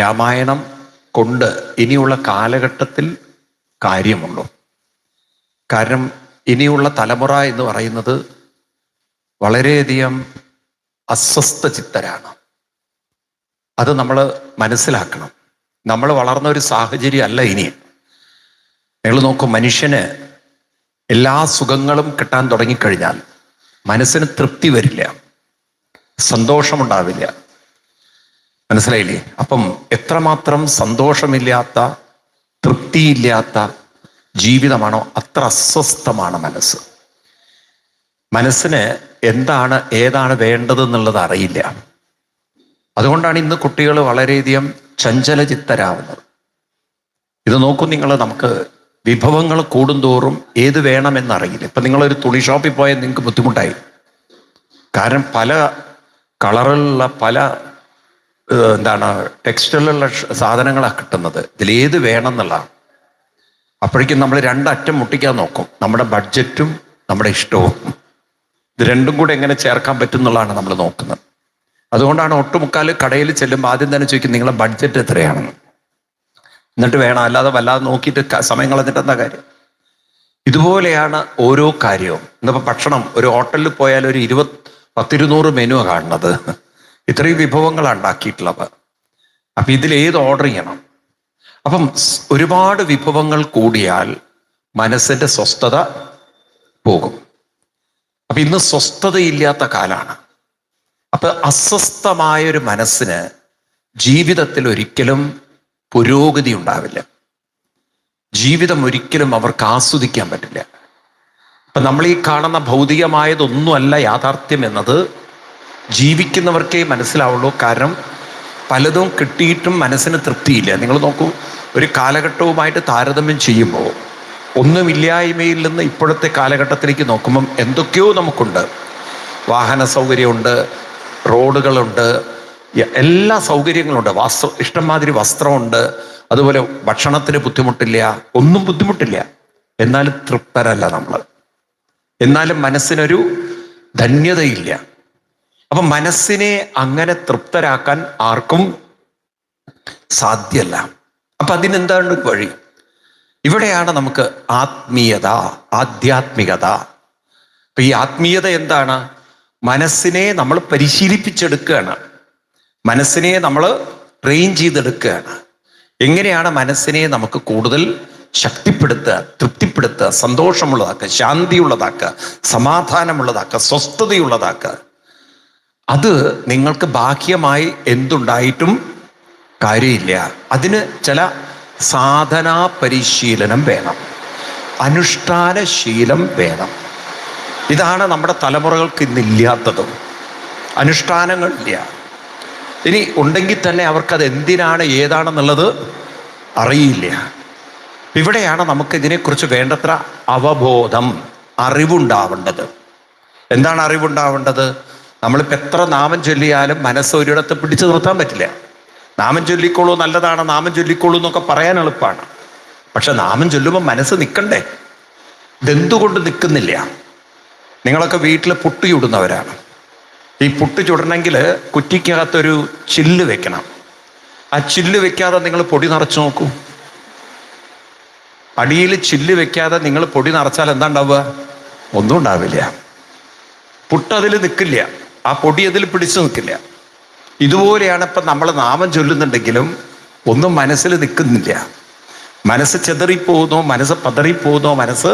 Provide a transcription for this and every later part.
രാമായണം കൊണ്ട് ഇനിയുള്ള കാലഘട്ടത്തിൽ കാര്യമുള്ളൂ. കാരണം ഇനിയുള്ള തലമുറ എന്ന് പറയുന്നത് വളരെയധികം അസ്വസ്ഥ ചിത്തരാണ്. അത് നമ്മൾ മനസ്സിലാക്കണം. നമ്മൾ വളർന്ന ഒരു സാഹചര്യം അല്ല ഇനി. നിങ്ങൾ നോക്കും, മനുഷ്യന് എല്ലാ സുഖങ്ങളും കിട്ടാൻ തുടങ്ങിക്കഴിഞ്ഞാൽ മനസ്സിന് തൃപ്തി വരില്ല, സന്തോഷമുണ്ടാവില്ല. മനസ്സിലായില്ലേ? അപ്പം എത്രമാത്രം സന്തോഷമില്ലാത്ത, തൃപ്തിയില്ലാത്ത ജീവിതമാണോ അത്ര അസ്വസ്ഥമാണ് മനസ്സ്. മനസ്സിന് എന്താണ് ഏതാണ് വേണ്ടതെന്നുള്ളത് അറിയില്ല. അതുകൊണ്ടാണ് ഇന്ന് കുട്ടികൾ വളരെയധികം ചഞ്ചലചിത്തരാവുന്നത്. ഇത് നോക്കും നിങ്ങൾ, നമുക്ക് വിഭവങ്ങൾ കൂടുന്തോറും ഏത് വേണമെന്നറിയില്ല. ഇപ്പം നിങ്ങളൊരു തുണി ഷോപ്പിൽ പോയാൽ നിങ്ങൾക്ക് ബുദ്ധിമുട്ടായി. കാരണം പല കളറിലുള്ള പല ടെക്സ്റ്റൈലുള്ള സാധനങ്ങളാണ് കിട്ടുന്നത്. ഇതിലേത് വേണം എന്നുള്ളതാണ്. അപ്പോഴേക്കും നമ്മൾ രണ്ടറ്റം മുട്ടിക്കാൻ നോക്കും, നമ്മുടെ ബഡ്ജറ്റും നമ്മുടെ ഇഷ്ടവും. ഇത് രണ്ടും കൂടെ എങ്ങനെ ചേർക്കാൻ പറ്റും എന്നുള്ളതാണ് നമ്മൾ നോക്കുന്നത്. അതുകൊണ്ടാണ് ഒട്ടുമുക്കാൽ കടയിൽ ചെല്ലുമ്പോൾ ആദ്യം തന്നെ ചോദിക്കും, നിങ്ങളെ ബഡ്ജറ്റ് എത്രയാണെന്ന്. എന്നിട്ട് വേണം, അല്ലാതെ വല്ലാതെ നോക്കിയിട്ട് സമയം കളഞ്ഞിട്ട് എന്താ കാര്യം? ഇതുപോലെയാണ് ഓരോ കാര്യവും. ഇന്നിപ്പോൾ ഭക്ഷണം, ഒരു ഹോട്ടലിൽ പോയാൽ ഒരു 10-200 മെനു കാണുന്നത്. ഇത്രയും വിഭവങ്ങളാണ് ഉണ്ടാക്കിയിട്ടുള്ളത്. അപ്പം ഇതിലേത് ഓർഡർ ചെയ്യണം? അപ്പം ഒരുപാട് വിഭവങ്ങൾ കൂടിയാൽ മനസ്സിൻ്റെ സ്വസ്ഥത പോകും. അപ്പം ഇന്ന് സ്വസ്ഥതയില്ലാത്ത കാലാണ്. അപ്പൊ അസ്വസ്ഥമായൊരു മനസ്സിന് ജീവിതത്തിൽ ഒരിക്കലും പുരോഗതി ഉണ്ടാവില്ല. ജീവിതം ഒരിക്കലും അവർക്ക് ആസ്വദിക്കാൻ പറ്റില്ല. അപ്പൊ നമ്മൾ ഈ കാണുന്ന ഭൗതികമായതൊന്നുമല്ല യാഥാർത്ഥ്യം എന്നത് ജീവിക്കുന്നവർക്കേ മനസ്സിലാവുള്ളൂ. കാരണം പലതും കിട്ടിയിട്ടും മനസ്സിന് തൃപ്തിയില്ല. നിങ്ങൾ നോക്കൂ, ഒരു കാലഘട്ടവുമായിട്ട് താരതമ്യം ചെയ്യുമ്പോൾ ഒന്നുമില്ലായ്മയിൽ നിന്ന് ഇപ്പോഴത്തെ കാലഘട്ടത്തിലേക്ക് നോക്കുമ്പം എന്തൊക്കെയോ നമുക്കുണ്ട്. വാഹന സൗകര്യമുണ്ട്, റോഡുകളുണ്ട്, എല്ലാ സൗകര്യങ്ങളുണ്ട്, ഇഷ്ടംമാതിരി വസ്ത്രമുണ്ട്, അതുപോലെ ഭക്ഷണത്തിന് ബുദ്ധിമുട്ടില്ല, ഒന്നും ബുദ്ധിമുട്ടില്ല. എന്നാലും തൃപ്തരല്ല നമ്മൾ. എന്നാലും മനസ്സിനൊരു ധന്യതയില്ല. അപ്പം മനസ്സിനെ അങ്ങനെ തൃപ്തരാക്കാൻ ആർക്കും സാധ്യമല്ല. അപ്പം അതിനെന്താണ് വഴി? ഇവിടെയാണ് നമുക്ക് ആത്മീയത, ആധ്യാത്മികത. അപ്പൊ ഈ ആത്മീയത എന്താണ്? മനസ്സിനെ നമ്മൾ പരിശീലിപ്പിച്ചെടുക്കുകയാണ്. മനസ്സിനെ നമ്മൾ ട്രെയിൻ ചെയ്തെടുക്കുകയാണ്. എങ്ങനെയാണ് മനസ്സിനെ നമുക്ക് കൂടുതൽ ശക്തിപ്പെടുത്തുക, തൃപ്തിപ്പെടുത്തുക, സന്തോഷമുള്ളതാക്കുക, ശാന്തിയുള്ളതാക്കുക, സമാധാനമുള്ളതാക്കുക, സ്വസ്ഥതയുള്ളതാക്കുക? അത് നിങ്ങൾക്ക് ബാഹ്യമായി എന്തുണ്ടായിട്ടും കാര്യമില്ല. അതിന് ചില സാധനാ പരിശീലനം വേണം, അനുഷ്ഠാനശീലം വേണം. ഇതാണ് നമ്മുടെ തലമുറകൾക്ക് ഇന്നില്ലാത്തതും. അനുഷ്ഠാനങ്ങളില്ല. ഇനി ഉണ്ടെങ്കിൽ തന്നെ അവർക്കത് എന്തിനാണ് ഏതാണെന്നുള്ളത് അറിയില്ല. ഇവിടെയാണ് നമുക്ക് ഇതിനെക്കുറിച്ച് വേണ്ടത്ര അവബോധം, അറിവുണ്ടാവേണ്ടത്. എന്താണ് അറിവുണ്ടാവേണ്ടത്? നമ്മളിപ്പോൾ എത്ര നാമം ചൊല്ലിയാലും മനസ്സ് ഒരിടത്ത് പിടിച്ചു നിർത്താൻ പറ്റില്ല. നാമം ചൊല്ലിക്കോളൂ, നല്ലതാണ്, നാമം ചൊല്ലിക്കോളൂ എന്നൊക്കെ പറയാൻ എളുപ്പമാണ്. പക്ഷെ നാമം ചൊല്ലുമ്പോൾ മനസ്സ് നിൽക്കണ്ടേ? ഇതെന്തുകൊണ്ട് നിൽക്കുന്നില്ല? നിങ്ങളൊക്കെ വീട്ടിൽ പുട്ട് ചുടുന്നവരാണ്. ഈ പുട്ട് ചുടണമെങ്കിൽ കുറ്റിക്കകത്തൊരു ചില്ല് വെക്കണം. ആ ചില്ല് വെക്കാതെ നിങ്ങൾ പൊടി നിറച്ച് നോക്കൂ. അടിയിൽ ചില്ല് വെക്കാതെ നിങ്ങൾ പൊടി നിറച്ചാൽ എന്താ ഉണ്ടാവുക? ഒന്നും ഉണ്ടാവില്ല. പുട്ട് അതിൽ നിൽക്കില്ല, ആ പൊടി അതിൽ പിടിച്ചു നിൽക്കില്ല. ഇതുപോലെയാണ് ഇപ്പം നമ്മൾ നാമം ചൊല്ലുന്നുണ്ടെങ്കിലും ഒന്നും മനസ്സിൽ നിൽക്കുന്നില്ല. മനസ്സ് ചെതറിപ്പോകുന്നു, മനസ്സ് പതറിപ്പോകുന്നു, മനസ്സ്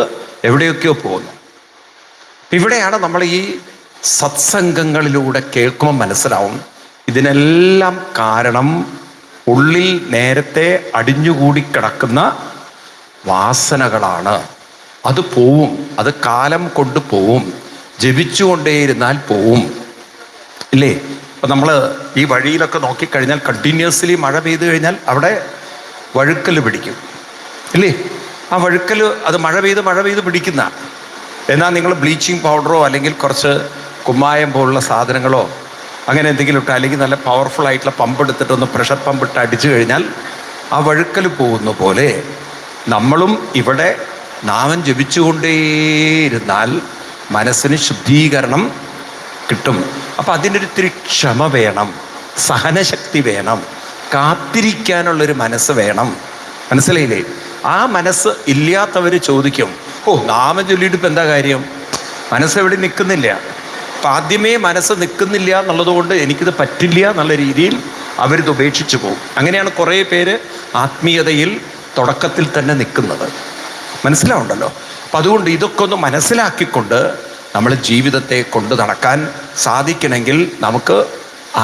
എവിടെയൊക്കെയോ പോകുന്നു. ഇവിടെയാണ് നമ്മൾ ഈ സത്സംഗങ്ങളിലൂടെ കേൾക്കുമ്പോൾ മനസ്സിലാവും ഇതിനെല്ലാം കാരണം ഉള്ളിൽ നേരത്തെ അടിഞ്ഞുകൂടി കിടക്കുന്ന വാസനകളാണ്. അത് പോവും, അത് കാലം കൊണ്ട് പോവും, ജപിച്ചുകൊണ്ടേയിരുന്നാൽ പോവും, ഇല്ലേ? ഇപ്പം നമ്മൾ ഈ വഴിയിലൊക്കെ നോക്കിക്കഴിഞ്ഞാൽ കണ്ടിന്യൂസ്ലി മഴ പെയ്തു കഴിഞ്ഞാൽ അവിടെ വഴുക്കൽ പിടിക്കും, ഇല്ലേ? ആ വഴുക്കൽ അത് മഴ പെയ്ത് പിടിക്കുന്ന. എന്നാൽ നിങ്ങൾ ബ്ലീച്ചിങ് പൗഡറോ അല്ലെങ്കിൽ കുറച്ച് കുമ്മായം പോലുള്ള സാധനങ്ങളോ അങ്ങനെ എന്തെങ്കിലും ഇട്ട്, അല്ലെങ്കിൽ നല്ല പവർഫുൾ ആയിട്ടുള്ള പമ്പ് എടുത്തിട്ടൊന്ന് പ്രഷർ പമ്പ് ഇട്ട് അടിച്ചു കഴിഞ്ഞാൽ ആ വഴുക്കൽ പോകുന്ന പോലെ നമ്മളും ഇവിടെ നാമം ജപിച്ചുകൊണ്ടേയിരുന്നാൽ മനസ്സിന് ശുദ്ധീകരണം കിട്ടും. അപ്പം അതിനൊരിത്തിരി ക്ഷമ വേണം, സഹനശക്തി വേണം, കാത്തിരിക്കാനുള്ളൊരു മനസ്സ് വേണം. മനസ്സിലായില്ലേ? ആ മനസ്സ് ഇല്ലാത്തവർ ചോദിക്കും, ഓ നാമം ചൊല്ലിയിട്ട് ഇപ്പം എന്താ കാര്യം, മനസ്സെവിടെ നിൽക്കുന്നില്ല. അപ്പം ആദ്യമേ മനസ്സ് നിൽക്കുന്നില്ല എന്നുള്ളത് കൊണ്ട് എനിക്കിത് പറ്റില്ല എന്നുള്ള രീതിയിൽ അവരിത് ഉപേക്ഷിച്ചു പോകും. അങ്ങനെയാണ് കുറേ പേര് ആത്മീയതയിൽ തുടക്കത്തിൽ തന്നെ നിൽക്കുന്നത്. മനസ്സിലാവുണ്ടല്ലോ? അപ്പം അതുകൊണ്ട് ഇതൊക്കെ ഒന്ന് മനസ്സിലാക്കിക്കൊണ്ട് നമ്മൾ ജീവിതത്തെ കൊണ്ട് നടക്കാൻ സാധിക്കണമെങ്കിൽ നമുക്ക്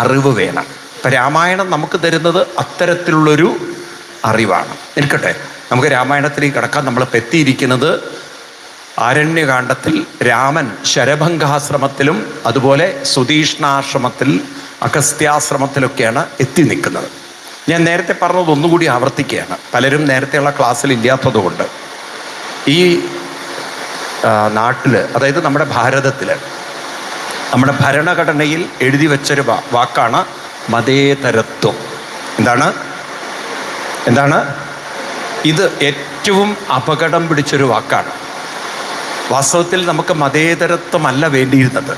അറിവ് വേണം. ഇപ്പം രാമായണം നമുക്ക് തരുന്നത് അത്തരത്തിലുള്ളൊരു അറിവാണ്. നിൽക്കട്ടെ, നമുക്ക് രാമായണത്തിലേക്ക് കടക്കാൻ. നമ്മളിപ്പോൾ എത്തിയിരിക്കുന്നത് ആരണ്യകാണ്ഡത്തിൽ രാമൻ ശരഭംഗാശ്രമത്തിലും അതുപോലെ സുതീഷ്ണാശ്രമത്തിൽ അഗസ്ത്യാശ്രമത്തിലൊക്കെയാണ് എത്തി നിൽക്കുന്നത്. ഞാൻ നേരത്തെ പറഞ്ഞത് ഒന്നുകൂടി ആവർത്തിക്കുകയാണ്, പലരും നേരത്തെയുള്ള ക്ലാസ്സിൽ ഇല്ലാത്തതുകൊണ്ട്. ഈ നാട്ടിൽ, അതായത് നമ്മുടെ ഭാരതത്തിൽ, നമ്മുടെ ഭരണഘടനയിൽ എഴുതി വെച്ചൊരു വാക്കാണ് മതേതരത്വം. എന്താണ് ഇത്? ഏറ്റവും അപകടം പിടിച്ചൊരു വാക്കാണ്. വാസ്തവത്തിൽ നമുക്ക് മതേതരത്വമല്ല വേണ്ടിയിരുന്നത്.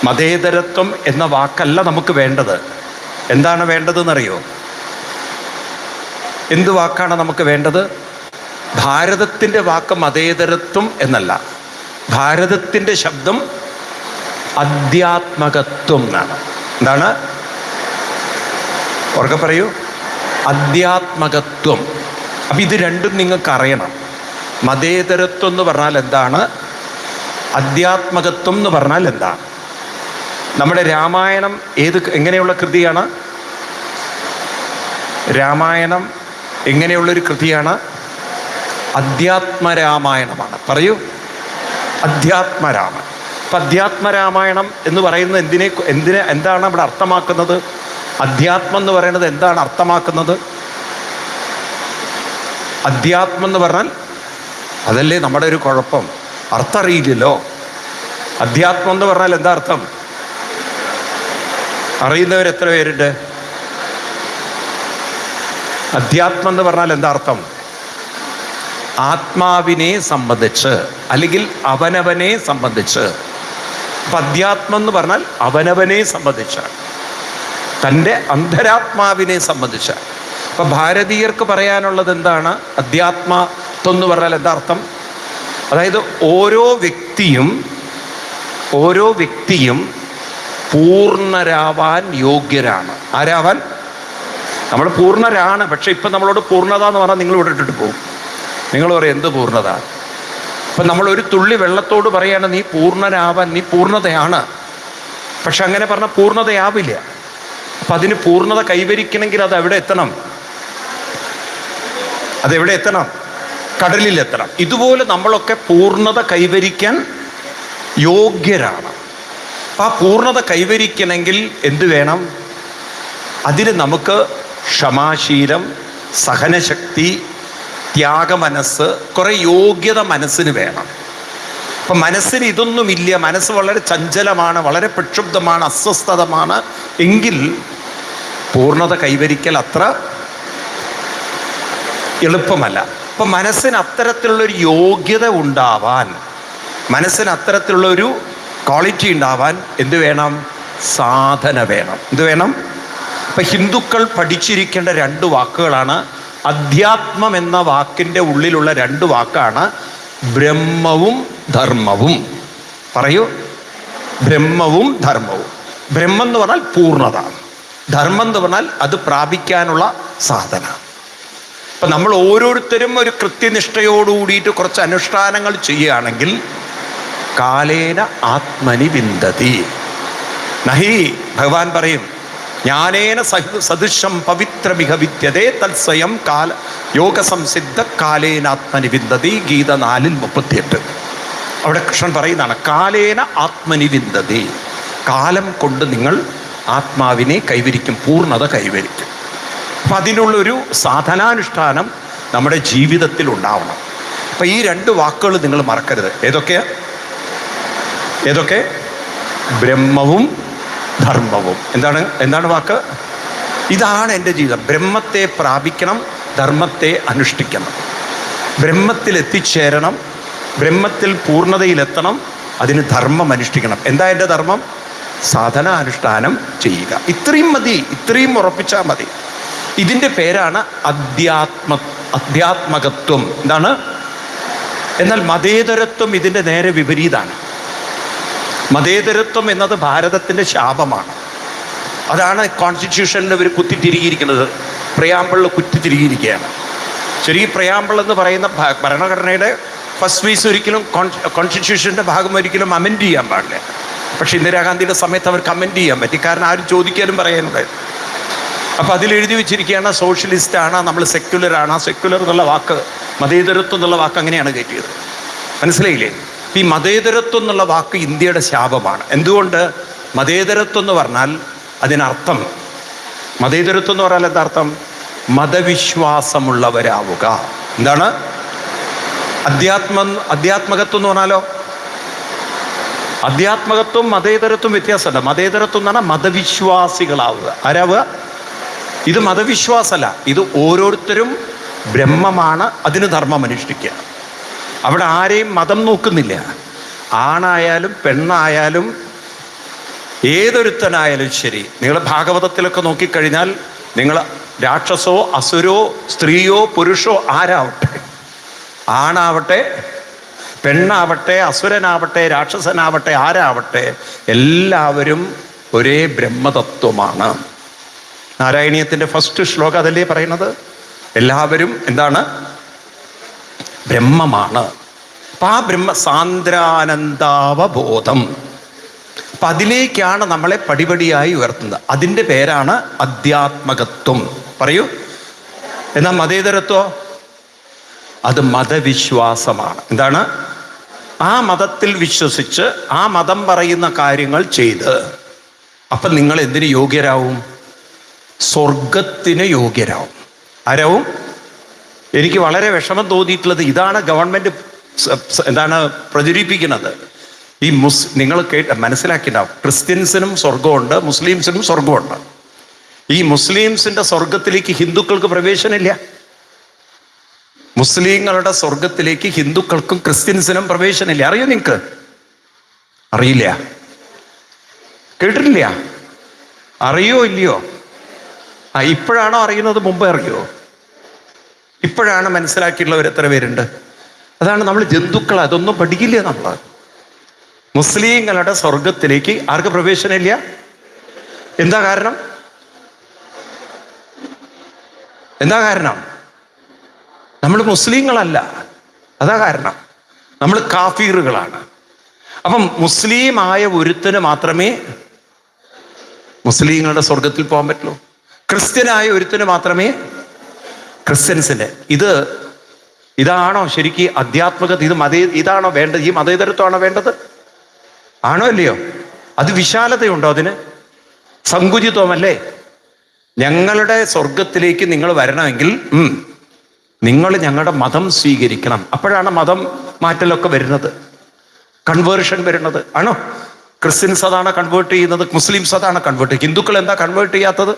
മതേതരത്വം എന്ന വാക്കല്ല നമുക്ക് വേണ്ടത്. എന്താണ് വേണ്ടതെന്നറിയോ? എന്ത് വാക്കാണ് നമുക്ക് വേണ്ടത്? ഭാരതത്തിൻ്റെ വാക്ക് മതേതരത്വം എന്നല്ല. ഭാരതത്തിൻ്റെ ശബ്ദം അധ്യാത്മകത്വം എന്നാണ്. എന്താണ്? ഉറക്കെ പറയൂ. അധ്യാത്മകത്വം. അപ്പം ഇത് രണ്ടും നിങ്ങൾക്ക് അറിയണം. മതേതരത്വം എന്ന് പറഞ്ഞാൽ എന്താണ്, അധ്യാത്മകത്വം എന്ന് പറഞ്ഞാൽ എന്താണ്. നമ്മുടെ രാമായണം എങ്ങനെയുള്ള കൃതിയാണ്? രാമായണം എങ്ങനെയുള്ളൊരു കൃതിയാണ്? അധ്യാത്മരാമായണമാണ്. പറയൂ, അധ്യാത്മരാമായണം. അപ്പം അധ്യാത്മരാമായണം എന്ന് പറയുന്നത് എന്താണ് ഇവിടെ അർത്ഥമാക്കുന്നത്? അധ്യാത്മം എന്ന് പറയുന്നത് എന്താണ് അർത്ഥമാക്കുന്നത്? അധ്യാത്മം എന്ന് പറഞ്ഞാൽ അതല്ലേ നമ്മുടെ ഒരു കുഴപ്പം, അർത്ഥം അറിയില്ലല്ലോ. അധ്യാത്മം എന്ന് പറഞ്ഞാൽ എന്താ അർത്ഥം? അറിയുന്നവർ എത്ര പേരുണ്ട്? അധ്യാത്മം എന്ന് പറഞ്ഞാൽ എന്താ അർത്ഥം? ആത്മാവിനെ സംബന്ധിച്ച്, അല്ലെങ്കിൽ അവനവനെ സംബന്ധിച്ച്. അപ്പം അധ്യാത്മം എന്ന് പറഞ്ഞാൽ അവനവനെ സംബന്ധിച്ചാണ്, തൻ്റെ അന്തരാത്മാവിനെ സംബന്ധിച്ചാണ്. അപ്പം ഭാരതീയർക്ക് പറയാനുള്ളത് എന്താണ്? അധ്യാത്മത്വം എന്ന് പറഞ്ഞാൽ എന്താ അർത്ഥം? അതായത് ഓരോ വ്യക്തിയും പൂർണ്ണരാവാൻ യോഗ്യരാണ്. ആരാവാൻ? നമ്മൾ പൂർണ്ണരാണ്. പക്ഷെ ഇപ്പം നമ്മളോട് പൂർണ്ണത എന്ന് പറഞ്ഞാൽ നിങ്ങൾ ഇവിടെ ഇട്ടിട്ട് പോകും. നിങ്ങൾ പറയും എന്ത് പൂർണ്ണത? ഇപ്പം നമ്മൾ ഒരു തുള്ളി വെള്ളത്തോട് പറയാണ് നീ പൂർണ്ണനാവാൻ, നീ പൂർണ്ണതയാണ്. പക്ഷെ അങ്ങനെ പറഞ്ഞാൽ പൂർണ്ണതയാവില്ല. അപ്പം അതിന് പൂർണ്ണത കൈവരിക്കണമെങ്കിൽ അതെവിടെ എത്തണം? കടലിലെത്തണം. ഇതുപോലെ നമ്മളൊക്കെ പൂർണ്ണത കൈവരിക്കാൻ യോഗ്യരാണ്. അപ്പം ആ പൂർണ്ണത കൈവരിക്കണമെങ്കിൽ എന്ത് വേണം? അതിന് നമുക്ക് ക്ഷമാശീലം, സഹനശക്തി, ത്യാഗമനസ്സ്, കുറേ യോഗ്യത മനസ്സിന് വേണം. അപ്പം മനസ്സിന് ഇതൊന്നുമില്ല, മനസ്സ് വളരെ ചഞ്ചലമാണ്, വളരെ പ്രക്ഷുബ്ധമാണ്, അസ്വസ്ഥതമാണ് എങ്കിൽ പൂർണ്ണത കൈവരിക്കൽ അത്ര എളുപ്പമല്ല. അപ്പം മനസ്സിന് അത്തരത്തിലുള്ളൊരു യോഗ്യത ഉണ്ടാവാൻ, മനസ്സിന് അത്തരത്തിലുള്ളൊരു ക്വാളിറ്റി ഉണ്ടാവാൻ എന്ത് വേണം? സാധന വേണം. എന്ത് വേണം? അപ്പം ഹിന്ദുക്കൾ പഠിച്ചിരിക്കേണ്ട രണ്ട് വാക്കുകളാണ്. അധ്യാത്മം എന്ന വാക്കിൻ്റെ ഉള്ളിലുള്ള രണ്ട് വാക്കാണ് ബ്രഹ്മവും ധർമ്മവും. പറയൂ, ബ്രഹ്മവും ധർമ്മവും. ബ്രഹ്മം എന്ന് പറഞ്ഞാൽ പൂർണ്ണത, ധർമ്മം എന്ന് പറഞ്ഞാൽ അത് പ്രാപിക്കാനുള്ള സാധന. അപ്പം നമ്മൾ ഓരോരുത്തരും ഒരു കൃത്യനിഷ്ഠയോടുകൂടിയിട്ട് കുറച്ച് അനുഷ്ഠാനങ്ങൾ ചെയ്യുകയാണെങ്കിൽ കാലേന ആത്മനി വിന്ദതി നഹി. ഭഗവാൻ പറയും, ജ്ഞാനേന സദൃശം പവിത്രമിഹ വിദ്യതേ തത്സ്വയം കാല യോഗസംസിദ്ധ കാലേനാത്മനി വിന്ദതി. ഗീത 4:38. അവിടെ കൃഷ്ണൻ പറയുന്നതാണ് കാലേന ആത്മനി വിന്ദതി. കാലം കൊണ്ട് നിങ്ങൾ ആത്മാവിനെ കൈവരിക്കും, പൂർണ്ണത കൈവരിക്കും. അപ്പം അതിനുള്ളൊരു സാധനാനുഷ്ഠാനം നമ്മുടെ ജീവിതത്തിൽ ഉണ്ടാവണം. അപ്പം ഈ രണ്ട് വാക്കുകൾ നിങ്ങൾ മറക്കരുത്. ഏതൊക്കെ? ബ്രഹ്മവും ധർമ്മവും. എന്താണ് വാക്ക്? ഇതാണ് എൻ്റെ ജീവിതം. ബ്രഹ്മത്തെ പ്രാപിക്കണം, ധർമ്മത്തെ അനുഷ്ഠിക്കണം. ബ്രഹ്മത്തിൽ എത്തിച്ചേരണം, ബ്രഹ്മത്തിൽ പൂർണ്ണതയിലെത്തണം, അതിന് ധർമ്മം അനുഷ്ഠിക്കണം. എന്താ എൻ്റെ ധർമ്മം? സാധനാനുഷ്ഠാനം ചെയ്യുക. ഇത്രയും മതി, ഇത്രയും ഉറപ്പിച്ചാൽ മതി. ഇതിൻ്റെ പേരാണ് അധ്യാത്മകത്വം. എന്താണ്? എന്നാൽ മതേതരത്വം ഇതിൻ്റെ നേരെ വിപരീതമാണ്. മതേതരത്വം എന്നത് ഭാരതത്തിൻ്റെ ശാപമാണ്. അതാണ് കോൺസ്റ്റിറ്റ്യൂഷനിൽ ഇവർ കുത്തിത്തിരികിയിരിക്കുന്നത്, പ്രിയാമ്പിളിൽ കുത്തിത്തിരികിയിരിക്കുകയാണ്. ശരിക്കും പ്രിയാമ്പിൾ എന്ന് പറയുന്ന ഭരണഘടനയുടെ ഫസ്റ്റ് പീസ് ഒരിക്കലും കോൺസ്റ്റിറ്റ്യൂഷൻ്റെ ഭാഗം ഒരിക്കലും അമെൻഡ് ചെയ്യാൻ പാടില്ല. പക്ഷേ ഇന്ദിരാഗാന്ധിയുടെ സമയത്ത് അവർക്ക് അമെൻഡ് ചെയ്യാൻ പറ്റി, കാരണം ആരും ചോദിക്കാനും പറയാനുണ്ടായിരുന്നു. അപ്പോൾ അതിലെഴുതി വെച്ചിരിക്കുകയാണ് സോഷ്യലിസ്റ്റാണ്, നമ്മൾ സെക്യുലറാണ്. സെക്യുലർ എന്നുള്ള വാക്ക്, മതേതരത്വം എന്നുള്ള വാക്ക് അങ്ങനെയാണ് കയറ്റിയത്. മനസ്സിലായില്ലേ? ഈ മതേതരത്വം എന്നുള്ള വാക്ക് ഇന്ത്യയുടെ ശാപമാണ്. എന്തുകൊണ്ട്? മതേതരത്വം എന്ന് പറഞ്ഞാൽ അതിനർത്ഥം, മതേതരത്വം എന്ന് പറഞ്ഞാൽ എന്താ അർത്ഥം? മതവിശ്വാസമുള്ളവരാവുക. എന്താണ്? അധ്യാത്മകത്വം എന്ന് പറഞ്ഞാലോ, അധ്യാത്മകത്വം മതേതരത്വം വ്യത്യാസമല്ല. മതേതരത്വം എന്ന് പറഞ്ഞാൽ മതവിശ്വാസികളാവുക. ആരാവുക? ഇത് മതവിശ്വാസമല്ല, ഇത് ഓരോരുത്തരും ബ്രഹ്മമാണ്, അതിന് ധർമ്മം അനുഷ്ഠിക്കുക. അവിടെ ആരെയും മതം നോക്കുന്നില്ല. ആണായാലും പെണ്ണായാലും ഏതൊരുത്തനായാലും ശരി. നിങ്ങൾ ഭാഗവതത്തിലൊക്കെ നോക്കിക്കഴിഞ്ഞാൽ നിങ്ങൾ രാക്ഷസോ അസുരോ സ്ത്രീയോ പുരുഷോ ആരാവട്ടെ, ആണാവട്ടെ പെണ്ണാവട്ടെ അസുരനാവട്ടെ രാക്ഷസനാവട്ടെ ആരാവട്ടെ, എല്ലാവരും ഒരേ ബ്രഹ്മതത്വമാണ്. നാരായണീയത്തിൻ്റെ ഫസ്റ്റ് ശ്ലോകം അതല്ലേ പറയുന്നത്? എല്ലാവരും എന്താണ്? ബ്രഹ്മമാണ്. അപ്പം ആ സാന്ദ്രാനന്ദാവബോധം, അപ്പം അതിലേക്കാണ് നമ്മളെ പടിപടിയായി ഉയർത്തുന്നത്. അതിൻ്റെ പേരാണ് അധ്യാത്മകത്വം. പറയൂ. എന്നാൽ മതേതരത്വോ? അത് മതവിശ്വാസമാണ്. എന്താണ്? ആ മതത്തിൽ വിശ്വസിച്ച് ആ മതം പറയുന്ന കാര്യങ്ങൾ ചെയ്ത്, അപ്പം നിങ്ങൾ എന്തിന് യോഗ്യരാവും? സ്വർഗത്തിന് യോഗ്യരാവും. ആരാവും? എനിക്ക് വളരെ വിഷമം തോന്നിയിട്ടുള്ളത് ഇതാണ് ഗവൺമെൻറ് എന്താണ് പ്രചരിപ്പിക്കുന്നത്. ഈ നിങ്ങൾ മനസ്സിലാക്കിയിട്ടുണ്ടാവും, ക്രിസ്ത്യൻസിനും സ്വർഗമുണ്ട്, മുസ്ലിംസിനും സ്വർഗമുണ്ട്. ഈ മുസ്ലിംസിൻ്റെ സ്വർഗത്തിലേക്ക് ഹിന്ദുക്കൾക്ക് പ്രവേശനമില്ല. മുസ്ലിങ്ങളുടെ സ്വർഗത്തിലേക്ക് ഹിന്ദുക്കൾക്കും ക്രിസ്ത്യൻസിനും പ്രവേശനമില്ല. അറിയോ നിങ്ങൾക്ക്? അറിയില്ല? കേട്ടിട്ടില്ല? അറിയോ ഇല്ലയോ? ഇപ്പോഴാണോ അറിയുന്നത്? മുമ്പേ അറിയോ? ഇപ്പോഴാണ് മനസ്സിലാക്കിയിട്ടുള്ളവർ എത്ര പേരുണ്ട്? അതാണ് നമ്മൾ ജന്തുക്കൾ, അതൊന്നും പഠിക്കില്ല നമ്മൾ. മുസ്ലിങ്ങളുടെ സ്വർഗത്തിലേക്ക് ആർക്ക് പ്രവേശനമില്ല? എന്താ കാരണം? എന്താ കാരണം? നമ്മൾ മുസ്ലിങ്ങളല്ല, അതാ കാരണം. നമ്മൾ കാഫീറുകളാണ്. അപ്പം മുസ്ലിമായ ഒരുത്തിന് മാത്രമേ മുസ്ലിങ്ങളുടെ സ്വർഗത്തിൽ പോകാൻ പറ്റുള്ളൂ. ക്രിസ്ത്യനായ ഒരുത്തിന് മാത്രമേ ക്രിസ്ത്യൻസിൻ്റെ. ഇതാണോ ശരിക്ക് അധ്യാത്മകത? ഇതാണോ വേണ്ടത്? ഈ മതേതരത്വമാണോ വേണ്ടത്? ആണോ അല്ലയോ? അത് വിശാലതയുണ്ടോ? അതിന് സങ്കുചിത്വമല്ലേ? ഞങ്ങളുടെ സ്വർഗത്തിലേക്ക് നിങ്ങൾ വരണമെങ്കിൽ നിങ്ങൾ ഞങ്ങളുടെ മതം സ്വീകരിക്കണം. അപ്പോഴാണ് മതം മാറ്റലൊക്കെ വരുന്നത്, കൺവേർഷൻ വരുന്നത്. ആണോ? ക്രിസ്ത്യൻസ് അതാണ് കൺവേർട്ട് ചെയ്യുന്നത്, മുസ്ലിംസ് അതാണ് കൺവേർട്ട്. ഹിന്ദുക്കൾ എന്താ കൺവേർട്ട് ചെയ്യാത്തത്?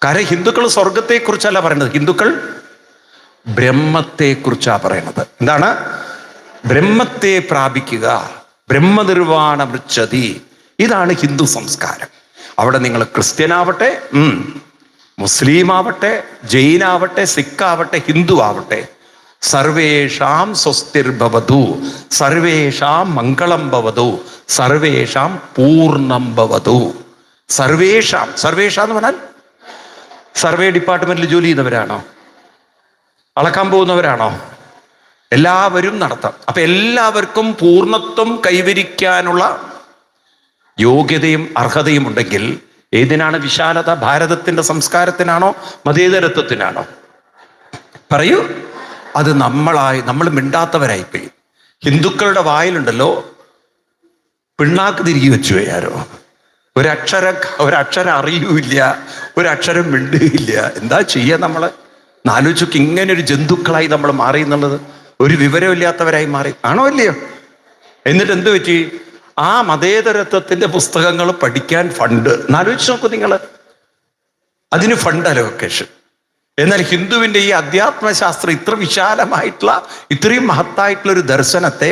കാരണം ഹിന്ദുക്കൾ സ്വർഗത്തെക്കുറിച്ചല്ല പറയുന്നത്, ഹിന്ദുക്കൾ ബ്രഹ്മത്തെക്കുറിച്ചാണ് പറയുന്നത്. എന്താണ്? ബ്രഹ്മത്തെ പ്രാപിക്കുക, ബ്രഹ്മനിർവാണ മൃച്ഛതി. ഇതാണ് ഹിന്ദു സംസ്കാരം. അവിടെ നിങ്ങൾ ക്രിസ്ത്യനാവട്ടെ, മുസ്ലിം ആവട്ടെ, ജൈനാവട്ടെ, സിഖാവട്ടെ, ഹിന്ദു ആവട്ടെ, സർവേഷാം സ്വസ്തിർഭവതു, സർവേഷാം മംഗളം ഭവതു, സർവേഷാം പൂർണ്ണം ഭവതു. സർവേഷാം എന്ന് പറഞ്ഞാൽ സർവേ ഡിപ്പാർട്ട്മെന്റിൽ ജോലി ചെയ്യുന്നവരാണോ? അളക്കാൻ പോകുന്നവരാണോ? എല്ലാവരും നടത്താം. അപ്പൊ എല്ലാവർക്കും പൂർണ്ണത്വം കൈവരിക്കാനുള്ള യോഗ്യതയും അർഹതയും ഉണ്ടെങ്കിൽ ഏതിനാണ് വിശാലത? ഭാരതത്തിന്റെ സംസ്കാരത്തിനാണോ മതേതരത്വത്തിനാണോ? പറയൂ. അത് നമ്മൾ മിണ്ടാത്തവരായിപ്പോയി. ഹിന്ദുക്കളുടെ വായിലുണ്ടല്ലോ പിണ്ണാക്ക് തിരികെ വെച്ചു ആരോ. ഒരക്ഷരം അറിയൂല്ല, ഒരക്ഷരം മിണ്ടുകയില്ല. എന്താ ചെയ്യുക? നമ്മൾ ആലോചിച്ചൊക്കെ ഇങ്ങനെ ഒരു ജന്തുക്കളായി നമ്മൾ മാറി എന്നുള്ളത്, ഒരു വിവരമില്ലാത്തവരായി മാറി. ആണോ അല്ലയോ? എന്നിട്ട് എന്ത് പറ്റി? ആ മതേതരത്വത്തിന്റെ പുസ്തകങ്ങൾ പഠിക്കാൻ ഫണ്ട് ആലോചിച്ച് നോക്കൂ നിങ്ങൾ. അതിന് ഫണ്ട് അലോക്കേഷൻ. എന്നാൽ ഹിന്ദുവിൻ്റെ ഈ അധ്യാത്മശാസ്ത്രം ഇത്ര വിശാലമായിട്ടുള്ള, ഇത്രയും മഹത്തായിട്ടുള്ള ഒരു ദർശനത്തെ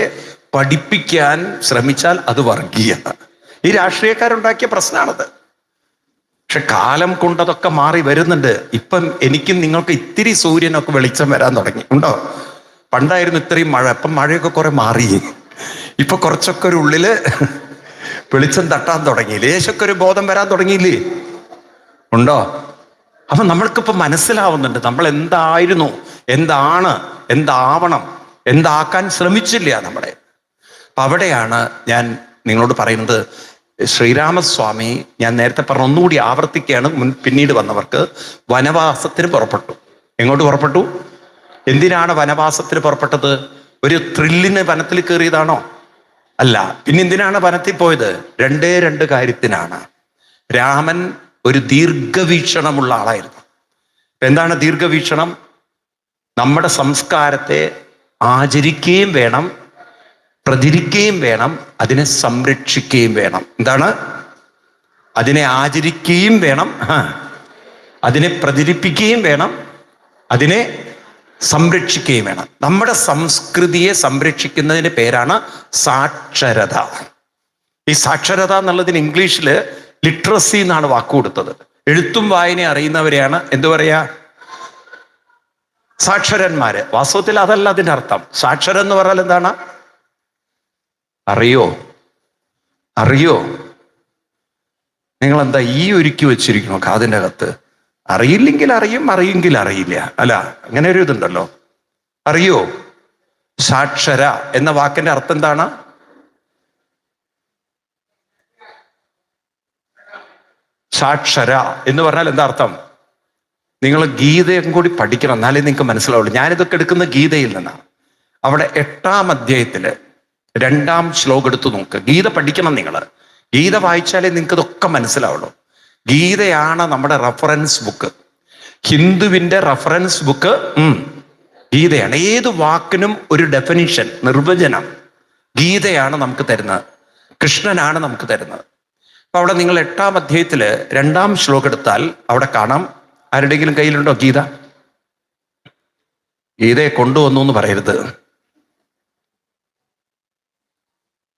പഠിപ്പിക്കാൻ ശ്രമിച്ചാൽ അത് വർഗീയത. ഈ രാഷ്ട്രീയക്കാരുണ്ടാക്കിയ പ്രശ്നമാണത്. പക്ഷെ കാലം കൊണ്ടതൊക്കെ മാറി വരുന്നുണ്ട്. ഇപ്പം എനിക്കും നിങ്ങൾക്ക് ഇത്തിരി സൂര്യനൊക്കെ വെളിച്ചം വരാൻ തുടങ്ങി. ഉണ്ടോ? പണ്ടായിരുന്നു ഇത്രയും മഴ, ഇപ്പം മഴയൊക്കെ കുറെ മാറി. ഇപ്പൊ കുറച്ചൊക്കെ ഒരു ഉള്ളില് വെളിച്ചം തട്ടാൻ തുടങ്ങി, ലേശൊക്കെ ഒരു ബോധം വരാൻ തുടങ്ങിയില്ലേ? ഉണ്ടോ? അപ്പൊ നമ്മൾക്കിപ്പോ മനസ്സിലാവുന്നുണ്ട് നമ്മൾ എന്തായിരുന്നു, എന്താണ്, എന്താവണം, എന്താക്കാൻ ശ്രമിച്ചില്ല നമ്മളെ. അപ്പൊ അവിടെയാണ് ഞാൻ നിങ്ങളോട് പറയുന്നത്. ശ്രീരാമസ്വാമി, ഞാൻ നേരത്തെ പറഞ്ഞ ഒന്നുകൂടി ആവർത്തിക്കുകയാണ്, പിന്നീട് വന്നവർക്ക്, വനവാസത്തിന് പുറപ്പെട്ടു. എങ്ങോട്ട് പുറപ്പെട്ടു? എന്തിനാണ് വനവാസത്തിന് പുറപ്പെട്ടത്? ഒരു ത്രില്ലിന് വനത്തിൽ കയറിയതാണോ? അല്ല. പിന്നെ എന്തിനാണ് വനത്തിൽ പോയത്? രണ്ട് കാര്യത്തിനാണ്. രാമൻ ഒരു ദീർഘവീക്ഷണമുള്ള ആളായിരുന്നു. എന്താണ് ദീർഘവീക്ഷണം? നമ്മുടെ സംസ്കാരത്തെ ആചരിക്കുകയും വേണം, പ്രചരിക്കുകയും വേണം, അതിനെ സംരക്ഷിക്കുകയും വേണം. എന്താണ്? അതിനെ ആചരിക്കുകയും വേണം, അതിനെ പ്രചരിപ്പിക്കുകയും വേണം, അതിനെ സംരക്ഷിക്കുകയും വേണം. നമ്മുടെ സംസ്കൃതിയെ സംരക്ഷിക്കുന്നതിന് പേരാണ് സാക്ഷരത. ഈ സാക്ഷരത എന്നുള്ളതിന് ഇംഗ്ലീഷിൽ ലിറ്ററസി എന്നാണ് വാക്ക് കൊടുത്തത്. എഴുത്തും വായന അറിയുന്നവരെയാണ് എന്തു പറയാ? സാക്ഷരന്മാര്. വാസ്തവത്തിൽ അതല്ല അതിൻ്റെ അർത്ഥം. സാക്ഷരൻ എന്ന് പറഞ്ഞാൽ എന്താണ്? അറിയോ? നിങ്ങളെന്താ ഈ ഒരുക്കി വെച്ചിരിക്കണോ കാതിൻ്റെ അകത്ത്? അറിയില്ലെങ്കിൽ അറിയും, അറിയെങ്കിൽ അറിയില്ല. അല്ല, അങ്ങനെ ഒരു ഇതുണ്ടല്ലോ. അറിയോ? സാക്ഷര എന്ന വാക്കിന്റെ അർത്ഥം എന്താണ്? സാക്ഷര എന്ന് പറഞ്ഞാൽ എന്താ അർത്ഥം? നിങ്ങൾ ഗീതയും കൂടി പഠിക്കണം, എന്നാലേ നിങ്ങൾക്ക് മനസ്സിലാവുള്ളൂ. ഞാനിതൊക്കെ എടുക്കുന്ന ഗീതയിൽ നിന്നാണ്. അവിടെ 8-ാം അധ്യായത്തില് 2-ാം ശ്ലോകം എടുത്തു നോക്ക്. ഗീത പഠിക്കണം നിങ്ങൾ. ഗീത വായിച്ചാലേ നിങ്ങൾക്ക് ഇതൊക്കെ മനസ്സിലാവുള്ളൂ. ഗീതയാണ് നമ്മുടെ റഫറൻസ് ബുക്ക്. ഹിന്ദുവിന്റെ റഫറൻസ് ബുക്ക് ഗീതയാണ്. ഏത് വാക്കിനും ഒരു ഡെഫിനിഷൻ, നിർവചനം ഗീതയാണ് നമുക്ക് തരുന്നത്, കൃഷ്ണനാണ് നമുക്ക് തരുന്നത്. അപ്പൊ അവിടെ നിങ്ങൾ 8-ാം അധ്യായത്തില് 2-ാം ശ്ലോകം എടുത്താൽ അവിടെ കാണാം. ആരുടെങ്കിലും കയ്യിലുണ്ടോ ഗീത? ഗീതയെ കൊണ്ടുവന്നു എന്ന് പറയരുത്.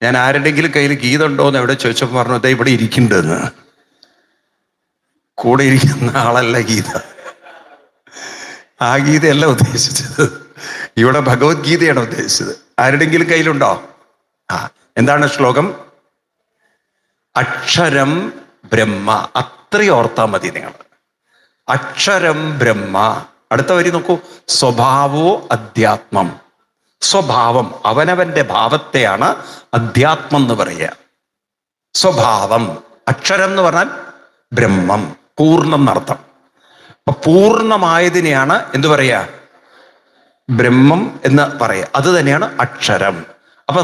ഞാൻ ആരുടെങ്കിലും കയ്യിൽ ഗീത ഉണ്ടോ എന്ന് എവിടെ ചോദിച്ചപ്പോൾ പറഞ്ഞു, ഇതേ ഇവിടെ ഇരിക്കുന്നുണ്ടെന്ന്. കൂടെ ഇരിക്കുന്ന ആളല്ല ഗീത. ആ ഗീതയല്ല ഉദ്ദേശിച്ചത്, ഇവിടെ ഭഗവത്ഗീതയാണ് ഉദ്ദേശിച്ചത്. ആരുടെങ്കിലും കയ്യിലുണ്ടോ? എന്താണ് ശ്ലോകം? അക്ഷരം ബ്രഹ്മ. അത്രയും ഓർത്താൽ മതി നിങ്ങൾ. അക്ഷരം ബ്രഹ്മ. അടുത്ത വരി നോക്കൂ. സ്വഭാവോ അധ്യാത്മം. സ്വഭാവം, അവനവന്റെ ഭാവത്തെയാണ് അധ്യാത്മം എന്ന് പറയുക. സ്വഭാവം. അക്ഷരം എന്ന് പറഞ്ഞാൽ ബ്രഹ്മം, പൂർണ്ണം എന്നർത്ഥം. അപ്പൊ പൂർണ്ണമായതിനെയാണ് എന്തു പറയാ? ബ്രഹ്മം എന്ന് പറയാ. അത് തന്നെയാണ് അക്ഷരം. അപ്പൊ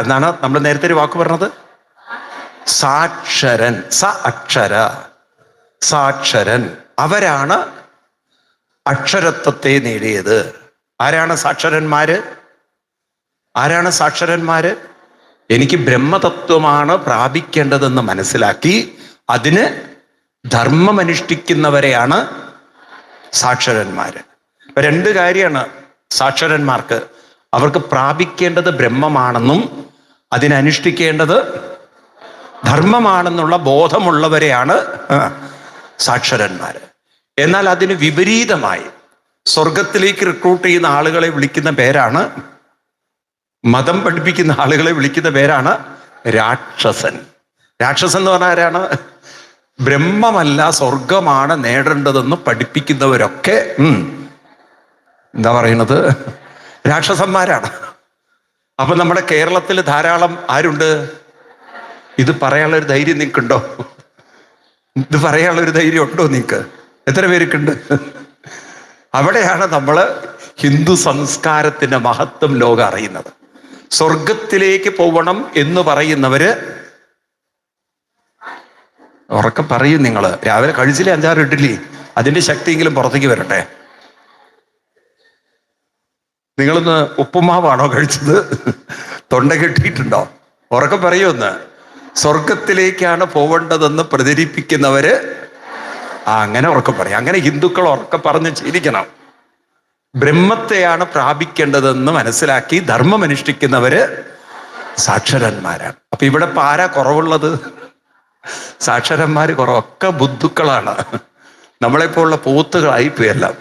എന്താണ് നമ്മൾ നേരത്തെ ഒരു വാക്ക് പറഞ്ഞത്? സാക്ഷരൻ. അക്ഷര, സാക്ഷരൻ. അവരാണ് അക്ഷരത്വത്തെ നേടിയത്. ആരാണ് സാക്ഷരന്മാര്? ആരാണ് സാക്ഷരന്മാര്? എനിക്ക് ബ്രഹ്മതത്വമാണ് പ്രാപിക്കേണ്ടതെന്ന് മനസ്സിലാക്കി അതിന് ധർമ്മമനുഷ്ഠിക്കുന്നവരെയാണ് സാക്ഷരന്മാര്. ഇപ്പൊ 2 കാര്യമാണ് സാക്ഷരന്മാർക്ക്. അവർക്ക് പ്രാപിക്കേണ്ടത് ബ്രഹ്മമാണെന്നും അതിനനുഷ്ഠിക്കേണ്ടത് ധർമ്മമാണെന്നുള്ള ബോധമുള്ളവരെയാണ് സാക്ഷരന്മാര്. എന്നാൽ അതിന് വിപരീതമായി സ്വർഗത്തിലേക്ക് റിക്രൂട്ട് ചെയ്യുന്ന ആളുകളെ വിളിക്കുന്ന പേരാണ്, മതം പഠിപ്പിക്കുന്ന ആളുകളെ വിളിക്കുന്ന പേരാണ് രാക്ഷസൻ. രാക്ഷസൻ എന്ന് പറഞ്ഞാൽ ആരാണ്? ബ്രഹ്മമല്ല സ്വർഗമാണ് നേടേണ്ടതെന്ന് പഠിപ്പിക്കുന്നവരൊക്കെ എന്താ പറയുന്നത്? രാക്ഷസന്മാരാണ്. അപ്പൊ നമ്മുടെ കേരളത്തിൽ ധാരാളം ആരുണ്ട്? ഇത് പറയാനുള്ള ഒരു ധൈര്യം നിങ്ങൾക്കുണ്ടോ? ഇത് പറയാനുള്ള ഒരു ധൈര്യം ഉണ്ടോ നിങ്ങൾക്ക്? എത്ര പേർക്കുണ്ട്? അവിടെയാണ് നമ്മൾ ഹിന്ദു സംസ്കാരത്തിന്റെ മഹത്വം ലോകം അറിയുന്നത്. സ്വർഗത്തിലേക്ക് പോകണം എന്ന് പറയുന്നവര് ഉറക്കെ പറയും. നിങ്ങൾ രാവിലെ കഴിച്ചില്ലേ 5-6 ഇഡ്ഡലി? അതിന്റെ ശക്തിയെങ്കിലും പുറത്തേക്ക് വരട്ടെ. നിങ്ങളൊന്ന് ഉപ്പുമാവാണോ കഴിച്ചത്? തൊണ്ട കെട്ടിയിട്ടുണ്ടോ? ഉറക്കെ പറയുമെന്ന്. സ്വർഗത്തിലേക്കാണ് പോവേണ്ടതെന്ന് പ്രചരിപ്പിക്കുന്നവര് അങ്ങനെ ഉറക്കെ പറയും. അങ്ങനെ ഹിന്ദുക്കൾ ഉറക്കെ പറഞ്ഞ് ചിരിക്കണം. ബ്രഹ്മത്തെയാണ് പ്രാപിക്കേണ്ടതെന്ന് മനസ്സിലാക്കി ധർമ്മം അനുഷ്ഠിക്കുന്നവര് സാക്ഷരന്മാരാണ്. അപ്പൊ ഇവിടെ ഇപ്പൊ ആരാ കുറവുള്ളത്? സാക്ഷരന്മാര് കുറവൊക്കെ ബുദ്ധുക്കളാണ്. നമ്മളെപ്പോലുള്ള പോത്തുകളായിപ്പോയെല്ലാം.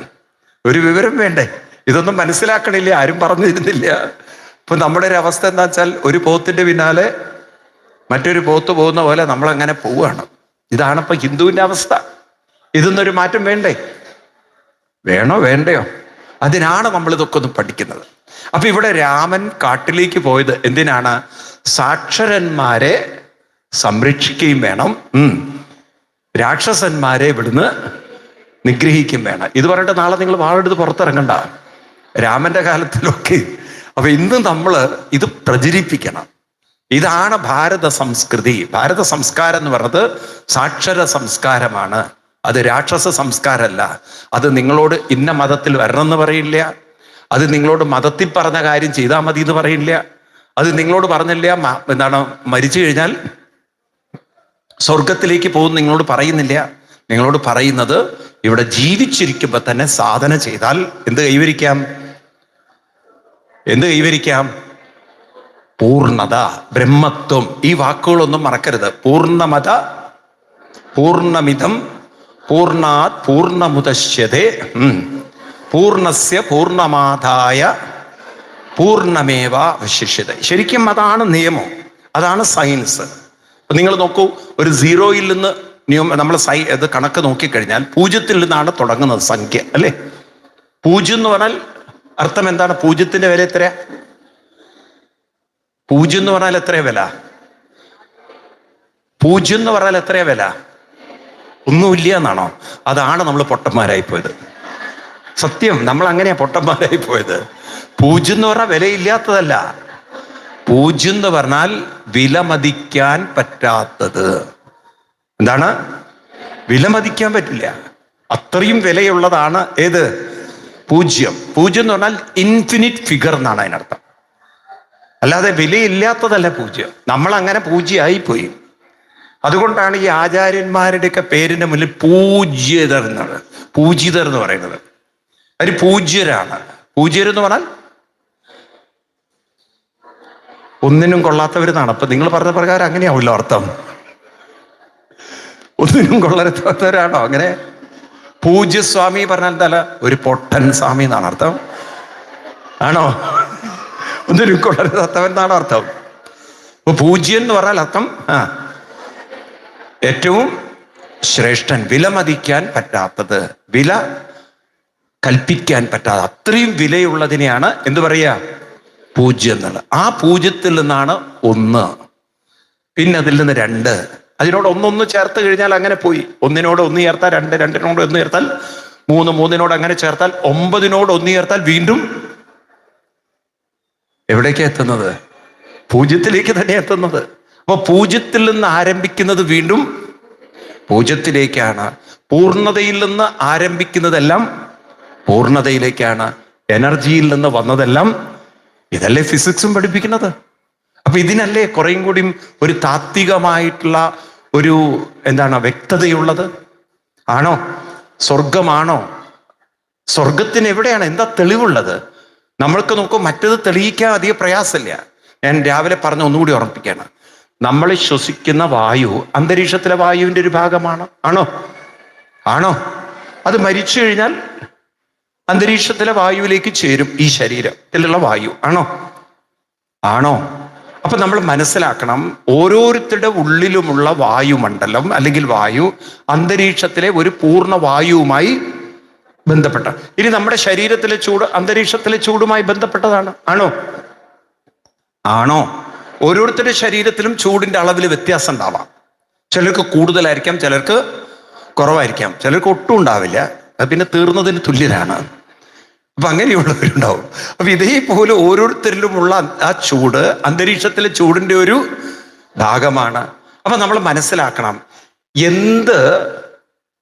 ഒരു വിവരം വേണ്ടേ? ഇതൊന്നും മനസ്സിലാക്കണില്ല, ആരും പറഞ്ഞു തരുന്നില്ല. ഇപ്പൊ നമ്മുടെ ഒരു അവസ്ഥ എന്താ വെച്ചാൽ, ഒരു പോത്തിന്റെ പിന്നാലെ മറ്റൊരു പോത്ത് പോകുന്ന പോലെ നമ്മളങ്ങനെ പോവുകയാണ്. ഇതാണ് ഇപ്പൊ ഹിന്ദുവിന്റെ അവസ്ഥ. ഇതൊന്നൊരു മാറ്റം വേണ്ടേ? വേണോ വേണ്ടയോ? അതിനാണ് നമ്മൾ ഇതൊക്കെ ഒന്ന് പഠിക്കുന്നത്. അപ്പൊ ഇവിടെ രാമൻ കാട്ടിലേക്ക് പോയത് എന്തിനാണ്? സാക്ഷരന്മാരെ സംരക്ഷിക്കുകയും വേണം, രാക്ഷസന്മാരെ ഇവിടുന്ന് നിഗ്രഹിക്കുകയും വേണം. ഇത് പറഞ്ഞിട്ട് നാളെ നിങ്ങൾ വാളെടുത്ത് പുറത്തിറങ്ങണ്ട, രാമന്റെ കാലത്തിലൊക്കെ. അപ്പൊ ഇന്ന് നമ്മൾ ഇത് പ്രചരിപ്പിക്കണം. ഇതാണ് ഭാരത സംസ്കൃതി. ഭാരത സംസ്കാരം എന്ന് പറഞ്ഞത് സാക്ഷര സംസ്കാരമാണ്. അത് രാക്ഷസ സംസ്കാരമല്ല. അത് നിങ്ങളോട് ഇന്ന മതത്തിൽ വരണം എന്ന് പറയില്ല. അത് നിങ്ങളോട് മതത്തിൽ പറഞ്ഞ കാര്യം ചെയ്താൽ മതി എന്ന് പറയില്ല. അത് നിങ്ങളോട് പറഞ്ഞില്ല എന്താണ് മരിച്ചു കഴിഞ്ഞാൽ സ്വർഗത്തിലേക്ക് പോകും നിങ്ങളോട് പറയുന്നില്ല. നിങ്ങളോട് പറയുന്നത് ഇവിടെ ജീവിച്ചിരിക്കുമ്പോൾ തന്നെ സാധന ചെയ്താൽ എന്ത് കൈവരിക്കാം? എന്ത് കൈവരിക്കാം? പൂർണ്ണത, ബ്രഹ്മത്വം. ഈ വാക്കുകളൊന്നും മറക്കരുത്. പൂർണ്ണമത പൂർണ്ണമിതം പൂർണ്ണാത് പൂർണ്ണമുദശ്യതേ പൂർണ്ണസ്യ പൂർണ്ണമാദായ പൂർണ്ണമേവ അവശിഷ്യത. ശരിക്കും അതാണ് നിയമം, അതാണ് സയൻസ്. നിങ്ങൾ നോക്കൂ, ഒരു സീറോയിൽ നിന്ന് നമ്മൾ ഇത് കണക്ക് നോക്കിക്കഴിഞ്ഞാൽ 0-ൽ നിന്നാണ് തുടങ്ങുന്നത് സംഖ്യ, അല്ലേ? 0 എന്ന് പറഞ്ഞാൽ അർത്ഥം എന്താണ്? 0-ന്റെ വില എത്രയാ? 0 എന്ന് പറഞ്ഞാൽ എത്രയാ വില? 0 എന്ന് പറഞ്ഞാൽ എത്രയാ വില? ഒന്നുമില്ല എന്നാണോ? അതാണ് നമ്മൾ പൊട്ടന്മാരായി പോയത്. സത്യം, നമ്മൾ അങ്ങനെയാ പൊട്ടന്മാരായി പോയത്. 0 എന്ന് പറഞ്ഞാൽ വിലയില്ലാത്തതല്ല. 0 എന്ന് പറഞ്ഞാൽ വിലമതിക്കാൻ പറ്റാത്തത്. എന്താണ്? വിലമതിക്കാൻ പറ്റില്ല. അത്രയും വിലയുള്ളതാണ് ഏത്? 0. 0 എന്ന് പറഞ്ഞാൽ ഇൻഫിനിറ്റ് ഫിഗർ എന്നാണ് അതിനർത്ഥം. അല്ലാതെ വിലയില്ലാത്തതല്ല 0. നമ്മൾ അങ്ങനെ 0 ആയിപ്പോയി. അതുകൊണ്ടാണ് ഈ ആചാര്യന്മാരുടെയൊക്കെ പേരിന്റെ മുന്നിൽ പൂജ്യതർ എന്നാണ്, പൂജിതർ എന്ന് പറയുന്നത്. അവർ പൂജ്യരാണ്. പൂജ്യരെന്ന് പറഞ്ഞാൽ ഒന്നിനും കൊള്ളാത്തവരെന്നാണ്. അപ്പൊ നിങ്ങൾ പറഞ്ഞ പ്രകാരം അങ്ങനെയാവുമല്ലോ അർത്ഥം. ഒന്നിനും കൊള്ളരുത്താത്തവരാണോ അങ്ങനെ? പൂജ്യസ്വാമി പറഞ്ഞാൽ എന്താ? ഒരു പൊട്ടൻ സ്വാമി എന്നാണ് അർത്ഥം. ആണോ? ഒന്നിനും കൊള്ളരുതാത്തവൻ എന്നാണ് അർത്ഥം. അപ്പൊ പൂജ്യൻ എന്ന് പറഞ്ഞാൽ അർത്ഥം ഏറ്റവും ശ്രേഷ്ഠൻ, വിലമതിക്കാൻ പറ്റാത്തത്, വില കൽപ്പിക്കാൻ പറ്റാതെ അത്രയും വിലയുള്ളതിനെയാണ് എന്ത് പറയാ? 0 എന്നുള്ളത്. ആ 0-ൽ നിന്നാണ് 1, പിന്നെ അതിൽ നിന്ന് 2, അതിനോട് 1 ചേർത്ത് കഴിഞ്ഞാൽ അങ്ങനെ പോയി. 1-നോട് 1 ചേർത്താൽ 2, 2-നോട് 1 ചേർത്താൽ 3, 3-നോട് അങ്ങനെ ചേർത്താൽ 9-നോട് 1 ചേർത്താൽ വീണ്ടും എവിടേക്കാ എത്തുന്നത്? 0-ലേക്ക് തന്നെ എത്തുന്നത്. അപ്പൊ 0-ൽ നിന്ന് ആരംഭിക്കുന്നത് വീണ്ടും 0-ലേക്കാണ്. പൂർണ്ണതയിൽ നിന്ന് ആരംഭിക്കുന്നതെല്ലാം പൂർണ്ണതയിലേക്കാണ്. എനർജിയിൽ നിന്ന് വന്നതെല്ലാം, ഇതല്ലേ ഫിസിക്സും പഠിപ്പിക്കുന്നത്. അപ്പൊ ഇതിനല്ലേ കുറേയും കൂടി ഒരു താത്വികമായിട്ടുള്ള ഒരു വ്യക്തതയുള്ളത്. ആണോ? സ്വർഗമാണോ? സ്വർഗത്തിന് എവിടെയാണ്? എന്താ തെളിവുള്ളത്? നമ്മൾക്ക് നോക്കും, മറ്റത് തെളിയിക്കാൻ അധികം പ്രയാസമില്ല. ഞാൻ രാവിലെ പറഞ്ഞ ഒന്നുകൂടി ഓർമ്മിപ്പിക്കുകയാണ്. നമ്മൾ ശ്വസിക്കുന്ന വായു അന്തരീക്ഷത്തിലെ വായുവിന്റെ ഒരു ഭാഗമാണ്. ആണോ? ആണോ? അത് മരിച്ചു കഴിഞ്ഞാൽ അന്തരീക്ഷത്തിലെ വായുവിലേക്ക് ചേരും ഈ ശരീരത്തിലുള്ള വായു. ആണോ? ആണോ? അപ്പൊ നമ്മൾ മനസ്സിലാക്കണം, ഓരോരുത്തരുടെ ഉള്ളിലുമുള്ള വായുമണ്ഡലം അല്ലെങ്കിൽ വായു അന്തരീക്ഷത്തിലെ ഒരു പൂർണ്ണ വായുവുമായി ബന്ധപ്പെട്ട. ഇനി നമ്മുടെ ശരീരത്തിലെ ചൂട് അന്തരീക്ഷത്തിലെ ചൂടുമായി ബന്ധപ്പെട്ടതാണ്. ആണോ? ആണോ? ഓരോരുത്തരുടെ ശരീരത്തിലും ചൂടിന്റെ അളവിൽ വ്യത്യാസം ഉണ്ടാവാം. ചിലർക്ക് കൂടുതലായിരിക്കാം, ചിലർക്ക് കുറവായിരിക്കാം, ചിലർക്ക് ഒട്ടും ഉണ്ടാവില്ല. അത് പിന്നെ തീർന്നതിന് തുല്യരാണ്. അപ്പൊ അങ്ങനെയുള്ളവരുണ്ടാവും. അപ്പൊ ഇതേപോലെ ഓരോരുത്തരിലുമുള്ള ആ ചൂട് അന്തരീക്ഷത്തിലെ ചൂടിന്റെ ഒരു ഭാഗമാണ്. അപ്പൊ നമ്മൾ മനസ്സിലാക്കണം, എന്ത്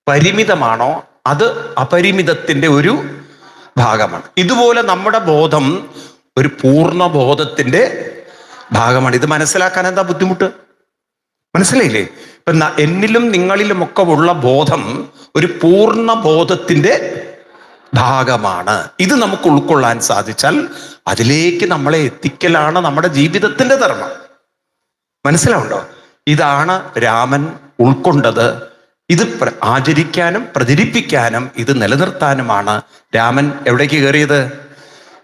പരിമിതമാണോ അത് അപരിമിതത്തിന്റെ ഒരു ഭാഗമാണ്. ഇതുപോലെ നമ്മുടെ ബോധം ഒരു പൂർണ്ണ ബോധത്തിന്റെ ഭാഗമാണ്. ഇത് മനസ്സിലാക്കാൻ എന്താ ബുദ്ധിമുട്ട്? മനസ്സിലായില്ലേ? ഇപ്പൊ എന്നിലും നിങ്ങളിലും ഒക്കെ ഉള്ള ബോധം ഒരു പൂർണ്ണ ബോധത്തിന്റെ ഭാഗമാണ്. ഇത് നമുക്ക് ഉൾക്കൊള്ളാൻ സാധിച്ചാൽ അതിലേക്ക് നമ്മളെ എത്തിക്കലാണ് നമ്മുടെ ജീവിതത്തിന്റെ ധർമ്മം. മനസ്സിലാവുണ്ടോ? ഇതാണ് രാമൻ ഉൾക്കൊണ്ടത്. ഇത് ആചരിക്കാനും പ്രചരിപ്പിക്കാനും ഇത് നിലനിർത്താനുമാണ് രാമൻ എവിടേക്ക് കയറിയത്?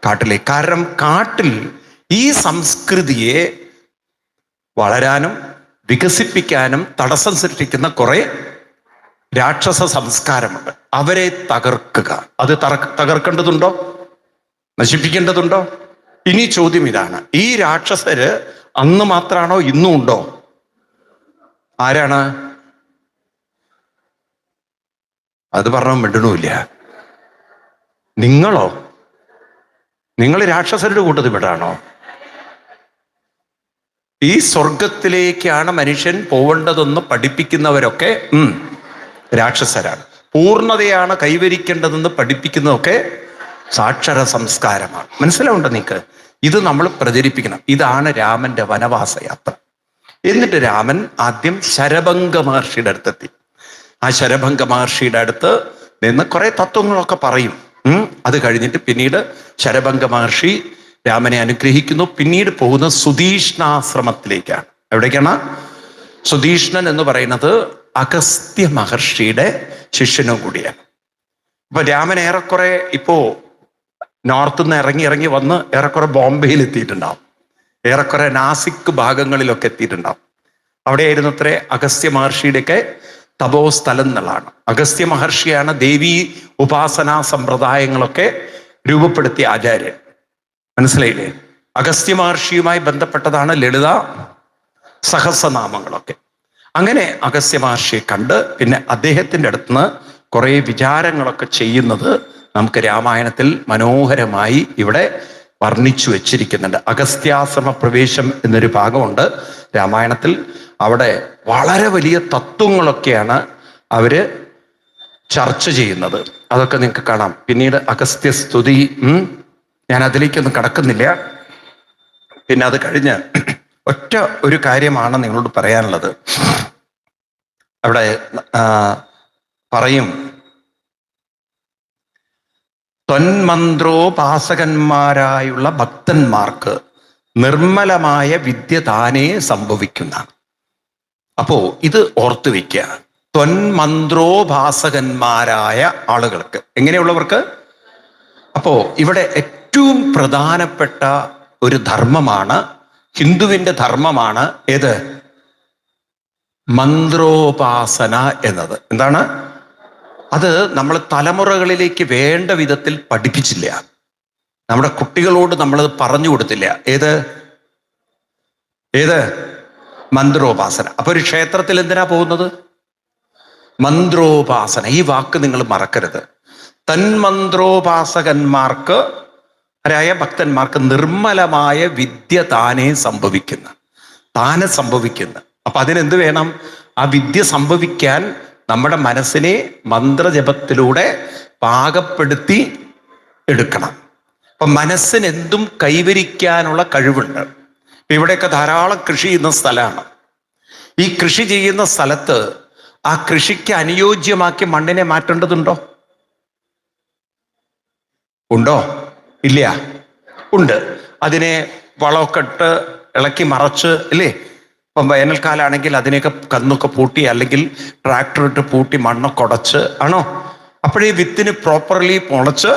കാട്ടിലേക്ക്. കാരണം കാട്ടിൽ ഈ സംസ്കൃതിയെ വളരാനും വികസിപ്പിക്കാനും തടസ്സം സൃഷ്ടിക്കുന്ന കുറെ രാക്ഷസ സംസ്കാരമുണ്ട്. അവരെ തകർക്കുക. അത് തകർക്കേണ്ടതുണ്ടോ? നശിപ്പിക്കേണ്ടതുണ്ടോ? ഇനി ചോദ്യം ഇതാണ്, ഈ രാക്ഷസര് അന്ന് മാത്രമാണോ ഇന്നും ഉണ്ടോ? ആരാണ്? അത് പറഞ്ഞ മിണ്ടണമില്ല. നിങ്ങളോ? നിങ്ങൾ രാക്ഷസരുടെ കൂട്ടത്തിൽ പെടാണോ? ഈ സ്വർഗത്തിലേക്കാണ് മനുഷ്യൻ പോവേണ്ടതെന്ന് പഠിപ്പിക്കുന്നവരൊക്കെ രാക്ഷസരാണ്. പൂർണ്ണതയാണ് കൈവരിക്കേണ്ടതെന്ന് പഠിപ്പിക്കുന്നതൊക്കെ സാക്ഷര സംസ്കാരമാണ്. മനസ്സിലാവുണ്ടോ നിങ്ങൾക്ക്? ഇത് നമ്മൾ പ്രചരിപ്പിക്കണം. ഇതാണ് രാമന്റെ വനവാസ യാത്ര. എന്നിട്ട് രാമൻ ആദ്യം ശരഭംഗ മഹർഷിയുടെ അടുത്തെത്തി. ആ ശരഭംഗ മഹർഷിയുടെ അടുത്ത് നിന്ന് കുറെ തത്വങ്ങളൊക്കെ പറയും. അത് കഴിഞ്ഞിട്ട് പിന്നീട് ശരഭംഗ മഹർഷി രാമനെ അനുഗ്രഹിക്കുന്നു. പിന്നീട് പോകുന്ന സുധീഷ്ണാശ്രമത്തിലേക്കാണ്. എവിടേക്കാണ്? സുധീഷ്ണൻ എന്ന് പറയുന്നത് അഗസ്ത്യ മഹർഷിയുടെ ശിഷ്യനും കൂടിയാണ്. അപ്പൊ രാമൻ ഏറെക്കുറെ ഇപ്പോ നോർത്ത് നിന്ന് ഇറങ്ങി വന്ന് ഏറെക്കുറെ ബോംബെയിൽ എത്തിയിട്ടുണ്ടാവും, ഏറെക്കുറെ നാസിക് ഭാഗങ്ങളിലൊക്കെ എത്തിയിട്ടുണ്ടാവും. അവിടെയായിരുന്നു അത്രേ അഗസ്ത്യ മഹർഷിയുടെയൊക്കെ തപോസ്ഥലം എന്നുള്ളതാണ്. അഗസ്ത്യ മഹർഷിയാണ് ദേവീ ഉപാസനാ സമ്പ്രദായങ്ങളൊക്കെ രൂപപ്പെടുത്തിയ ആചാര്യൻ. മനസ്സിലായില്ലേ? അഗസ്ത്യ മഹർഷിയുമായി ബന്ധപ്പെട്ടതാണ് ലളിത സഹസ്രനാമങ്ങളൊക്കെ. അങ്ങനെ അഗസ്ത്യ മഹർഷിയെ കണ്ട് പിന്നെ അദ്ദേഹത്തിൻ്റെ അടുത്തുനിന്ന് കുറെ വിചാരങ്ങളൊക്കെ ചെയ്യുന്നത് നമുക്ക് രാമായണത്തിൽ മനോഹരമായി ഇവിടെ വർണ്ണിച്ചു വെച്ചിരിക്കുന്നുണ്ട്. അഗസ്ത്യാശ്രമ പ്രവേശം എന്നൊരു ഭാഗമുണ്ട് രാമായണത്തിൽ. അവിടെ വളരെ വലിയ തത്വങ്ങളൊക്കെയാണ് അവര് ചർച്ച ചെയ്യുന്നത്. അതൊക്കെ നിങ്ങൾക്ക് കാണാം. പിന്നീട് അഗസ്ത്യ സ്തുതി, ഞാൻ അതിലേക്കൊന്നും കടക്കുന്നില്ല. പിന്നെ അത് കഴിഞ്ഞ് ഒറ്റ ഒരു കാര്യമാണ് നിങ്ങളോട് പറയാനുള്ളത്. അവിടെ പറയും, ത്വന്മന്ത്രോപാസകന്മാരായുള്ള ഭക്തന്മാർക്ക് നിർമ്മലമായ വിദ്യ താനേ സംഭവിക്കുന്ന. അപ്പോ ഇത് ഓർത്തു വയ്ക്കുക. ത്വന്മന്ത്രോപാസകന്മാരായ ആളുകൾക്ക്, എങ്ങനെയുള്ളവർക്ക്? അപ്പോ ഇവിടെ ഏറ്റവും പ്രധാനപ്പെട്ട ഒരു ധർമ്മമാണ്, ഹിന്ദുവിന്റെ ധർമ്മമാണ് ഏത്? മന്ത്രോപാസന എന്നത്. എന്താണ് അത്? നമ്മൾ തലമുറകളിലേക്ക് വേണ്ട വിധത്തിൽ പഠിപ്പിച്ചില്ല. നമ്മുടെ കുട്ടികളോട് നമ്മളത് പറഞ്ഞു കൊടുത്തില്ല. ഏത് മന്ത്രോപാസന. അപ്പൊ ഒരു ക്ഷേത്രത്തിൽ എന്തിനാ പോകുന്നത്? മന്ത്രോപാസന. ഈ വാക്ക് നിങ്ങൾ മറക്കരുത്. തന്മന്ത്രോപാസകന്മാർക്ക് ആരായ ഭക്തന്മാർക്ക് നിർമ്മലമായ വിദ്യ താനേ സംഭവിക്കുന്ന. അപ്പൊ അതിനെന്ത് വേണം? ആ വിദ്യ സംഭവിക്കാൻ നമ്മുടെ മനസ്സിനെ മന്ത്രജപത്തിലൂടെ പാകപ്പെടുത്തി എടുക്കണം. അപ്പൊ മനസ്സിന് എന്തും കൈവരിക്കാനുള്ള കഴിവുണ്ട്. ഇവിടെയൊക്കെ ധാരാളം കൃഷി ചെയ്യുന്ന സ്ഥലമാണ്. ഈ കൃഷി ചെയ്യുന്ന സ്ഥലത്ത് ആ കൃഷിക്ക് അനുയോജ്യമാക്കി മണ്ണിനെ മാറ്റേണ്ടതുണ്ടോ? ഉണ്ടോ? ഇല്ല. ഉണ്ട്. അതിനെ വളമൊക്കെ ഇട്ട് ഇളക്കി മറച്ച്, അല്ലേ? ഇപ്പം വേനൽക്കാലാണെങ്കിൽ അതിനെയൊക്കെ കന്നൊക്കെ പൂട്ടി, അല്ലെങ്കിൽ ട്രാക്ടർ ഇട്ട് പൂട്ടി മണ്ണൊക്കെ ഉടച്ച് ആണോ അപ്പോഴേ വിത്തിന് പ്രോപ്പർലി മുളച്ച്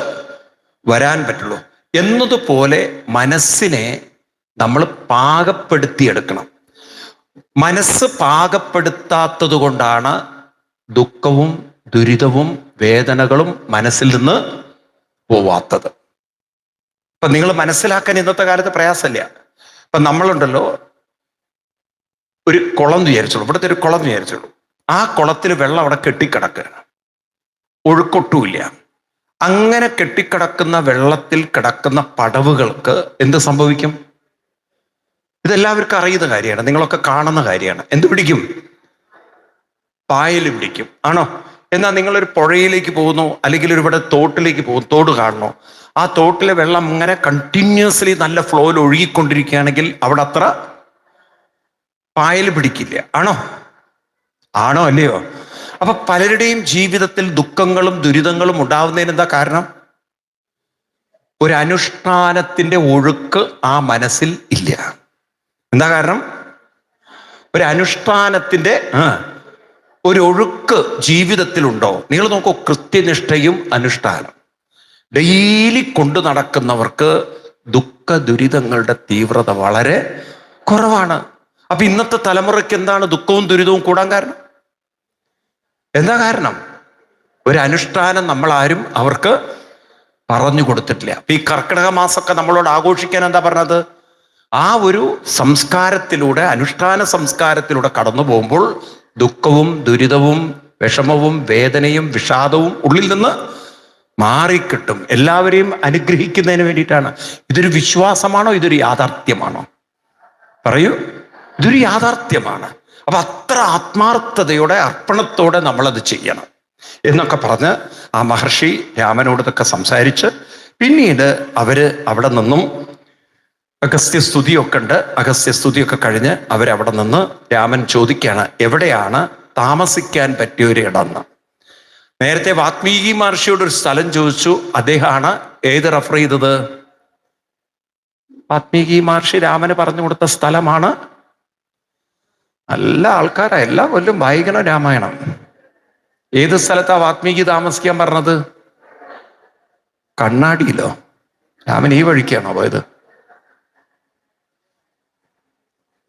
വരാൻ പറ്റുള്ളൂ. എന്നതുപോലെ മനസ്സിനെ നമ്മൾ പാകപ്പെടുത്തിയെടുക്കണം. മനസ്സ് പാകപ്പെടുത്താത്തത് കൊണ്ടാണ് ദുഃഖവും ദുരിതവും വേദനകളും മനസ്സിൽ നിന്ന് പോവാത്തത്. ഇപ്പൊ നിങ്ങൾ മനസ്സിലാക്കാൻ ഇന്നത്തെ കാലത്ത് പ്രയാസമില്ല. ഇപ്പൊ നമ്മളുണ്ടല്ലോ, ഒരു കുളം വിചാരിച്ചോളൂ, ഇവിടുത്തെ ഒരു കുളം വിചാരിച്ചോളൂ. ആ കുളത്തിൽ വെള്ളം അവിടെ കെട്ടിക്കിടക്കുകയാണ്, ഒഴുക്കൊട്ടുമില്ല. അങ്ങനെ കെട്ടിക്കിടക്കുന്ന വെള്ളത്തിൽ കിടക്കുന്ന പടവുകൾക്ക് എന്ത് സംഭവിക്കും? ഇതെല്ലാവർക്കും അറിയുന്ന കാര്യമാണ്, നിങ്ങളൊക്കെ കാണുന്ന കാര്യമാണ്. എന്ത് പിടിക്കും? പായൽ പിടിക്കും, ആണോ? എന്നാൽ നിങ്ങളൊരു പുഴയിലേക്ക് പോകുന്നു, അല്ലെങ്കിൽ ഇവിടെ തോട്ടിലേക്ക് പോകും, തോട് കാണണോ? ആ തോട്ടിലെ വെള്ളം ഇങ്ങനെ കണ്ടിന്യൂസ്ലി നല്ല ഫ്ലോയിൽ ഒഴുകിക്കൊണ്ടിരിക്കുകയാണെങ്കിൽ അവിടെ അത്ര പായൽ പിടിക്കില്ല, ആണോ? അല്ലയോ? അപ്പൊ പലരുടെയും ജീവിതത്തിൽ ദുഃഖങ്ങളും ദുരിതങ്ങളും ഉണ്ടാവുന്നതിന് എന്താ കാരണം? ഒരു അനുഷ്ഠാനത്തിന്റെ ഒഴുക്ക് ആ മനസ്സിൽ ഇല്ല. എന്താ കാരണം? ഒരു അനുഷ്ഠാനത്തിന്റെ ഒരു ഒഴുക്ക് ജീവിതത്തിലുണ്ടോ? നിങ്ങൾ നോക്കൂ, കൃത്യനിഷ്ഠയും അനുഷ്ഠാനം ഡെയിലി കൊണ്ടു നടക്കുന്നവർക്ക് ദുഃഖ ദുരിതങ്ങളുടെ തീവ്രത വളരെ കുറവാണ്. അപ്പൊ ഇന്നത്തെ തലമുറയ്ക്ക് എന്താണ് ദുഃഖവും ദുരിതവും കൂടാൻ കാരണം? എന്താ കാരണം? ഒരു അനുഷ്ഠാനം നമ്മളാരും അവർക്ക് പറഞ്ഞു കൊടുത്തിട്ടില്ല. അപ്പൊ ഈ കർക്കിടക മാസമൊക്കെ നമ്മളോട് ആഘോഷിക്കാൻ എന്താ പറഞ്ഞത്? ആ ഒരു സംസ്കാരത്തിലൂടെ, അനുഷ്ഠാന സംസ്കാരത്തിലൂടെ കടന്നു പോകുമ്പോൾ ദുഃഖവും ദുരിതവും വിഷമവും വേദനയും വിഷാദവും ഉള്ളിൽ നിന്ന് മാറിക്കിട്ടും. എല്ലാവരെയും അനുഗ്രഹിക്കുന്നതിന് വേണ്ടിയിട്ടാണ്. ഇതൊരു വിശ്വാസമാണോ? ഇതൊരു യാഥാർത്ഥ്യമാണോ? പറയൂ. ഇതൊരു യാഥാർത്ഥ്യമാണ്. അപ്പൊ അത്ര ആത്മാർത്ഥതയോടെ അർപ്പണത്തോടെ നമ്മളത് ചെയ്യണം എന്നൊക്കെ പറഞ്ഞ് ആ മഹർഷി രാമനോട് ഇതൊക്കെ സംസാരിച്ച് പിന്നീട് അവര് അവിടെ നിന്നും അഗസ്ത്യസ്തുതിയൊക്കെ ഉണ്ട്. അഗസ്ത്യസ്തുതിയൊക്കെ കഴിഞ്ഞ് അവരവിടെ നിന്ന് രാമൻ ചോദിക്കുകയാണ് എവിടെയാണ് താമസിക്കാൻ പറ്റിയ ഒരു ഇടമെന്ന്. നേരത്തെ വാത്മീകി മഹർഷിയോട് ഒരു സ്ഥലം ചോദിച്ചു. അദ്ദേഹമാണ് ഏത് റെഫർ ചെയ്തത്? വാത്മീകി മഹർഷി രാമന് പറഞ്ഞു കൊടുത്ത സ്ഥലമാണ്. നല്ല ആൾക്കാരാ, എല്ലാ കൊല്ലം വായിക്കണം രാമായണം. ഏത് സ്ഥലത്താ വാത്മീകി താമസിക്കാൻ പറഞ്ഞത്? കണ്ണാടിയിലോ? രാമൻ ഈ വഴിക്കാണോ പോയത്?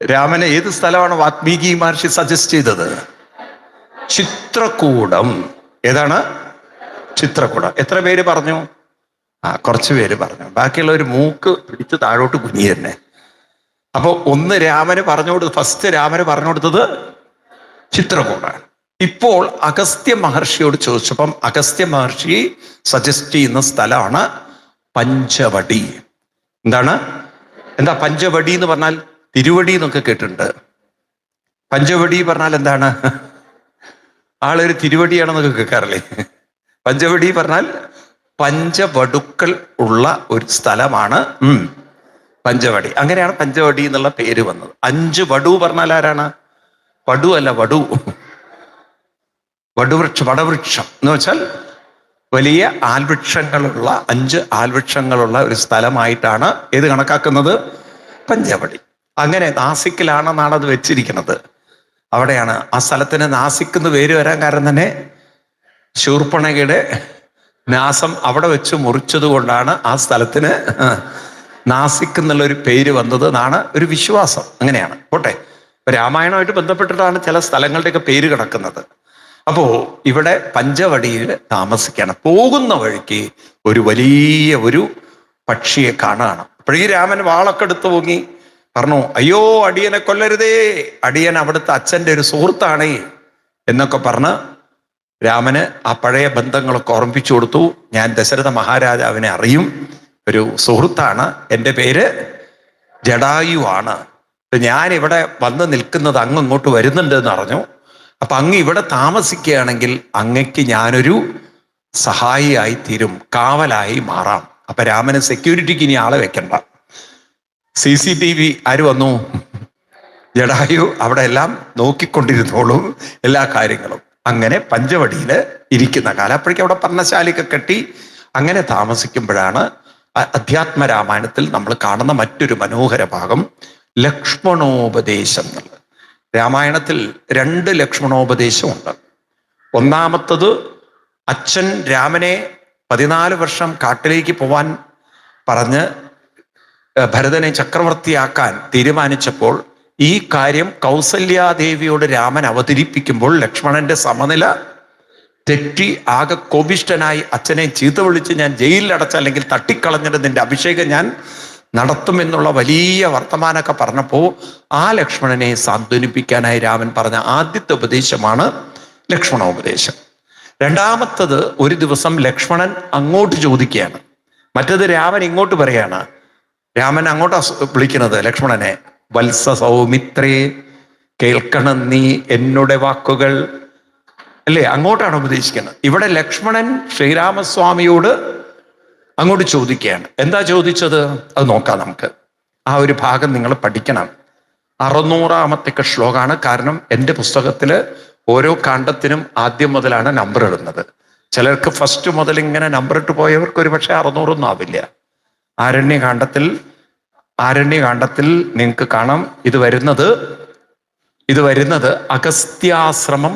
രാമന് ഏത് സ്ഥലമാണ് വാത്മീകി മഹർഷി സജസ്റ്റ് ചെയ്തത്? ചിത്രകൂടം. ഏതാണ്? ചിത്രകൂടം. എത്ര പേര് പറഞ്ഞു? കുറച്ച് പേര് പറഞ്ഞു. ബാക്കിയുള്ളവർ മൂക്ക് പിടിച്ച് താഴോട്ട് കുഞ്ഞി തന്നെ. അപ്പൊ ഒന്ന് രാമന് ഫസ്റ്റ് രാമന് പറഞ്ഞു കൊടുത്തത് ചിത്രകൂടാണ്. ഇപ്പോൾ അഗസ്ത്യ മഹർഷിയോട് ചോദിച്ചപ്പം അഗസ്ത്യ മഹർഷി സജസ്റ്റ് ചെയ്യുന്ന സ്ഥലമാണ് പഞ്ചവടി. എന്താണ്? എന്താ പഞ്ചവടി എന്ന് പറഞ്ഞാൽ? തിരുവടി എന്നൊക്കെ കേട്ടിട്ടുണ്ട്. പഞ്ചവടി പറഞ്ഞാൽ എന്താണ്? ആളൊരു തിരുവടിയാണെന്നൊക്കെ കേൾക്കാറില്ലേ? പഞ്ചവടി പറഞ്ഞാൽ പഞ്ചവടുക്കൾ ഉള്ള ഒരു സ്ഥലമാണ് പഞ്ചവടി. അങ്ങനെയാണ് പഞ്ചവടി എന്നുള്ള പേര് വന്നത്. 5 വടു പറഞ്ഞാൽ ആരാണ്? വടു അല്ല, വടു. വടവൃക്ഷം എന്ന് വെച്ചാൽ വലിയ ആൽവൃക്ഷങ്ങളുള്ള 5 ആൽവൃക്ഷങ്ങളുള്ള ഒരു സ്ഥലമായിട്ടാണ് ഏത് കണക്കാക്കുന്നത്? പഞ്ചവടി. അങ്ങനെ നാസിക്കിലാണെന്നാണ് അത് വെച്ചിരിക്കുന്നത്. അവിടെയാണ് ആ സ്ഥലത്തിന് നാസിക് എന്ന് പേര് വരാൻ കാരണം തന്നെ ശൂർപ്പണഖയുടെ നാസം അവിടെ വെച്ച് മുറിച്ചത് കൊണ്ടാണ് ആ സ്ഥലത്തിന് നാസിക് എന്നുള്ളൊരു പേര് വന്നത് എന്നാണ് ഒരു വിശ്വാസം. അങ്ങനെയാണ്. പോട്ടെ, രാമായണമായിട്ട് ബന്ധപ്പെട്ടിട്ടാണ് ചില സ്ഥലങ്ങളുടെയൊക്കെ പേര് കിടക്കുന്നത്. അപ്പോ ഇവിടെ പഞ്ചവടിയിൽ താമസിക്കുകയാണ്. പോകുന്ന വഴിക്ക് ഒരു വലിയ ഒരു പക്ഷിയെ കാണുകയാണ്. അപ്പോഴീ രാമൻ വാളൊക്കെ എടുത്തു പോങ്ങി പറഞ്ഞു, അയ്യോ അടിയനെ കൊല്ലരുതേ, അടിയൻ അവിടുത്തെ അച്ഛൻ്റെ ഒരു സുഹൃത്താണേ എന്നൊക്കെ പറഞ്ഞ് രാമന് ആ പഴയ ബന്ധങ്ങളൊക്കെ ഓർമ്മിപ്പിച്ചു കൊടുത്തു. ഞാൻ ദശരഥ മഹാരാജാവിനെ അറിയും, ഒരു സുഹൃത്താണ്, എൻ്റെ പേര് ജടായു ആണ്. ഞാൻ ഇവിടെ വന്ന് നിൽക്കുന്നത് അങ്ങ് ഇങ്ങോട്ട് വരുന്നുണ്ട് എന്ന് പറഞ്ഞു. അപ്പൊ അങ്ങ് ഇവിടെ താമസിക്കുകയാണെങ്കിൽ അങ്ങക്ക് ഞാനൊരു സഹായിയായി തീരും, കാവലായി മാറാം. അപ്പൊ രാമന് സെക്യൂരിറ്റിക്ക് ഇനി ആളെ വെക്കണ്ട. CCTV ആര് വന്നു? ജടായു അവിടെ എല്ലാം നോക്കിക്കൊണ്ടിരുന്നോളും എല്ലാ കാര്യങ്ങളും. അങ്ങനെ പഞ്ചവടിയിൽ ഇരിക്കുന്ന കാലം. അപ്പോഴേക്കും അവിടെ പർണശാലയൊക്കെ കെട്ടി അങ്ങനെ താമസിക്കുമ്പോഴാണ് അധ്യാത്മ രാമായണത്തിൽ നമ്മൾ കാണുന്ന മറ്റൊരു മനോഹര ഭാഗം ലക്ഷ്മണോപദേശം എന്നുള്ളത്. രാമായണത്തിൽ 2 ലക്ഷ്മണോപദേശമുണ്ട്. ഒന്നാമത്തത് അച്ഛൻ രാമനെ 14 വർഷം കാട്ടിലേക്ക് പോവാൻ പറഞ്ഞ് ഭരതനെ ചക്രവർത്തിയാക്കാൻ തീരുമാനിച്ചപ്പോൾ ഈ കാര്യം കൗസല്യാദേവിയോട് രാമൻ അവതരിപ്പിക്കുമ്പോൾ ലക്ഷ്മണന്റെ സമനില തെറ്റി ആകെ കോപിഷ്ഠനായി അച്ഛനെ ചീത്ത വിളിച്ച് ഞാൻ ജയിലിൽ അടച്ച, അല്ലെങ്കിൽ തട്ടിക്കളഞ്ഞിട്ട് നിന്റെ അഭിഷേകം ഞാൻ നടത്തുമെന്നുള്ള വലിയ വർത്തമാനമൊക്കെ പറഞ്ഞപ്പോൾ ആ ലക്ഷ്മണനെ സാന്ത്വനിപ്പിക്കാനായി രാമൻ പറഞ്ഞ ആദ്യത്തെ ഉപദേശമാണ് ലക്ഷ്മണോപദേശം. രണ്ടാമത്തത് ഒരു ദിവസം ലക്ഷ്മണൻ അങ്ങോട്ട് ചോദിക്കുകയാണ്, മറ്റത് രാമൻ ഇങ്ങോട്ട് പറയാണ്. രാമൻ അങ്ങോട്ടാ വിളിക്കുന്നത് ലക്ഷ്മണനെ, വത്സ സൗമിത്രേ കേൾക്കണം നീ എന്നുടെ വാക്കുകൾ, അല്ലേ? അങ്ങോട്ടാണ് ഉപദേശിക്കുന്നത്. ഇവിടെ ലക്ഷ്മണൻ ശ്രീരാമസ്വാമിയോട് അങ്ങോട്ട് ചോദിക്കുകയാണ്. എന്താ ചോദിച്ചത്? അത് നോക്കാം നമുക്ക്. ആ ഒരു ഭാഗം നിങ്ങൾ പഠിക്കണം. 600-ാമത്തെ ശ്ലോകമാണ്. കാരണം എൻ്റെ പുസ്തകത്തിൽ ഓരോ കാണ്ഡത്തിനും ആദ്യം മുതലാണ് നമ്പർ ഇടുന്നത്. ചിലർക്ക് ഫസ്റ്റ് മുതൽ ഇങ്ങനെ നമ്പർ ഇട്ട് പോയവർക്ക് ഒരു പക്ഷേ 600 ആവില്ല. ആരണ്യകാണ്ഡത്തിൽ നിങ്ങൾക്ക് കാണാം ഇത് വരുന്നത് ഇത് വരുന്നത് അഗസ്ത്യാശ്രമം,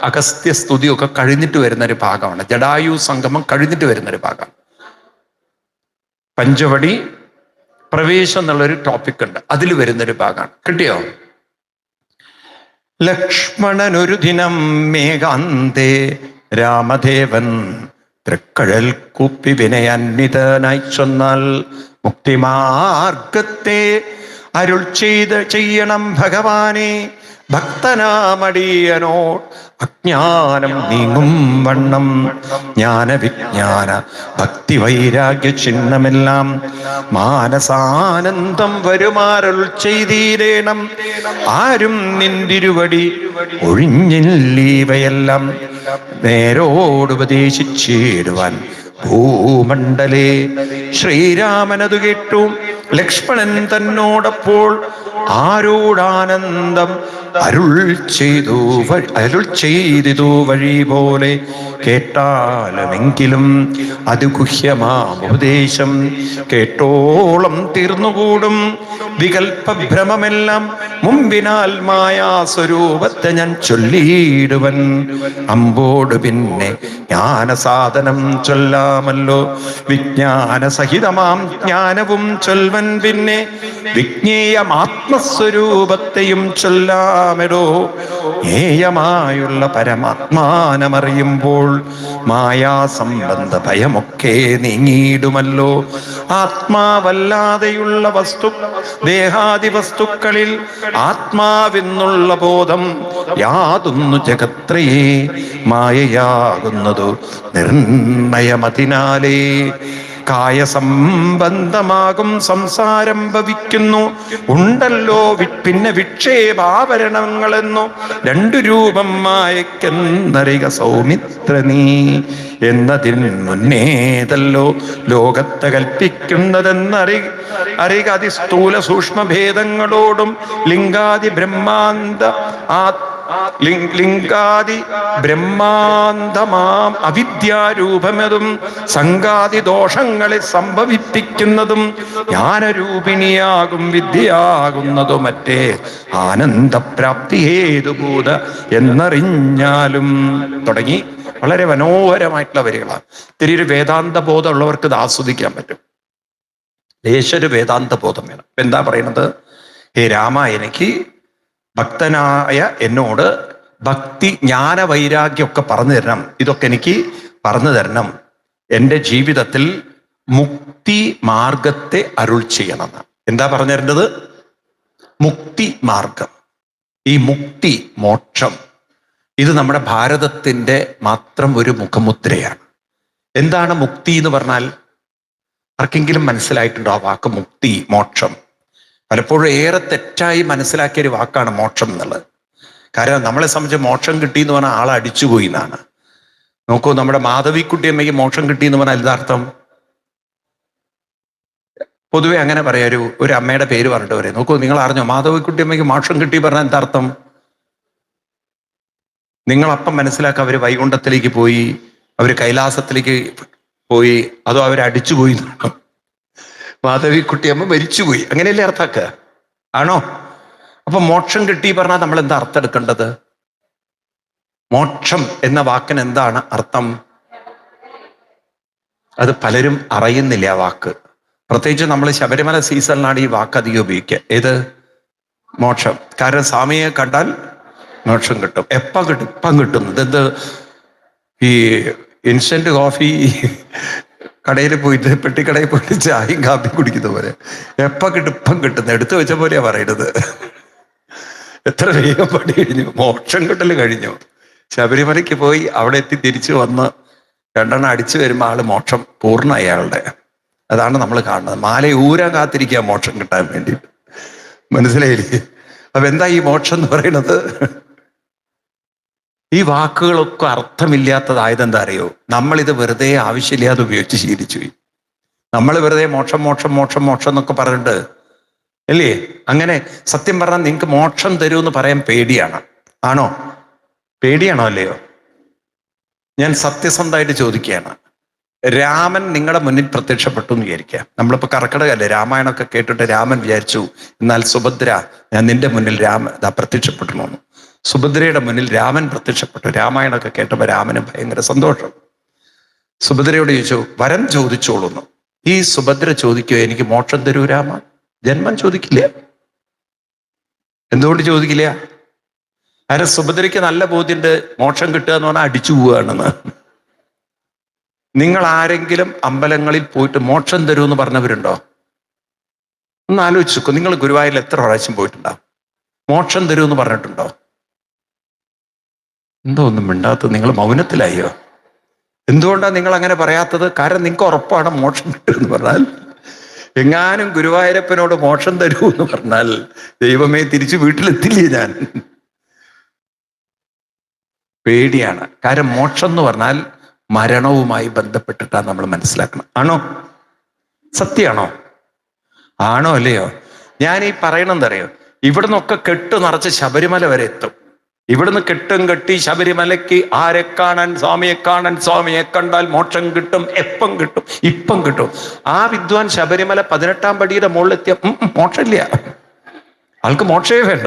അഗസ്ത്യ സ്തുതിയൊക്കെ കഴിഞ്ഞിട്ട് വരുന്നൊരു ഭാഗമാണ്. ജടായു സംഗമം കഴിഞ്ഞിട്ട് വരുന്നൊരു ഭാഗമാണ്. പഞ്ചവടി പ്രവേശം എന്നുള്ളൊരു ടോപ്പിക് ഉണ്ട്, അതിൽ വരുന്നൊരു ഭാഗമാണ്. കിട്ടിയോ? ലക്ഷ്മണനൊരു ദിനം മേഘാന്തേ രാമദേവൻ തൃക്കഴൽ കൂപ്പി വിനയാന്വിതനായി ചൊന്നാൽ, മുക്തിമാർഗത്തെ അരുൾ ചെയ്യണം ഭഗവാനെ, ഭക്തനാമടിയനോട് അജ്ഞാനം നീങ്ങും വണ്ണം ജ്ഞാനവിജ്ഞാന ഭക്തി വൈരാഗ്യ ചിഹ്നമെല്ലാം മാനസാനന്ദം വരുമാരുൾ ചെയ്തീരേണം. ആരും നിന്തിരുവടി ഒഴിഞ്ഞില്ലീവയെല്ലാം നേരോടുപദേശിച്ചിടുവാൻ ഭൂമണ്ഡലേ. ശ്രീരാമനതു കേട്ടു ലക്ഷ്മണൻ തന്നോടപ്പോൾ ആരോടാനന്ദം അരുൾ ചെയ്തിതു വഴി പോലെ കേട്ടാലുമെങ്കിലും അത് ഗുഹ്യമാമുപദേശം കേട്ടോളം തീർന്നുകൂടും വികൽപ്പഭ്രമമെല്ലാം മുമ്പിനാൽ മായാസ്വരൂപത്തെ ഞാൻ ചൊല്ലിയിടുവൻ. അമ്പോട് പിന്നെ ജ്ഞാനസാധനം ചൊല്ലാമല്ലോ, വിജ്ഞാനസഹിതമാം ജ്ഞാനവും ചൊൽവൻ. പിന്നെ വിജ്ഞേയമാത്മസ്വരൂപത്തെയും ചൊല്ലാമെടോ. ജ്ഞേയമായുള്ള പരമാത്മാനമറിയുമ്പോൾ മായാസംബന്ധ ഭയമൊക്കെ നീങ്ങിയിടുമല്ലോ. ആത്മാവല്ലാതെയുള്ള വസ്തു ദേഹാദി വസ്തുക്കളിൽ ആത്മാവെന്നുള്ള ബോധം യാതൊന്നു ജഗത്രയേ മായയാകുന്നതു നിർണയമതിനാലേ. കായസംബന്ധമാകും സംസാരം ഭവിക്കുന്നു ഉണ്ടല്ലോ പിന്നെ വിക്ഷേപാഭരണങ്ങളെന്നു രണ്ടു രൂപം മായക്കെന്നറിക സൗമിത്ര നീ. എന്നതിന് മുന്നേതല്ലോ ലോകത്തെ കൽപ്പിക്കുന്നതെന്നറിക അതിസ്ഥൂല സൂക്ഷ്മഭേദങ്ങളോടും ലിംഗാദി ബ്രഹ്മാന്തമാം അവിദ്യാരൂപമതും സംഘാതി ദോഷങ്ങളെ സംഭവിപ്പിക്കുന്നതും ജ്ഞാനരൂപിണിയാകും വിദ്യയാകുന്നതും മറ്റേ ആനന്ദപ്രാപ്തി ഹേതുഭൂത എന്നറിഞ്ഞാലും. തുടങ്ങി വളരെ മനോഹരമായിട്ടുള്ള വരികളാണ്. ഇത്തിരി ഒരു വേദാന്ത ബോധമുള്ളവർക്ക് ഇത് ആസ്വദിക്കാൻ പറ്റും. ദേശൊരു വേദാന്ത ബോധം വേണം. എന്താ പറയണത്? ഹേ രാമ, എനിക്ക് ഭക്തനായ എന്നോട് ഭക്തി ജ്ഞാന വൈരാഗ്യമൊക്കെ പറഞ്ഞു തരണം. ഇതൊക്കെ എനിക്ക് പറഞ്ഞു തരണം. എൻ്റെ ജീവിതത്തിൽ മുക്തി മാർഗത്തെ അരുൾ ചെയ്യണം. എന്താ പറഞ്ഞു തരേണ്ടത്? മുക്തി മാർഗം. ഈ മുക്തി, മോക്ഷം, ഇത് നമ്മുടെ ഭാരതത്തിൻ്റെ മാത്രം ഒരു മുഖമുദ്രയാണ്. എന്താണ് മുക്തി എന്ന് പറഞ്ഞാൽ? ആർക്കെങ്കിലും മനസ്സിലായിട്ടുണ്ടോ ആ വാക്ക് മുക്തി, മോക്ഷം? പലപ്പോഴും ഏറെ തെറ്റായി മനസ്സിലാക്കിയൊരു വാക്കാണ് മോക്ഷം എന്നുള്ളത്. കാരണം നമ്മളെ സംബന്ധിച്ച് മോക്ഷം കിട്ടി എന്ന് പറഞ്ഞാൽ ആളെ അടിച്ചുപോയി എന്നാണ്. നോക്കൂ, നമ്മുടെ മാധവിക്കുട്ടിയമ്മയ്ക്ക് മോക്ഷം കിട്ടി എന്ന് പറഞ്ഞാൽ എന്താർത്ഥം? പൊതുവെ അങ്ങനെ പറയാം. ഒരു അമ്മയുടെ പേര് പറഞ്ഞിട്ട് പറയും, നോക്കൂ നിങ്ങൾ അറിഞ്ഞോ മാധവിക്കുട്ടിയമ്മയ്ക്ക് മോക്ഷം കിട്ടി പറഞ്ഞാൽ എന്താർത്ഥം? നിങ്ങളപ്പം മനസ്സിലാക്കുക അവർ വൈകുണ്ഠത്തിലേക്ക് പോയി, അവർ കൈലാസത്തിലേക്ക് പോയി, അതോ അവരടിച്ചുപോയി എന്നാണോ? മാധവിക്കുട്ടിയമ്മ മരിച്ചുപോയി, അങ്ങനെയല്ലേ അർത്ഥാക്കുക? ആണോ? അപ്പൊ മോക്ഷം കിട്ടി പറഞ്ഞാൽ നമ്മൾ എന്താ അർത്ഥം എടുക്കേണ്ടത്? മോക്ഷം എന്ന വാക്കിന് എന്താണ് അർത്ഥം? അത് പലരും അറിയുന്നില്ല ആ വാക്ക്. പ്രത്യേകിച്ച് നമ്മൾ ശബരിമല സീസണിലാണ് ഈ വാക്ക് അധികം ഉപയോഗിക്കുക. ഏത്? മോക്ഷം. കാരണം സ്വാമിയെ കണ്ടാൽ മോക്ഷം കിട്ടും. എപ്പം കിട്ടും? ഇപ്പം കിട്ടുന്നത് എന്ത്? ഈ ഇൻസ്റ്റന്റ് കോഫി കടയിൽ പോയിട്ട്, പെട്ടിക്കടയിൽ പോയിട്ട് ചായയും കാപ്പി കുടിക്കുന്ന പോലെ എപ്പം കിട്ടും? ഇപ്പം കിട്ടുന്നത്. എടുത്തു വെച്ച പോലെയാ പറയുന്നത്. എത്ര വേഗം പണി കഴിഞ്ഞു, മോക്ഷം കിട്ടൽ കഴിഞ്ഞു. ശബരിമലയ്ക്ക് പോയി അവിടെ എത്തി തിരിച്ചു വന്ന് രണ്ടെണ്ണം അടിച്ചു വരുമ്പോൾ ആള് മോക്ഷം പൂർണ്ണ അയാളുടെ. അതാണ് നമ്മൾ കാണുന്നത്. മാല ഊരാൻ കാത്തിരിക്കുക മോക്ഷം കിട്ടാൻ വേണ്ടിയിട്ട്. മനസ്സിലായില്ലേ? അപ്പൊ എന്താ ഈ മോക്ഷം എന്ന് പറയുന്നത്? ഈ വാക്കുകളൊക്കെ അർത്ഥമില്ലാത്തതായത് എന്താ അറിയോ? നമ്മളിത് വെറുതെ ആവശ്യമില്ലാതെ ഉപയോഗിച്ച് ശീലിച്ചു. നമ്മൾ വെറുതെ മോക്ഷം മോക്ഷം മോക്ഷം മോക്ഷം എന്നൊക്കെ പറഞ്ഞിട്ട് അല്ലേ? അങ്ങനെ സത്യം പറഞ്ഞാൽ നിങ്ങൾക്ക് മോക്ഷം തരുമെന്ന് പറയാൻ പേടിയാണ്. ആണോ? പേടിയാണോ? അല്ലയോ? ഞാൻ സത്യസന്ധമായിട്ട് ചോദിക്കുകയാണ്. രാമൻ നിങ്ങളുടെ മുന്നിൽ പ്രത്യക്ഷപ്പെട്ടു എന്ന് വിചാരിക്കുക. നമ്മളിപ്പോൾ കർക്കിടകല്ലേ, രാമായണമൊക്കെ കേട്ടിട്ട് രാമൻ വിചാരിച്ചു എന്നാൽ സുഭദ്ര, ഞാൻ നിന്റെ മുന്നിൽ പ്രത്യക്ഷപ്പെട്ടു. സുഭദ്രയുടെ മുന്നിൽ രാമൻ പ്രത്യക്ഷപ്പെട്ടു. രാമായണമൊക്കെ കേട്ടപ്പോൾ രാമന് ഭയങ്കര സന്തോഷം. സുഭദ്രയോട് ചോദിച്ചു, വരം ചോദിച്ചോളൂന്നു. ഈ സുഭദ്ര ചോദിക്കുമോ, എനിക്ക് മോക്ഷം തരൂ രാമ? ജന്മം ചോദിക്കില്ല. എന്തുകൊണ്ട് ചോദിക്കില്ല? കാരണം സുഭദ്രയ്ക്ക് നല്ല ബോധ്യമുണ്ട്, മോക്ഷം കിട്ടുക എന്ന് പറഞ്ഞാൽ അടിച്ചു പോവുകയാണെന്ന്. നിങ്ങൾ ആരെങ്കിലും അമ്പലങ്ങളിൽ പോയിട്ട് മോക്ഷം തരൂ എന്ന് പറഞ്ഞവരുണ്ടോ? ഒന്ന് ആലോചിച്ച് നോക്കൂ. നിങ്ങൾ ഗുരുവായൂരിൽ എത്ര പ്രാവശ്യം പോയിട്ടുണ്ടാവും? മോക്ഷം തരൂ എന്ന് പറഞ്ഞിട്ടുണ്ടോ? എന്തോ ഒന്നും മിണ്ടാത്തത്, നിങ്ങൾ മൗനത്തിലായോ? എന്തുകൊണ്ടാണ് നിങ്ങൾ അങ്ങനെ പറയാത്തത്? കാരണം നിങ്ങൾക്ക് ഉറപ്പാണ് മോക്ഷം കിട്ടുമെന്ന് പറഞ്ഞാൽ. എങ്ങാനും ഗുരുവായൂരപ്പനോട് മോക്ഷം തരൂ എന്ന് പറഞ്ഞാൽ ദൈവമേ തിരിച്ച് വീട്ടിലെത്തില്ലേ ഞാൻ? പേടിയാണ്. കാരണം മോക്ഷം എന്ന് പറഞ്ഞാൽ മരണവുമായി ബന്ധപ്പെട്ടിട്ടാണ് നമ്മൾ മനസ്സിലാക്കണം. ആണോ? സത്യമാണോ? ആണോ അല്ലയോ? ഞാൻ ഈ പറയണെന്തറിയോ, ഇവിടുന്നൊക്കെ കെട്ട് നിറച്ച് ശബരിമല വരെ എത്തും. ഇവിടുന്ന് കെട്ടും കെട്ടി ശബരിമലയ്ക്ക് ആരെ കാണാൻ? സ്വാമിയെ കാണാൻ. സ്വാമിയെ കണ്ടാൽ മോക്ഷം കിട്ടും. എപ്പം കിട്ടും? ഇപ്പം കിട്ടും. ആ വിദ്വാൻ ശബരിമല 18-ാം പടിയുടെ മുകളിലെത്തിയ മോക്ഷമില്ല, ആൾക്ക് മോക്ഷമേ വേണ്ട.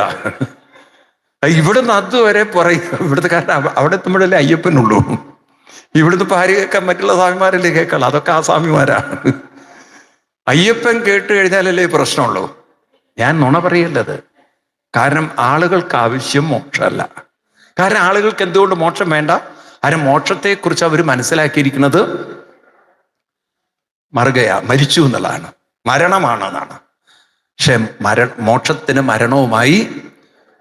ഇവിടുന്ന് അതുവരെ പറയും. ഇവിടുത്തെ കാരണം അവിടെ എത്തുമ്പോഴല്ലേ അയ്യപ്പനുള്ളൂ. ഇവിടുന്ന് ഇപ്പൊ ആര് കേൾക്കാൻ? മറ്റുള്ള സ്വാമിമാരല്ലേ കേൾക്കാം. അതൊക്കെ ആ സ്വാമിമാരാണ്. അയ്യപ്പൻ കേട്ട് കഴിഞ്ഞാലല്ലേ പ്രശ്നമുള്ളൂ. ഞാൻ നുണ പറയല്ലത്. കാരണം ആളുകൾക്ക് ആവശ്യം മോക്ഷമല്ല. കാരണം ആളുകൾക്ക് എന്തുകൊണ്ട് മോക്ഷം വേണ്ട? കാരണം മോക്ഷത്തെക്കുറിച്ച് അവർ മനസ്സിലാക്കിയിരിക്കുന്നത് മരിച്ചു എന്നുള്ളതാണ്, മരണമാണെന്നാണ്. പക്ഷെ മോക്ഷത്തിന് മരണവുമായി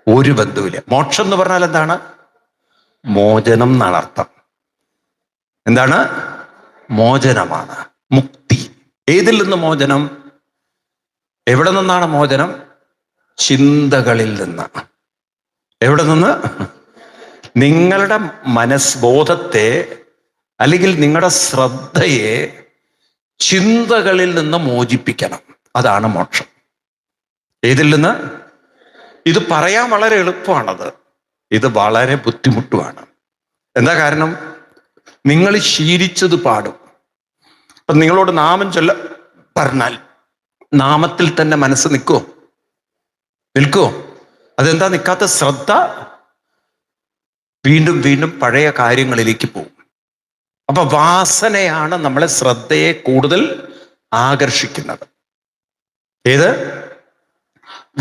ഒരു ബന്ധവുമില്ല. മോക്ഷം എന്ന് പറഞ്ഞാൽ എന്താണ്? മോചനം എന്നാണ് അർത്ഥം. എന്താണ്? മോചനമാണ്, മുക്തി. ഏതിൽ നിന്ന് മോചനം? എവിടെ നിന്നാണ് മോചനം? ചിന്തകളിൽ നിന്ന്. എവിടെ നിന്ന്? നിങ്ങളുടെ ബോധത്തെ അല്ലെങ്കിൽ നിങ്ങളുടെ ശ്രദ്ധയെ ചിന്തകളിൽ നിന്ന് മോചിപ്പിക്കണം. അതാണ് മോക്ഷം. ഏതിൽ നിന്ന്? ഇത് പറയാൻ വളരെ എളുപ്പമാണത്, ഇത് വളരെ ബുദ്ധിമുട്ടുമാണ്. എന്താ കാരണം? നിങ്ങൾ ശീലിച്ചത് പാടും. അപ്പൊ നിങ്ങളോട് നാമം ചൊല്ല പറഞ്ഞാൽ നാമത്തിൽ തന്നെ മനസ്സ് നിൽക്കുമോ? അതെന്താ നിൽക്കാത്ത? ശ്രദ്ധ വീണ്ടും വീണ്ടും പഴയ കാര്യങ്ങളിലേക്ക് പോകും. അപ്പൊ വാസനയാണ് നമ്മളെ ശ്രദ്ധയെ കൂടുതൽ ആകർഷിക്കുന്നത്. ഏത്?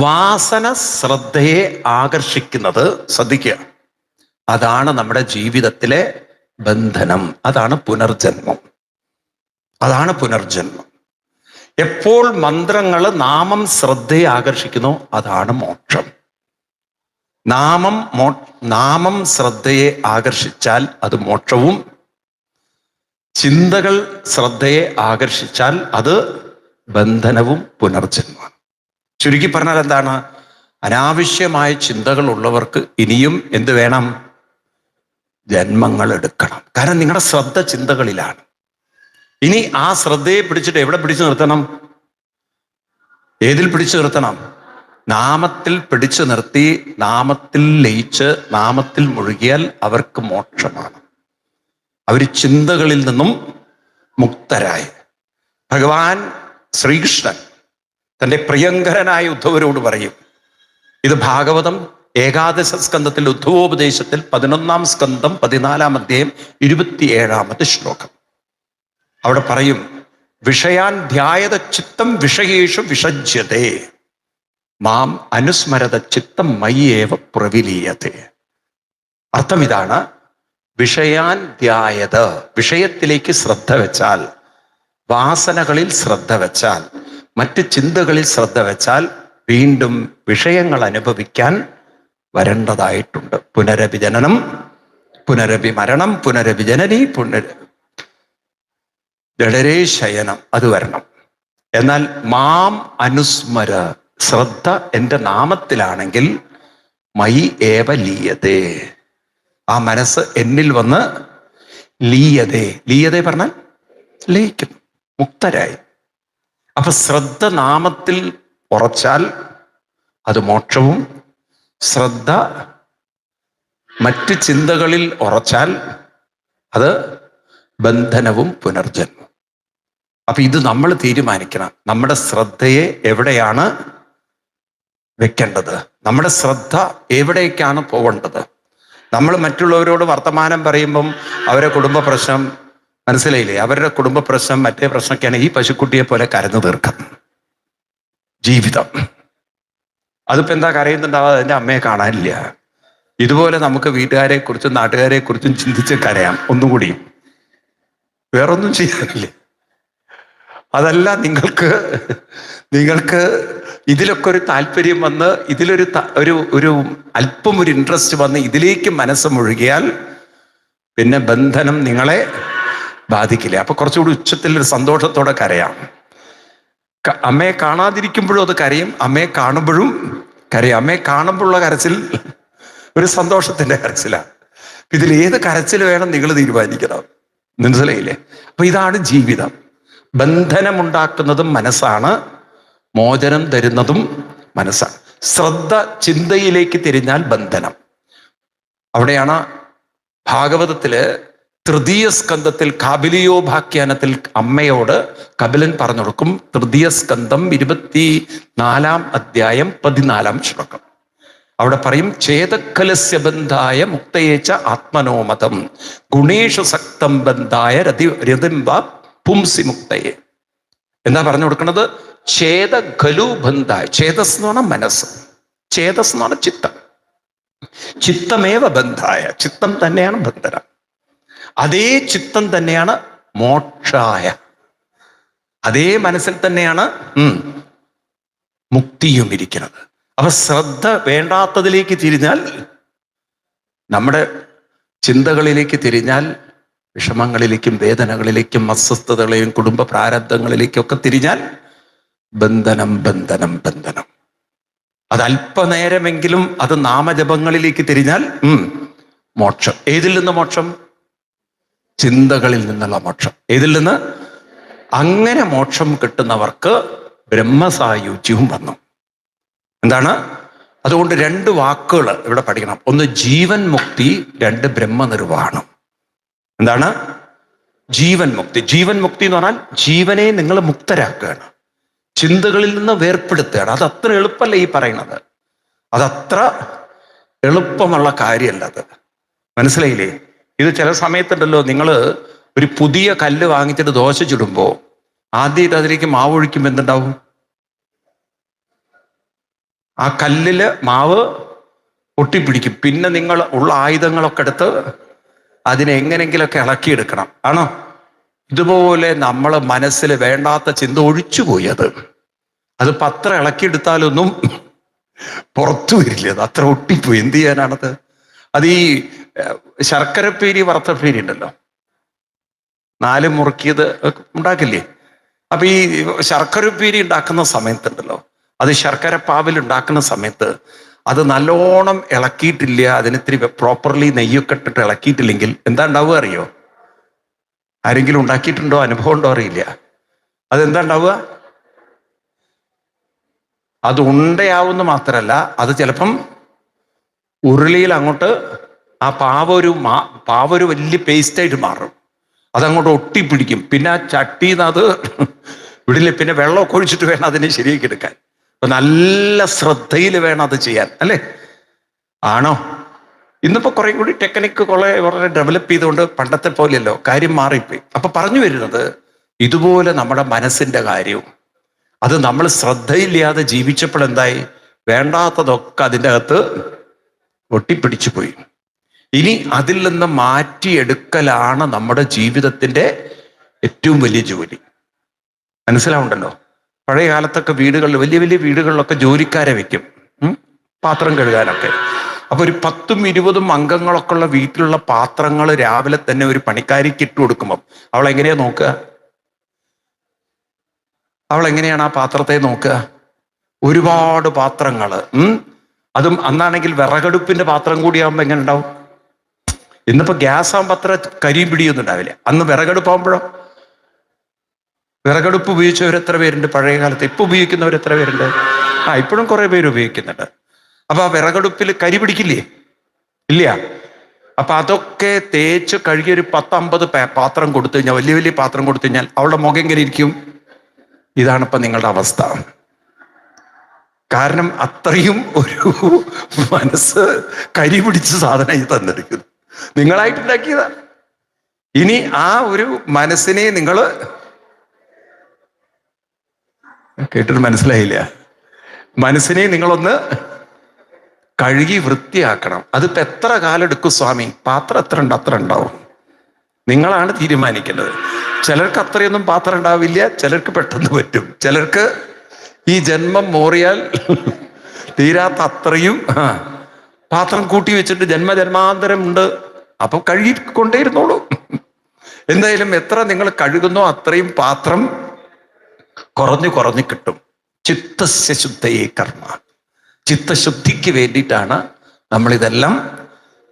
വാസന ശ്രദ്ധയെ ആകർഷിക്കുന്നത്. ശ്രദ്ധിക്കുക, അതാണ് നമ്മുടെ ജീവിതത്തിലെ ബന്ധനം. അതാണ് പുനർജന്മം. എപ്പോൾ മന്ത്രങ്ങൾ നാമം ശ്രദ്ധയെ ആകർഷിക്കുന്നു, അതാണ് മോക്ഷം. നാമം ശ്രദ്ധയെ ആകർഷിച്ചാൽ അത് മോക്ഷവും, ചിന്തകൾ ശ്രദ്ധയെ ആകർഷിച്ചാൽ അത് ബന്ധനവും പുനർജന്മമാണ്. ചുരുക്കി പറഞ്ഞാൽ എന്താണ്? അനാവശ്യമായ ചിന്തകൾ ഉള്ളവർക്ക് ഇനിയും എന്ത് വേണം? ജന്മങ്ങൾ എടുക്കണം. കാരണം നിങ്ങളുടെ ശ്രദ്ധ ചിന്തകളിലാണ്. ഇനി ആ ശ്രദ്ധയെ പിടിച്ചിട്ട് എവിടെ പിടിച്ചു നിർത്തണം? ഏതിൽ പിടിച്ചു നിർത്തണം? നാമത്തിൽ പിടിച്ചു നിർത്തി നാമത്തിൽ ലയിച്ച് നാമത്തിൽ മുഴുകിയാൽ അവർക്ക് മോക്ഷമാണ്. അവർ ചിന്തകളിൽ നിന്നും മുക്തരായി. ഭഗവാൻ ശ്രീകൃഷ്ണൻ തൻ്റെ പ്രിയങ്കരനായ ഉദ്ധവരോട് പറയും. ഇത് ഭാഗവതം 11 സ്കന്ധത്തിൽ ഉദ്ധവോപദേശത്തിൽ 11-ാം സ്കന്ധം 14-ാം അധ്യായം 27-ാമത്തെ ശ്ലോകം. അവിടെ പറയും, വിഷയാൻ ധ്യായത ചിത്തം വിഷയേഷു വിഷജ്യതേ മാം അനുസ്മരത ചിത്തം മയ്യേവ പ്രവിലീയതേ. അർത്ഥം ഇതാണ്, വിഷയാൻ ധ്യായത, വിഷയത്തിലേക്ക് ശ്രദ്ധ വെച്ചാൽ, വാസനകളിൽ ശ്രദ്ധ വെച്ചാൽ, മറ്റ് ചിന്തകളിൽ ശ്രദ്ധ വെച്ചാൽ വീണ്ടും വിഷയങ്ങൾ അനുഭവിക്കാൻ വരേണ്ടതായിട്ടുണ്ട്. പുനരപി ജനനം, പുനരപി മരണം, പുനരപി ജനനി, ജഡരേ ശയനം, അത് വരണം. എന്നാൽ മാം അനുസ്മര, ശ്രദ്ധ എൻ്റെ നാമത്തിലാണെങ്കിൽ മയി ഏവ ലീയതേ, ആ മനസ്സ് എന്നിൽ വന്ന് ലീയതേ പറഞ്ഞാൽ ലയിക്കുന്നു, മുക്തരായി. അപ്പൊ ശ്രദ്ധ നാമത്തിൽ ഉറച്ചാൽ അത് മോക്ഷവും, ശ്രദ്ധ മറ്റ് ചിന്തകളിൽ ഉറച്ചാൽ അത് ബന്ധനവും പുനർജന്മവും. അപ്പൊ ഇത് നമ്മൾ തീരുമാനിക്കണം, നമ്മുടെ ശ്രദ്ധയെ എവിടെയാണ് വെക്കേണ്ടത്, നമ്മുടെ ശ്രദ്ധ എവിടേക്കാണ് പോകേണ്ടത്. നമ്മൾ മറ്റുള്ളവരോട് വർത്തമാനം പറയുമ്പം അവരെ കുടുംബ പ്രശ്നം മനസ്സിലായില്ലേ, അവരുടെ കുടുംബ പ്രശ്നം മറ്റേ പ്രശ്നമൊക്കെയാണ് ഈ പശുക്കുട്ടിയെ പോലെ കരഞ്ഞു തീർക്കാം ജീവിതം. അതിപ്പോ എന്താ കരയുന്നുണ്ടാവാതെ അതിൻ്റെ അമ്മയെ കാണാനില്ല. ഇതുപോലെ നമുക്ക് വീട്ടുകാരെ കുറിച്ചും നാട്ടുകാരെ കുറിച്ചും ചിന്തിച്ച് കരയാം ഒന്നുകൂടി, വേറൊന്നും ചെയ്യാനില്ല. അതല്ല, നിങ്ങൾക്ക് ഇതിലൊക്കെ ഒരു താല്പര്യം വന്ന് ഇതിലൊരു ഒരു അല്പം ഒരു ഇൻട്രസ്റ്റ് വന്ന് ഇതിലേക്ക് മനസ്സ് മുഴുകിയാൽ പിന്നെ ബന്ധനം നിങ്ങളെ ബാധിക്കില്ല. അപ്പൊ കുറച്ചുകൂടി ഉച്ചത്തിൽ ഒരു സന്തോഷത്തോടെ കരയാം. അമ്മയെ കാണാതിരിക്കുമ്പോഴും അത് കരയും, അമ്മയെ കാണുമ്പോഴും കരയും. അമ്മയെ കാണുമ്പോഴുള്ള കരച്ചിൽ ഒരു സന്തോഷത്തിന്റെ കരച്ചിലാണ്. ഇതിലേത് കരച്ചിൽ വേണം നിങ്ങൾ തീരുമാനിക്കണം, മനസ്സിലായില്ലേ? അപ്പൊ ഇതാണ് ജീവിതം. ബന്ധനമുണ്ടാക്കുന്നതും മനസ്സാണ്, മോചനം തരുന്നതും മനസ്സാണ്. ശ്രദ്ധ ചിന്തയിലേക്ക് തിരിഞ്ഞാൽ ബന്ധനം. അവിടെയാണ് ഭാഗവതത്തില് തൃതീയ സ്കന്ധത്തിൽ കാബിലിയോപാഖ്യാനത്തിൽ അമ്മയോട് കപിലൻ പറഞ്ഞു കൊടുക്കും. തൃതീയ സ്കന്ധം 24 അധ്യായം 14 ശ്ലോകം. അവിടെ പറയും, ചേതക്കലസ്യ ബന്ധായ മുക്തയേച്ച ആത്മനോമതം ഗുണേഷു സക്തം ബന്ധായ രതിംബ പുംസി മുക്തയെ. എന്താ പറഞ്ഞു കൊടുക്കുന്നത്? ചേതഖലു ബന്ധായ, ചേതസ് എന്ന് പറഞ്ഞാൽ മനസ്സ്, ചേതസ് എന്ന് പറഞ്ഞാൽ ചിത്തം, ചിത്തമേവ ബന്ധായ, ചിത്തം തന്നെയാണ് ബന്ധനം. അതേ ചിത്തം തന്നെയാണ് മോക്ഷായ, അതേ മനസ്സിൽ തന്നെയാണ് മുക്തിയും ഇരിക്കുന്നത്. അപ്പൊ ശ്രദ്ധ വേണ്ടാത്തതിലേക്ക് തിരിഞ്ഞാൽ, നമ്മുടെ ചിന്തകളിലേക്ക് തിരിഞ്ഞാൽ വിഷമങ്ങളിലേക്കും വേദനകളിലേക്കും അസ്വസ്ഥതകളെയും കുടുംബ പ്രാരബ്ധങ്ങളിലേക്കും ഒക്കെ തിരിഞ്ഞാൽ ബന്ധനം ബന്ധനം ബന്ധനം. അത് അല്പനേരമെങ്കിലും അത് നാമജപങ്ങളിലേക്ക് തിരിഞ്ഞാൽ മോക്ഷം. ഏതിൽ നിന്ന് മോക്ഷം? ചിന്തകളിൽ നിന്നുള്ള മോക്ഷം. ഏതിൽ നിന്ന്? അങ്ങനെ മോക്ഷം കിട്ടുന്നവർക്ക് ബ്രഹ്മസായുജ്യവും വന്നു. എന്താണ്? അതുകൊണ്ട് 2 വാക്കുകൾ ഇവിടെ പഠിക്കണം. ഒന്ന് ജീവൻ മുക്തി, 2 ബ്രഹ്മനിർവാണം. എന്താണ് ജീവൻ മുക്തി? ജീവൻ മുക്തി എന്ന് പറഞ്ഞാൽ ജീവനെ നിങ്ങൾ മുക്തരാക്കുകയാണ്, ചിന്തകളിൽ നിന്ന് വേർപ്പെടുത്തുകയാണ്. അത് അത്ര എളുപ്പമല്ല ഈ പറയുന്നത്, അതത്ര എളുപ്പമുള്ള കാര്യമല്ല അത്, മനസ്സിലായില്ലേ? ഇത് ചില സമയത്തുണ്ടല്ലോ, നിങ്ങൾ ഒരു പുതിയ കല്ല് വാങ്ങിച്ചിട്ട് ദോശ ചുടുമ്പോൾ ആദ്യമായിട്ട് അതിലേക്ക് മാവ് ഒഴിക്കുമ്പോൾ എന്തുണ്ടാവും? ആ കല്ലില് മാവ് ഒട്ടിപ്പിടിക്കും. പിന്നെ നിങ്ങൾ ഉള്ള ആയുധങ്ങളൊക്കെ എടുത്ത് അതിനെ എങ്ങനെങ്കിലൊക്കെ ഇളക്കിയെടുക്കണം, ആണോ? ഇതുപോലെ നമ്മൾ മനസ്സിൽ വേണ്ടാത്ത ചിന്ത ഒഴിച്ചുപോയി. അത് പത്രം ഇളക്കിയെടുത്താലൊന്നും പുറത്തു വരില്ല, അത് അത്ര ഒട്ടിപ്പോയി. എന്ത് ചെയ്യാനാണത്? അത് ഈ ശർക്കരപ്പേരി വറുത്തപ്പേരി ഉണ്ടല്ലോ, 4 മുറുക്കിയത് ഉണ്ടാക്കില്ലേ? അപ്പൊ ഈ ശർക്കരപ്പേരി ഉണ്ടാക്കുന്ന സമയത്തുണ്ടല്ലോ, അത് ശർക്കര പാവിൽ ഉണ്ടാക്കുന്ന സമയത്ത് അത് നല്ലോണം ഇളക്കിയിട്ടില്ല, അതിനിത്തിരി പ്രോപ്പർലി നെയ്യൊക്കെ ഇട്ടിട്ട് ഇളക്കിയിട്ടില്ലെങ്കിൽ എന്താ ഉണ്ടാവുക അറിയോ? ആരെങ്കിലും ഉണ്ടാക്കിയിട്ടുണ്ടോ? അനുഭവം ഉണ്ടോ? അറിയില്ല. അതെന്താ ഉണ്ടാവുക? അത് ഉണ്ടയാവുന്ന മാത്രമല്ല, അത് ചിലപ്പം ഉരുളിയിൽ അങ്ങോട്ട് ആ പാവൊരു വലിയ പേസ്റ്റായിട്ട് മാറും, അതങ്ങോട്ട് ഒട്ടിപ്പിടിക്കും. പിന്നെ ആ ചട്ടിന്ന് അത് വിടില്ല. പിന്നെ വെള്ളമൊക്കെ ഒഴിച്ചിട്ട് വേണം അതിനെ ശരിയാക്കി എടുക്കാൻ. അപ്പൊ നല്ല ശ്രദ്ധയിൽ വേണം അത് ചെയ്യാൻ, അല്ലേ? ആണോ? ഇന്നിപ്പോ കുറെ കൂടി ടെക്നിക്ക് വളരെ ഡെവലപ്പ് ചെയ്തുകൊണ്ട് പണ്ടത്തെ പോലെയല്ലോ, കാര്യം മാറിപ്പോയി. അപ്പൊ പറഞ്ഞു വരുന്നത്, ഇതുപോലെ നമ്മുടെ മനസ്സിന്റെ കാര്യവും അത് നമ്മൾ ശ്രദ്ധയില്ലാതെ ജീവിച്ചപ്പോൾ എന്തായി? വേണ്ടാത്തതൊക്കെ അതിൻ്റെ അകത്ത് ഒട്ടിപ്പിടിച്ചു പോയി. ഇനി അതിൽ നിന്ന് മാറ്റിയെടുക്കലാണ് നമ്മുടെ ജീവിതത്തിന്റെ ഏറ്റവും വലിയ ജോലി. മനസ്സിലാവുണ്ടല്ലോ? പഴയ കാലത്തൊക്കെ വീടുകളിൽ, വലിയ വലിയ വീടുകളിലൊക്കെ ജോലിക്കാരെ വെക്കും, പാത്രം കഴുകാനൊക്കെ. അപ്പൊ ഒരു 10ഉം 20ഉം അംഗങ്ങളൊക്കെ ഉള്ള വീട്ടിലുള്ള പാത്രങ്ങൾ രാവിലെ തന്നെ ഒരു പണിക്കാരിക്ക് ഇട്ട് കൊടുക്കുമ്പോൾ അവൾ എങ്ങനെയാ നോക്കുക? അവൾ എങ്ങനെയാണ് ആ പാത്രത്തെ നോക്കുക? ഒരുപാട് പാത്രങ്ങൾ, അതും അന്നാണെങ്കിൽ വിറകടുപ്പിന്റെ പാത്രം കൂടിയാകുമ്പോൾ എങ്ങനെ ഉണ്ടാവും? ഇന്നിപ്പോ ഗ്യാസ് ആകുമ്പോൾ അത്ര കരിയും പിടിയൊന്നും ഉണ്ടാവില്ല. അന്ന് വിറകടുപ്പാകുമ്പോഴോ? വിറകടുപ്പ് ഉപയോഗിച്ചവർ എത്ര പേരുണ്ട് പഴയ കാലത്ത്? ഇപ്പൊ ഉപയോഗിക്കുന്നവർ എത്ര പേരുണ്ട്? ഇപ്പോഴും കുറെ പേര് ഉപയോഗിക്കുന്നുണ്ട്. അപ്പൊ ആ വിറകടുപ്പിൽ കരി പിടിക്കില്ലേ? ഇല്ല. അപ്പൊ അതൊക്കെ തേച്ച് കഴുകിയൊരു 10-50 പാത്രം കൊടുത്തു കഴിഞ്ഞാൽ, വലിയ വലിയ പാത്രം കൊടുത്തു കഴിഞ്ഞാൽ അവളുടെ മുഖം എങ്ങനെ ഇരിക്കും? ഇതാണിപ്പോ നിങ്ങളുടെ അവസ്ഥ. കാരണം അത്രയും ഒരു മനസ്സ് കരി പിടിച്ച സാധനം ഇത് തന്നിരിക്കുന്നു, നിങ്ങളായിട്ടുണ്ടാക്കിയതാ. ഇനി ആ ഒരു മനസ്സിനെ നിങ്ങൾ കേട്ടിട്ട് മനസ്സിലായില്ല. മനസ്സിനെ നിങ്ങളൊന്ന് കഴുകി വൃത്തിയാക്കണം. അതിപ്പോ എത്ര കാലം എടുക്കും സ്വാമി? പാത്രം എത്ര ഉണ്ട് അത്ര ഉണ്ടാവും, നിങ്ങളാണ് തീരുമാനിക്കേണ്ടത്. ചിലർക്ക് അത്രയൊന്നും പാത്രം ഉണ്ടാവില്ല, ചിലർക്ക് പെട്ടെന്ന് പറ്റും, ചിലർക്ക് ഈ ജന്മം മോറിയാൽ തീരാത്ത അത്രയും പാത്രം കൂട്ടി വെച്ചിട്ട് ജന്മജന്മാന്തരം ഉണ്ട്. അപ്പൊ കഴുകിക്കൊണ്ടേയിരുന്നോളൂ. എന്തായാലും എത്ര നിങ്ങൾ കഴുകുന്നോ അത്രയും പാത്രം കുറഞ്ഞു കുറഞ്ഞു കിട്ടും. ചിത്തസ്യ ശുദ്ധയേ കർമ്മ, ചിത്തശുദ്ധിക്ക് വേണ്ടിയിട്ടാണ് നമ്മളിതെല്ലാം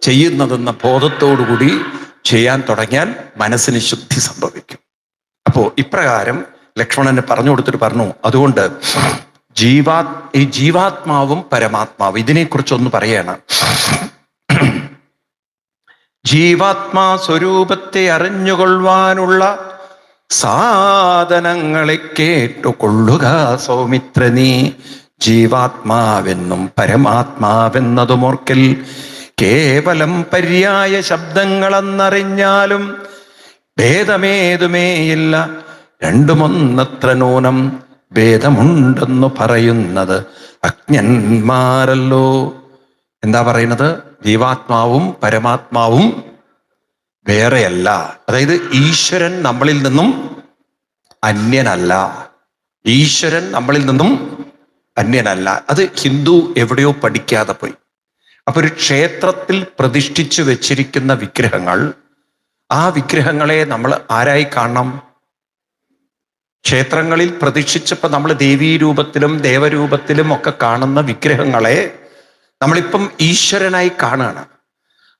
ചെയ്യുന്നതെന്ന ബോധത്തോടുകൂടി ചെയ്യാൻ തുടങ്ങിയാൽ മനസ്സിന് ശുദ്ധി സംഭവിക്കും. അപ്പോ ഇപ്രകാരം ലക്ഷ്മണന് പറഞ്ഞു കൊടുത്തിട്ട് പറഞ്ഞു, അതുകൊണ്ട് ഈ ജീവാത്മാവും പരമാത്മാവും ഇതിനെക്കുറിച്ചൊന്ന് പറയാണ്. ജീവാത്മാ സ്വരൂപത്തെ അറിഞ്ഞുകൊള്ളുവാനുള്ള സാധനങ്ങളെ കേട്ടുകൊള്ളുക സൗമിത്രനീ. ജീവാത്മാവെന്നും പരമാത്മാവെന്നതുമോർക്കൽ കേവലം പര്യായ ശബ്ദങ്ങളെന്നറിഞ്ഞാലും ഭേദമേതുമേയില്ല, രണ്ടുമൊന്നത്ര നൂനം ഭേദമുണ്ടെന്നു പറയുന്നത് അജ്ഞന്മാരല്ലോ. എന്താ പറയുന്നത്? ജീവാത്മാവും പരമാത്മാവും വേറെയല്ല. അതായത് ഈശ്വരൻ നമ്മളിൽ നിന്നും അന്യനല്ല, ഈശ്വരൻ നമ്മളിൽ നിന്നും അന്യനല്ല. അത് ഹിന്ദു എവിടെയോ പഠിക്കാതെ പോയി. അപ്പൊ ഒരു ക്ഷേത്രത്തിൽ പ്രതിഷ്ഠിച്ചു വെച്ചിരിക്കുന്ന വിഗ്രഹങ്ങൾ, ആ വിഗ്രഹങ്ങളെ നമ്മൾ ആരായി കാണണം? ക്ഷേത്രങ്ങളിൽ പ്രതിഷ്ഠിച്ചപ്പോൾ നമ്മൾ ദേവീരൂപത്തിലും ദേവരൂപത്തിലും ഒക്കെ കാണുന്ന വിഗ്രഹങ്ങളെ നമ്മളിപ്പം ഈശ്വരനായി കാണുകയാണ്.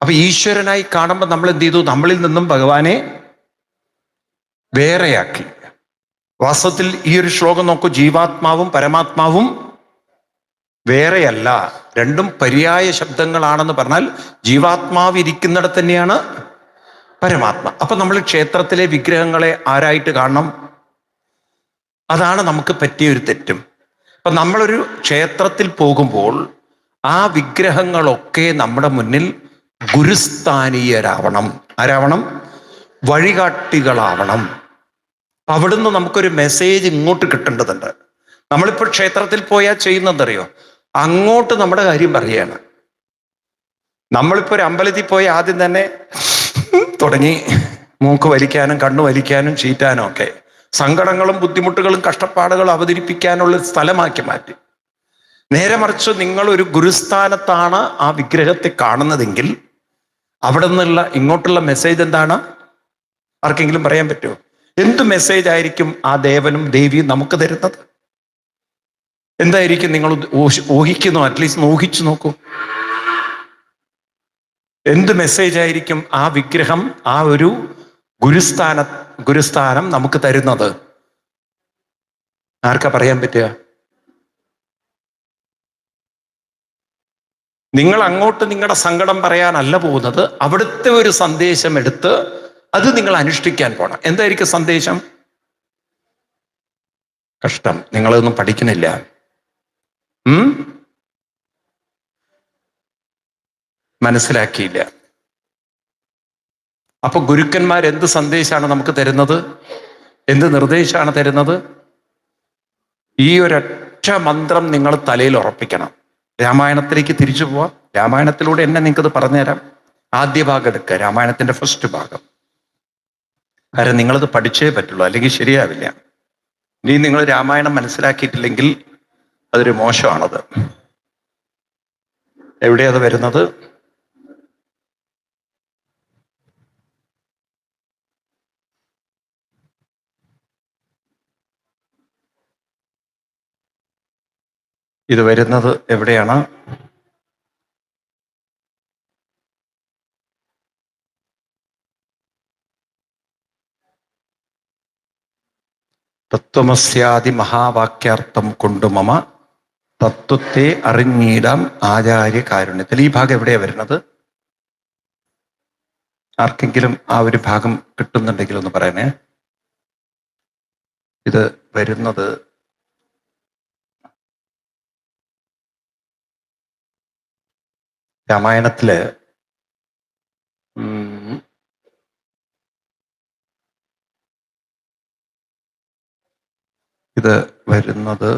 അപ്പൊ ഈശ്വരനായി കാണുമ്പോൾ നമ്മൾ എന്ത് ചെയ്തു? നമ്മളിൽ നിന്നും ഭഗവാനെ വേറെയാക്കി. വാസ്തവത്തിൽ ഈ ഒരു ശ്ലോകം നോക്കൂ, ജീവാത്മാവും പരമാത്മാവും വേറെയല്ല, രണ്ടും പര്യായ ശബ്ദങ്ങളാണെന്ന് പറഞ്ഞാൽ ജീവാത്മാവ് ഇരിക്കുന്നിടത്ത് തന്നെയാണ് പരമാത്മ. അപ്പൊ നമ്മൾ ക്ഷേത്രത്തിലെ വിഗ്രഹങ്ങളെ ആരായിട്ട് കാണണം? അതാണ് നമുക്ക് പറ്റിയ ഒരു തെറ്റും. അപ്പൊ നമ്മളൊരു ക്ഷേത്രത്തിൽ പോകുമ്പോൾ ആ വിഗ്രഹങ്ങളൊക്കെ നമ്മുടെ മുന്നിൽ ഗുരുസ്ഥാനീയരാവണം. ആരാവണം? വഴികാട്ടികളാവണം. അവിടുന്ന് നമുക്കൊരു മെസ്സേജ് ഇങ്ങോട്ട് കിട്ടേണ്ടതുണ്ട്. നമ്മളിപ്പോൾ ക്ഷേത്രത്തിൽ പോയാൽ ചെയ്യുന്നതറിയോ? അങ്ങോട്ട് നമ്മുടെ കാര്യം പറയുകയാണ്. നമ്മളിപ്പോൾ ഒരു അമ്പലത്തിൽ പോയി ആദ്യം തന്നെ തുടങ്ങി മൂക്ക് വലിക്കാനും കണ്ണു വലിക്കാനും ചീറ്റാനും ഒക്കെ സങ്കടങ്ങളും ബുദ്ധിമുട്ടുകളും കഷ്ടപ്പാടുകളും അവതരിപ്പിക്കാനുള്ള സ്ഥലമാക്കി മാറ്റി. നേരെ മറിച്ച് നിങ്ങൾ ഒരു ഗുരുസ്ഥാനത്താണ് ആ വിഗ്രഹത്തെ കാണുന്നതെങ്കിൽ അവിടെ നിന്നുള്ള ഇങ്ങോട്ടുള്ള മെസ്സേജ് എന്താണ്? ആർക്കെങ്കിലും പറയാൻ പറ്റുമോ? എന്ത് മെസ്സേജ് ആയിരിക്കും ആ ദേവനും ദേവിയും നമുക്ക് തരുന്നത്? എന്തായിരിക്കും? നിങ്ങൾ ഊഹിക്കുന്നു, അറ്റ്ലീസ്റ്റ് ഊഹിച്ചു നോക്കൂ. എന്ത് മെസ്സേജ് ആയിരിക്കും ആ വിഗ്രഹം, ആ ഒരു ഗുരുസ്ഥാനം നമുക്ക് തരുന്നത്? ആർക്കാ പറയാൻ പറ്റുക? നിങ്ങൾ അങ്ങോട്ട് നിങ്ങളുടെ സങ്കടം പറയാനല്ല പോകുന്നത്, അവിടുത്തെ ഒരു സന്ദേശം എടുത്ത് അത് നിങ്ങൾ അനുഷ്ഠിക്കാൻ പോണം. എന്തായിരിക്കും സന്ദേശം? കഷ്ടം, നിങ്ങളതൊന്നും പഠിക്കുന്നില്ല. മനസ്സിലാക്കിയില്ല. അപ്പൊ ഗുരുക്കന്മാർ എന്ത് സന്ദേശമാണ് നമുക്ക് തരുന്നത്? എന്ത് നിർദ്ദേശമാണ് തരുന്നത്? ഈ ഒരൊറ്റ മന്ത്രം നിങ്ങൾ തലയിൽ ഉറപ്പിക്കണം. രാമായണത്തിലേക്ക് തിരിച്ചു പോവാം. രാമായണത്തിലൂടെ എന്നെ നിങ്ങൾക്കത് പറഞ്ഞുതരാം. ആദ്യ ഭാഗം എടുക്കുക, രാമായണത്തിന്റെ ഫസ്റ്റ് ഭാഗം. കാരണം നിങ്ങളത് പഠിച്ചേ പറ്റുള്ളൂ, അല്ലെങ്കിൽ ശരിയാവില്ല. ഇനി നിങ്ങൾ രാമായണം മനസ്സിലാക്കിയിട്ടില്ലെങ്കിൽ അതൊരു മോശമാണത്. എവിടെയത് വരുന്നത്? ഇത് വരുന്നത് എവിടെയാണ്? തത്വമസ്യാദി മഹാവാക്യാർത്ഥം കൊണ്ടു മമ തത്വത്തെ അറിഞ്ഞിടാം ആചാര്യ കാരുണ്യത്തിൽ. ഈ ഭാഗം എവിടെയാ വരുന്നത്? ആർക്കെങ്കിലും ആ ഒരു ഭാഗം കിട്ടുന്നുണ്ടെങ്കിൽ ഒന്ന് പറയണേ. ഇത് വരുന്നത് രാമായണത്തില് ഇത് വരുന്നത്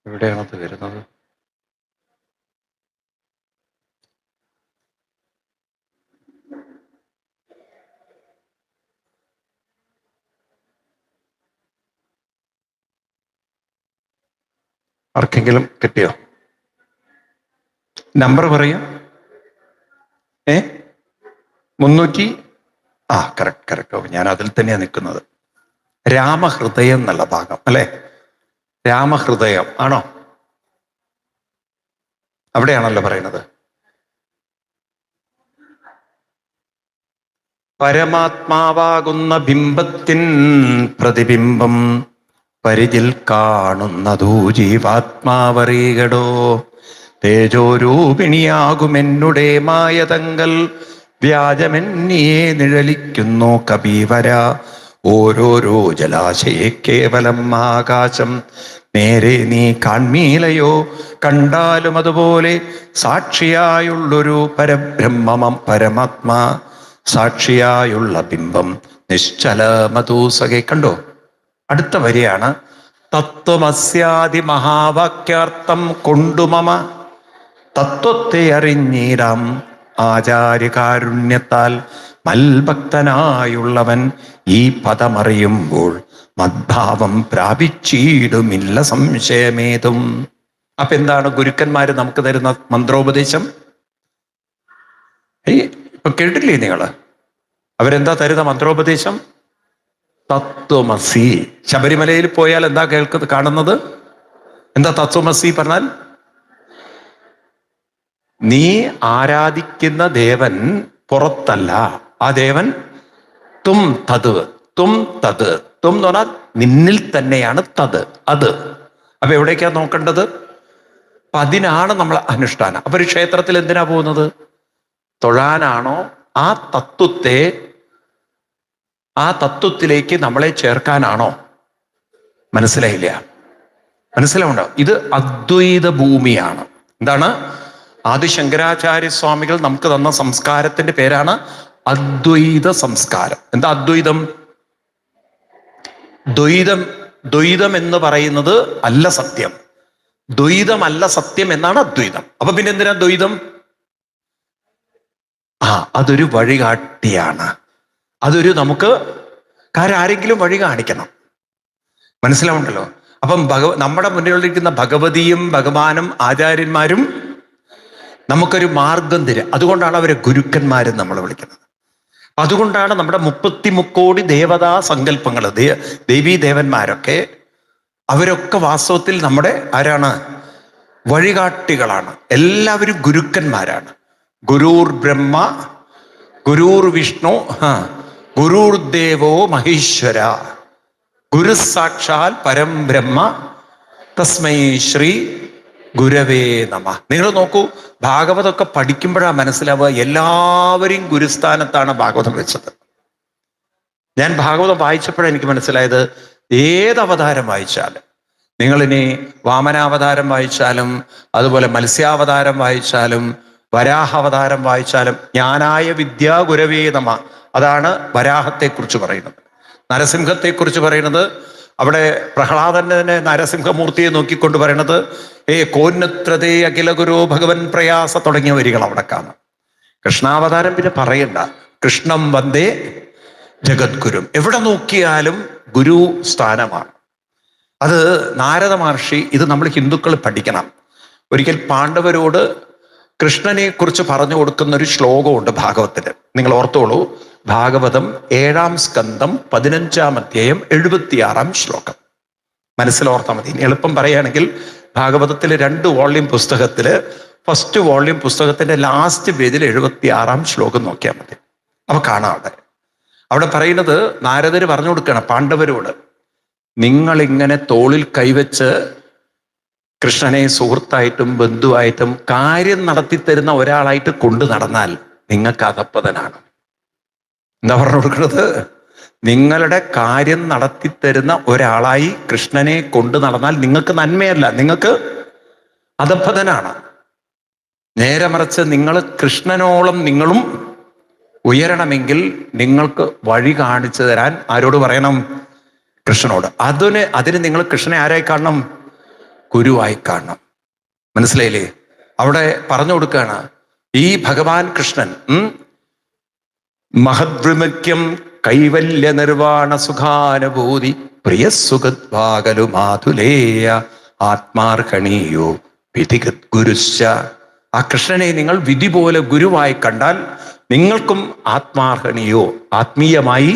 എവിടെയാണത് വരുന്നത്? ആർക്കെങ്കിലും കിട്ടിയോ? നമ്പർ പറയൂ. 300. കറക്റ്റ്. ഞാൻ അതിൽ തന്നെയാണ് നിൽക്കുന്നത്. രാമഹൃദയം എന്നുള്ള ഭാഗം അല്ലെ? രാമഹൃദയം ആണോ? അവിടെയാണല്ലോ പറയുന്നത്. പരമാത്മാവാകുന്ന ബിംബത്തിൻ പ്രതിബിംബം പരിചിൽ കാണുന്നതൂ ജീവാത്മാവറികടോ. തേജോരൂപിണിയാകുമെന്നുടെ മായതങ്കൽ വ്യാജമെന്നിയെ നിഴലിക്കുന്നു കബീവര. ഓരോരോ ജലാശയെ കേവലം ആകാശം നേരെ നീ കാൺമീലയോ. കണ്ടാലും അതുപോലെ സാക്ഷിയായുള്ളൊരു പരബ്രഹ്മം പരമാത്മാ. സാക്ഷിയായുള്ള ബിംബം നിശ്ചല മധൂസകെ. കണ്ടോ? അടുത്ത വരിയാണ് തത്വമസ്യാദി മഹാവാക്യാർത്ഥം കൊണ്ടുമമ തത്വത്തെ അറിഞ്ഞീരാം ആചാര്യകാരുണ്യത്താൽ മൽഭക്തനായുള്ളവൻ ഈ പദമറിയുമ്പോൾ മദ്ഭാവം പ്രാപിച്ചിടുമില്ല സംശയമേതും. അപ്പൊ എന്താണ് ഗുരുക്കന്മാര് നമുക്ക് തരുന്ന മന്ത്രോപദേശം? ഇപ്പൊ കേട്ടില്ലേ നിങ്ങള്? അവരെന്താ തരുന്ന മന്ത്രോപദേശം? തത്വമസി. ശബരിമലയിൽ പോയാൽ എന്താ കാണുന്നത്? എന്താ തത്വമസി പറഞ്ഞാൽ? നീ ആരാധിക്കുന്ന ദേവൻ പുറത്തല്ല, ആ ദേവൻ തും തത്. തും തത്. തും എന്ന് പറഞ്ഞാൽ നിന്നിൽ തന്നെയാണ് തത്, അത്. അപ്പൊ എവിടേക്കാ നോക്കേണ്ടത്? അപ്പൊ അതിനാണ് നമ്മൾ അനുഷ്ഠാനം. അപ്പൊ ഒരു ക്ഷേത്രത്തിൽ എന്തിനാ പോകുന്നത്? തൊഴാനാണോ? ആ തത്വത്തിലേക്ക് നമ്മളെ ചേർക്കാനാണോ? മനസ്സിലായില്ല? മനസ്സിലാവുണ്ടോ? ഇത് അദ്വൈത ഭൂമിയാണ്. എന്താണ്? ആദിശങ്കരാചാര്യ സ്വാമികൾ നമുക്ക് തന്ന സംസ്കാരത്തിന്റെ പേരാണ് അദ്വൈത സംസ്കാരം. എന്താ അദ്വൈതം? ദ്വൈതം എന്ന് പറയുന്നത് അല്ല സത്യം. ദ്വൈതമല്ല സത്യം എന്നാണ് അദ്വൈതം. അപ്പൊ പിന്നെ എന്തിനാ ദ്വൈതം? അതൊരു വഴികാട്ടിയാണ്. അതൊരു നമുക്ക് ആരെങ്കിലും വഴി കാണിക്കണം. മനസ്സിലാവുണ്ടല്ലോ? അപ്പം നമ്മുടെ മുന്നിലിരിക്കുന്ന ഭഗവതിയും ഭഗവാനും ആചാര്യന്മാരും നമുക്കൊരു മാർഗം തരും. അതുകൊണ്ടാണ് അവരെ ഗുരുക്കന്മാരും നമ്മൾ വിളിക്കുന്നത്. അതുകൊണ്ടാണ് നമ്മുടെ 33 ദേവതാ സങ്കല്പങ്ങൾ, ദേവീ ദേവന്മാരൊക്കെ, അവരൊക്കെ വാസ്തവത്തിൽ നമ്മുടെ ആരാണ്? വഴികാട്ടികളാണ്. എല്ലാവരും ഗുരുക്കന്മാരാണ്. ഗുരുർ ബ്രഹ്മ, ഗുരുർ വിഷ്ണു, ഗുരുർ ദേവോ മഹേശ്വര, ഗുരു സാക്ഷാൽ പരം ബ്രഹ്മ, തസ്മൈ ശ്രീ ഗുരവേ നമ. നിങ്ങൾ നോക്കൂ, ഭാഗവതമൊക്കെ പഠിക്കുമ്പോഴാണ് മനസ്സിലാവുക എല്ലാവരെയും ഗുരുസ്ഥാനത്താണ് ഭാഗവതം വെച്ചത്. ഞാൻ ഭാഗവതം വായിച്ചപ്പോഴാണ് എനിക്ക് മനസ്സിലായത്, ഏത് അവതാരം വായിച്ചാലും, നിങ്ങളിനി വാമനാവതാരം വായിച്ചാലും, അതുപോലെ മത്സ്യാവതാരം വായിച്ചാലും, വരാഹാവതാരം വായിച്ചാലും, ജ്ഞാനായ വിദ്യാ ഗുരവേ നമ, അതാണ് വരാഹത്തെക്കുറിച്ച് പറയുന്നത്. നരസിംഹത്തെക്കുറിച്ച് പറയുന്നത്, അവിടെ പ്രഹ്ലാദനെ നരസിംഹമൂർത്തിയെ നോക്കിക്കൊണ്ട് പറയണത് കോന്നത്രതേ അഖില ഗുരു ഭഗവൻ പ്രയാസ തുടങ്ങിയ വരികൾ അവിടെ കാണാം. കൃഷ്ണാവതാരം പിന്നെ പറയണ്ട, കൃഷ്ണം വന്ദേ ജഗദ്ഗുരു. എവിടെ നോക്കിയാലും ഗുരു സ്ഥാനമാണ്. അത് നാരദ മഹർഷി, ഇത് നമ്മൾ ഹിന്ദുക്കൾ പഠിക്കണം. ഒരിക്കൽ പാണ്ഡവരോട് കൃഷ്ണനെ കുറിച്ച് പറഞ്ഞു കൊടുക്കുന്ന ഒരു ശ്ലോകമുണ്ട് ഭാഗവത്തിന്. നിങ്ങൾ ഓർത്തോളൂ, ഭാഗവതം 7-ാം സ്കന്ധം 15-ാം അധ്യായം 76-ാം ശ്ലോകം. മനസ്സിലോർത്താൽ മതി. എളുപ്പം പറയുകയാണെങ്കിൽ ഭാഗവതത്തിലെ 2 വോള്യം പുസ്തകത്തില് ഫസ്റ്റ് വോള്യം പുസ്തകത്തിന്റെ ലാസ്റ്റ് പേജിൽ 76-ാം ശ്ലോകം നോക്കിയാൽ മതി. അപ്പൊ കാണാം അവിടെ. അവിടെ പറയുന്നത് നാരദര് പറഞ്ഞു കൊടുക്കുകയാണ് പാണ്ഡവരോട്, നിങ്ങളിങ്ങനെ തോളിൽ കൈവച്ച് കൃഷ്ണനെ സുഹൃത്തായിട്ടും ബന്ധുവായിട്ടും കാര്യം നടത്തിത്തരുന്ന ഒരാളായിട്ട് കൊണ്ടു നടന്നാൽ നിങ്ങൾക്ക് അധപ്പതനാണ്. എന്താ പറഞ്ഞു കൊടുക്കുന്നത്? നിങ്ങളുടെ കാര്യം നടത്തിത്തരുന്ന ഒരാളായി കൃഷ്ണനെ കൊണ്ടു നടന്നാൽ നിങ്ങൾക്ക് നന്മയല്ല, നിങ്ങൾക്ക് അധപ്പതനാണ്. നേരെ മറിച്ച് നിങ്ങൾ കൃഷ്ണനോളം നിങ്ങളും ഉയരണമെങ്കിൽ നിങ്ങൾക്ക് വഴി കാണിച്ചു തരാൻ ആരോട് പറയണം? കൃഷ്ണനോട്. അതിന് നിങ്ങൾ കൃഷ്ണനെ ആരായി കാണണം? ഗുരുവായി കാണണം. മനസ്സിലായില്ലേ? അവിടെ പറഞ്ഞു കൊടുക്കുകയാണ്, ഈ ഭഗവാൻ കൃഷ്ണൻ മഹദ്വിമുഖ്യം കൈവല്യ നിർവാണ സുഖാനുഭൂതി പ്രിയ സുഖദ്വാകലു മാതുലേയ ആത്മാർഹണീയോ വിധിഗത് ഗുരുശ്ച. ആ കൃഷ്ണനെ നിങ്ങൾ വിധി പോലെ ഗുരുവായി കണ്ടാൽ നിങ്ങൾക്കും ആത്മാർഹണീയോ, ആത്മീയമായി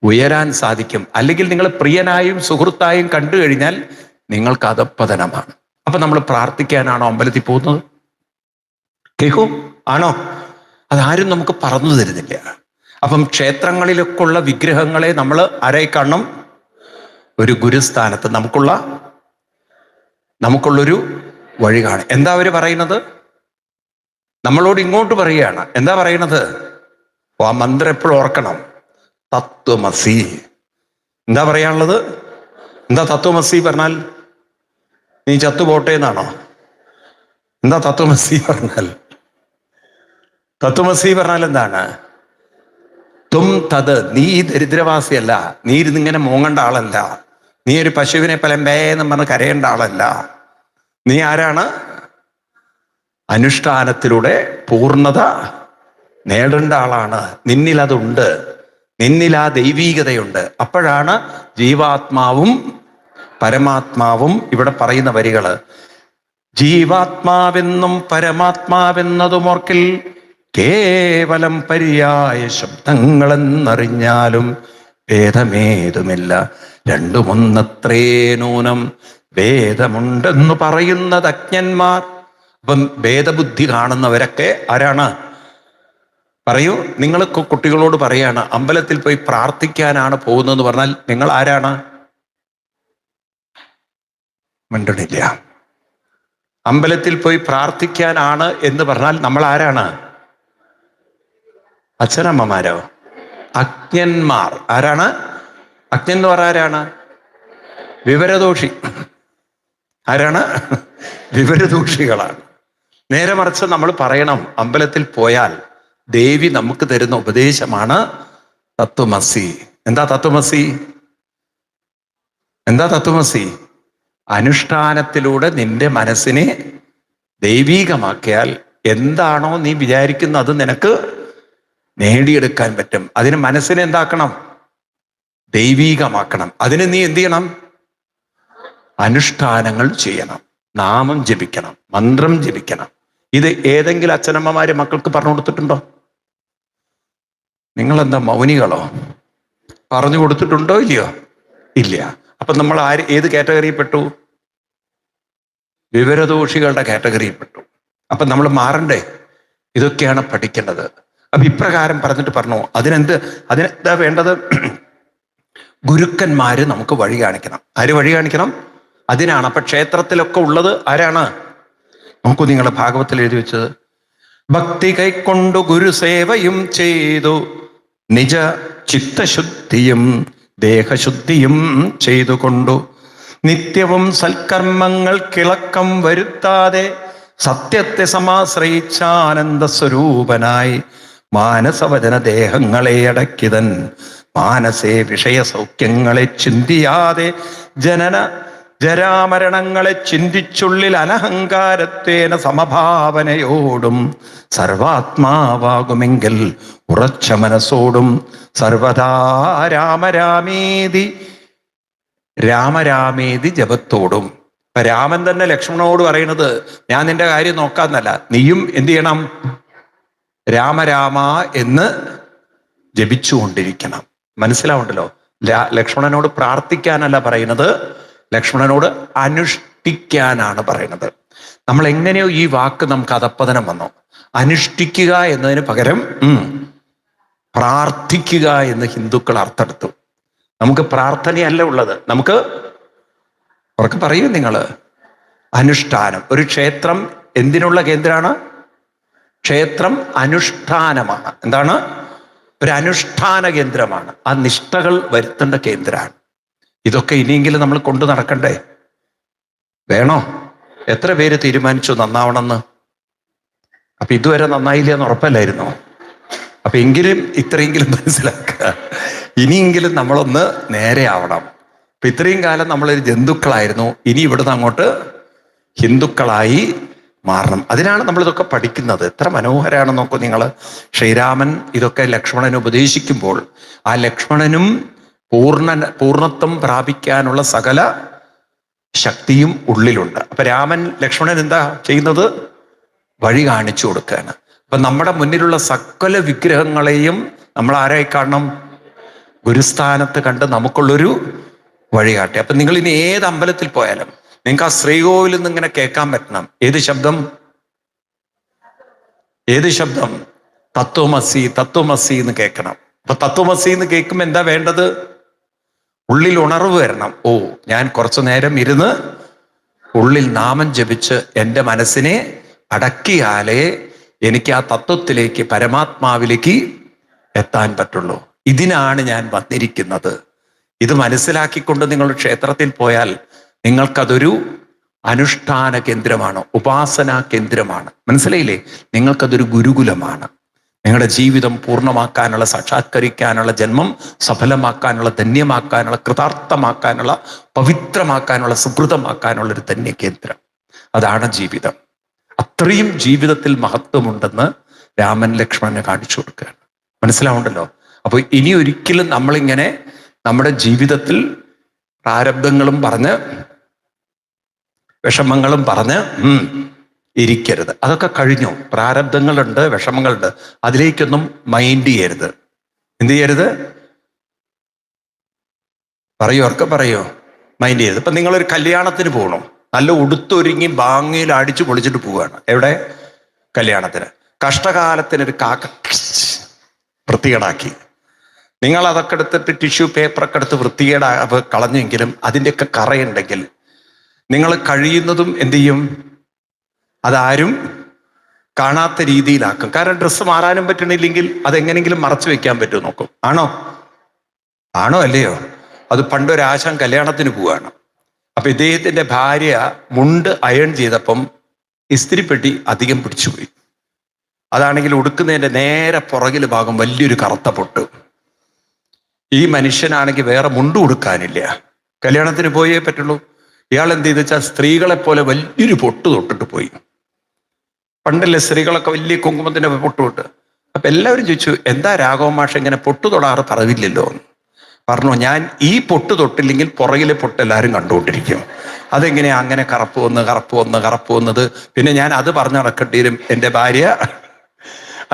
ഉയരാൻ സാധിക്കും. അല്ലെങ്കിൽ നിങ്ങൾ പ്രിയനായും സുഹൃത്തായും കണ്ടു കഴിഞ്ഞാൽ നിങ്ങൾക്ക് അധപ്പതനമാണ്. അപ്പൊ നമ്മൾ പ്രാർത്ഥിക്കാനാണോ അമ്പലത്തിൽ പോകുന്നത്? കേൾക്കൂ, ആണോ? അതാരും നമുക്ക് പറഞ്ഞു തരുന്നില്ല. അപ്പം ക്ഷേത്രങ്ങളിലൊക്കെ ഉള്ള വിഗ്രഹങ്ങളെ നമ്മൾ ആരായി കാണണം? ഒരു ഗുരുസ്ഥാനത്ത് നമുക്കുള്ളൊരു വഴി കാണും. എന്താ അവര് പറയുന്നത്? നമ്മളോട് ഇങ്ങോട്ട് പറയുകയാണ്. എന്താ പറയുന്നത്? ആ മന്ത്രം എപ്പോഴും ഓർക്കണം, തത്വമസി. എന്താ പറയാനുള്ളത്? എന്താ തത്വമസി പറഞ്ഞാൽ? നീ ചത്തുപോട്ടെ എന്നാണോ? എന്താ തത്വമസി പറഞ്ഞാൽ? തത്വമസി പറഞ്ഞാൽ എന്താണ്? തും തത്, നീ ദരിദ്രവാസിയല്ല, നീ ഇരുന്നിങ്ങനെ മൂങ്ങേണ്ട ആളല്ല, നീ ഒരു പശുവിനെ പലമ്പേന്നും പറഞ്ഞ് കരയേണ്ട ആളല്ല. നീ ആരാണ്? അനുഷ്ഠാനത്തിലൂടെ പൂർണ്ണത നേടേണ്ട ആളാണ്. നിന്നിൽ അതുണ്ട്, നിന്നിൽ ആ ദൈവീകതയുണ്ട്. അപ്പോഴാണ് ജീവാത്മാവും പരമാത്മാവും. ഇവിടെ പറയുന്ന വരികള്, ജീവാത്മാവെന്നും പരമാത്മാവെന്നതുമോർക്കിൽ കേവലം പര്യായ ശബ്ദങ്ങളെന്നറിഞ്ഞാലും ഭേദമേതുമില്ല, രണ്ടുമൊന്നത്രേ നൂനം വേദമുണ്ടെന്ന് പറയുന്നത് അജ്ഞന്മാർ. അപ്പം ഭേദബുദ്ധി കാണുന്നവരൊക്കെ ആരാണ്? പറയൂ. നിങ്ങൾ കുട്ടികളോട് പറയാണ് അമ്പലത്തിൽ പോയി പ്രാർത്ഥിക്കാനാണ് പോകുന്നതെന്ന് പറഞ്ഞാൽ നിങ്ങൾ ആരാണ്? മിണ്ടണില്ല. അമ്പലത്തിൽ പോയി പ്രാർത്ഥിക്കാനാണ് എന്ന് പറഞ്ഞാൽ നമ്മൾ ആരാണ്? അച്ഛനമ്മമാരോ? അജ്ഞന്മാർ. ആരാണ് അജ്ഞൻ എന്ന് പറഞ്ഞാൽ? ആരാണ്? വിവരദോഷി. ആരാണ്? വിവരദോഷികളാണ്. നേരെ മറിച്ച് നമ്മൾ പറയണം, അമ്പലത്തിൽ പോയാൽ ദേവി നമുക്ക് തരുന്ന ഉപദേശമാണ് തത്വമസി. എന്താ തത്വമസി? എന്താ തത്വമസി? അനുഷ്ഠാനത്തിലൂടെ നിന്റെ മനസ്സിനെ ദൈവീകമാക്കിയാൽ എന്താണോ നീ വിചാരിക്കുന്നത് അത് നിനക്ക് നേടിയെടുക്കാൻ പറ്റും. അതിന് മനസ്സിനെ എന്താക്കണം? ദൈവീകമാക്കണം. അതിന് നീ എന്ത് ചെയ്യണം? അനുഷ്ഠാനങ്ങൾ ചെയ്യണം, നാമം ജപിക്കണം, മന്ത്രം ജപിക്കണം. ഇത് ഏതെങ്കിലും അച്ഛനമ്മമാര് മക്കൾക്ക് പറഞ്ഞു കൊടുത്തിട്ടുണ്ടോ? നിങ്ങളെന്താ മൗനികളോ? പറഞ്ഞു കൊടുത്തിട്ടുണ്ടോ? ഇല്ലയോ? ഇല്ല. അപ്പൊ നമ്മൾ ഏത് കാറ്റഗറിയിൽപ്പെട്ടു? വിവരദോഷികളുടെ കാറ്റഗറിയിൽപ്പെട്ടു. അപ്പൊ നമ്മൾ മാറണ്ടേ? ഇതൊക്കെയാണ് പഠിക്കേണ്ടത്. അപ്പൊ ഇപ്രകാരം പറഞ്ഞിട്ട് പറഞ്ഞു, അതിനെന്താ വേണ്ടത്? ഗുരുക്കന്മാര് നമുക്ക് വഴി കാണിക്കണം. ആര് വഴി കാണിക്കണം? അതിനാണ്. അപ്പൊ ക്ഷേത്രത്തിലൊക്കെ ഉള്ളത് ആരാണ്? നോക്കൂ, നിങ്ങൾ ഭാഗവത്തിൽ എഴുതി വെച്ചത്, ഭക്തി കൈക്കൊണ്ടു ഗുരുസേവയും ചെയ്തു നിജ ചിത്തശുദ്ധിയും ദേഹശുദ്ധിയും ചെയ്തുകൊണ്ടു നിത്യവും സൽക്കർമ്മങ്ങൾ കിളക്കം വരുത്താതെ സത്യത്തെ സമാശ്രയിച്ചാനന്ദ സ്വരൂപനായി മാനസവചന ദേഹങ്ങളെ അടക്കിതൻ മാനസേ വിഷയ സൗഖ്യങ്ങളെ ചിന്തിയാതെ ജനന ജരാമരണങ്ങളെ ചിന്തിച്ചുള്ളിൽ അനഹങ്കാരത്തേന സമഭാവനയോടും സർവാത്മാവാകുമെങ്കിൽ ഉറച്ച മനസ്സോടും സർവദാ രാമരാമേതി രാമരാമേതി ജപത്തോടും. ഇപ്പൊ രാമൻ തന്നെ ലക്ഷ്മണനോട് പറയുന്നത്, ഞാൻ നിന്റെ കാര്യം നോക്കാന്നല്ല, നീയും എന്ത് ചെയ്യണം? രാമരാമ എന്ന് ജപിച്ചുകൊണ്ടിരിക്കണം. മനസ്സിലാവുണ്ടല്ലോ? ലക്ഷ്മണനോട് പ്രാർത്ഥിക്കാനല്ല പറയുന്നത്, ലക്ഷ്മണനോട് അനുഷ്ഠിക്കാനാണ് പറയുന്നത്. നമ്മൾ എങ്ങനെയോ ഈ വാക്ക് നമുക്ക് അധപ്പതനം വന്നു. അനുഷ്ഠിക്കുക എന്നതിന് പകരം പ്രാർത്ഥിക്കുക എന്ന് ഹിന്ദുക്കൾ അർത്ഥമെടുത്തു. നമുക്ക് പ്രാർത്ഥനയല്ല ഉള്ളത്, നമുക്ക് ഉറക്കെ പറയൂ നിങ്ങൾ, അനുഷ്ഠാനം. ഒരു ക്ഷേത്രം എന്തിനുള്ള കേന്ദ്രമാണ്? ക്ഷേത്രം അനുഷ്ഠാനമാണ്. എന്താണ്? ഒരു അനുഷ്ഠാന കേന്ദ്രമാണ്. ആ നിഷ്ഠകൾ വരുത്തേണ്ട കേന്ദ്രമാണ്. ഇതൊക്കെ ഇനിയെങ്കിലും നമ്മൾ കൊണ്ടു നടക്കണ്ടേ? വേണോ? എത്ര പേര് തീരുമാനിച്ചു നന്നാവണമെന്ന്? അപ്പൊ ഇതുവരെ നന്നായില്ല എന്ന് ഉറപ്പല്ലായിരുന്നോ? അപ്പൊ എങ്കിലും ഇത്രയെങ്കിലും മനസ്സിലാക്കുക, ഇനിയെങ്കിലും നമ്മളൊന്ന് നേരെ ആവണം. അപ്പൊ ഇത്രയും കാലം നമ്മളൊരു ജന്തുക്കളായിരുന്നു, ഇനി ഇവിടുന്ന് അങ്ങോട്ട് ഹിന്ദുക്കളായി മാറണം. അതിനാണ് നമ്മളിതൊക്കെ പഠിക്കുന്നത്. എത്ര മനോഹരമാണെന്ന് നോക്കൂ നിങ്ങൾ. ശ്രീരാമൻ ഇതൊക്കെ ലക്ഷ്മണന് ഉപദേശിക്കുമ്പോൾ ആ ലക്ഷ്മണനും പൂർണ്ണത്വം പ്രാപിക്കാനുള്ള സകല ശക്തിയും ഉള്ളിലുണ്ട്. അപ്പൊ രാമൻ ലക്ഷ്മണൻ എന്താ ചെയ്യുന്നത്? വഴി കാണിച്ചു കൊടുക്കുകയാണ്. അപ്പൊ നമ്മുടെ മുന്നിലുള്ള സകല വിഗ്രഹങ്ങളെയും നമ്മൾ ആരായി കാണണം? ഗുരുസ്ഥാനത്ത് കണ്ട് നമുക്കുള്ളൊരു വഴികാട്ടി. അപ്പൊ നിങ്ങൾ ഇനി ഏത് അമ്പലത്തിൽ പോയാലും നിങ്ങൾക്ക് ആ ശ്രീകോവിലിൽ നിന്ന് ഇങ്ങനെ കേൾക്കാൻ പറ്റണം. ഏത് ശബ്ദം? ഏത് ശബ്ദം? തത്വമസി തത്വമസി എന്ന് കേൾക്കണം. അപ്പൊ തത്വമസി എന്ന് കേൾക്കുമ്പോൾ എന്താ വേണ്ടത്? ഉള്ളിൽ ഉണർവ് വരണം. ഓ, ഞാൻ കുറച്ചു നേരം ഇരുന്ന് ഉള്ളിൽ നാമം ജപിച്ച് എൻ്റെ മനസ്സിനെ അടക്കിയാലേ എനിക്ക് ആ തത്വത്തിലേക്ക്, പരമാത്മാവിലേക്ക് എത്താൻ പറ്റുള്ളൂ. ഇതിനാണ് ഞാൻ വന്നിരിക്കുന്നത്. ഇത് മനസ്സിലാക്കിക്കൊണ്ട് നിങ്ങൾ ക്ഷേത്രത്തിൽ പോയാൽ നിങ്ങൾക്കതൊരു അനുഷ്ഠാന കേന്ദ്രമാണ്, ഉപാസനാ കേന്ദ്രമാണ്. മനസ്സിലായില്ലേ? നിങ്ങൾക്കതൊരു ഗുരുകുലമാണ്. നിങ്ങളുടെ ജീവിതം പൂർണ്ണമാക്കാനുള്ള, സാക്ഷാത്കരിക്കാനുള്ള, ജന്മം സഫലമാക്കാനുള്ള, ധന്യമാക്കാനുള്ള, കൃതാർത്ഥമാക്കാനുള്ള, പവിത്രമാക്കാനുള്ള, സുഹൃതമാക്കാനുള്ള ഒരു ധന്യ കേന്ദ്രം. അതാണ് ജീവിതം. അത്രയും ജീവിതത്തിൽ മഹത്വമുണ്ടെന്ന് രാമൻ ലക്ഷ്മണനെ കാണിച്ചു കൊടുക്കുകയാണ്. മനസ്സിലാവുണ്ടല്ലോ? അപ്പോൾ ഇനി ഒരിക്കലും നമ്മളിങ്ങനെ നമ്മുടെ ജീവിതത്തിൽ പ്രാരബ്ധങ്ങളും പറഞ്ഞ് വിഷമങ്ങളും പറഞ്ഞ് ഇരിക്കരുത്. അതൊക്കെ കഴിഞ്ഞു. പ്രാരബ്ധങ്ങളുണ്ട്, വിഷമങ്ങളുണ്ട്, അതിലേക്കൊന്നും മൈൻഡ് ചെയ്യരുത്. എന്ത് ചെയ്യരുത്? പറയൂ, അവർക്ക് പറയോ? മൈൻഡ് ചെയ്യരുത്. ഇപ്പൊ നിങ്ങളൊരു കല്യാണത്തിന് പോകണം, നല്ല ഉടുത്തൊരുങ്ങി ബാങ്ങയിൽ അടിച്ചു പൊളിച്ചിട്ട് പോവുകയാണ്. എവിടെ? കല്യാണത്തിന്. കഷ്ടകാലത്തിനൊരു കാക്ക വൃത്തികേടാക്കി. നിങ്ങൾ അതൊക്കെ എടുത്തിട്ട് ടിഷ്യൂ പേപ്പറൊക്കെ എടുത്ത് വൃത്തികേടാ കളഞ്ഞെങ്കിലും അതിൻ്റെയൊക്കെ കറയുണ്ടെങ്കിൽ നിങ്ങൾ കഴിയുന്നതും എന്ത് ചെയ്യും? അതാരും കാണാത്ത രീതിയിലാക്കും. കാരണം ഡ്രസ്സ് മാറാനും പറ്റണില്ലെങ്കിൽ അതെങ്ങനെങ്കിലും മറച്ചു വെക്കാൻ പറ്റുമോ നോക്കും. ആണോ? ആണോ അല്ലയോ? അത് പണ്ടൊരാശാൻ കല്യാണത്തിന് പോവുകയാണ്. അപ്പൊ ഇദ്ദേഹത്തിന്റെ ഭാര്യ മുണ്ട് അയൺ ചെയ്തപ്പം ഇസ്തിരിപ്പെട്ടി അധികം പിടിച്ചുപോയി. അതാണെങ്കിൽ ഉടുക്കുന്നതിന്റെ നേരെ പുറകിൽ ഭാഗം വലിയൊരു കറുത്ത പൊട്ട്. ഈ മനുഷ്യനാണെങ്കിൽ വേറെ മുണ്ട് ഉടുക്കാനില്ല, കല്യാണത്തിന് പോയേ പറ്റുള്ളൂ. ഇയാൾ എന്ത് ചെയ്തു വെച്ചാൽ സ്ത്രീകളെ പോലെ വലിയൊരു പൊട്ട് തൊട്ടിട്ട് പോയി. പണ്ടല്ലേ സ്ത്രീകളൊക്കെ വലിയ കുങ്കുമത്തിന്റെ പൊട്ട് തൊട്ട്. അപ്പൊ എല്ലാവരും ചോദിച്ചു, എന്താ രാഘവ മാഷ് ഇങ്ങനെ പൊട്ട് തൊടാറ് പറവില്ലല്ലോ എന്ന്. പറഞ്ഞു, ഞാൻ ഈ പൊട്ട് തൊട്ടില്ലെങ്കിൽ പുറകിലെ പൊട്ട് എല്ലാവരും കണ്ടുകൊണ്ടിരിക്കും. അതെങ്ങനെയാ അങ്ങനെ കറുപ്പ് വന്നത്? പിന്നെ ഞാൻ അത് പറഞ്ഞു നടക്കേണ്ടി വരും. എൻ്റെ ഭാര്യ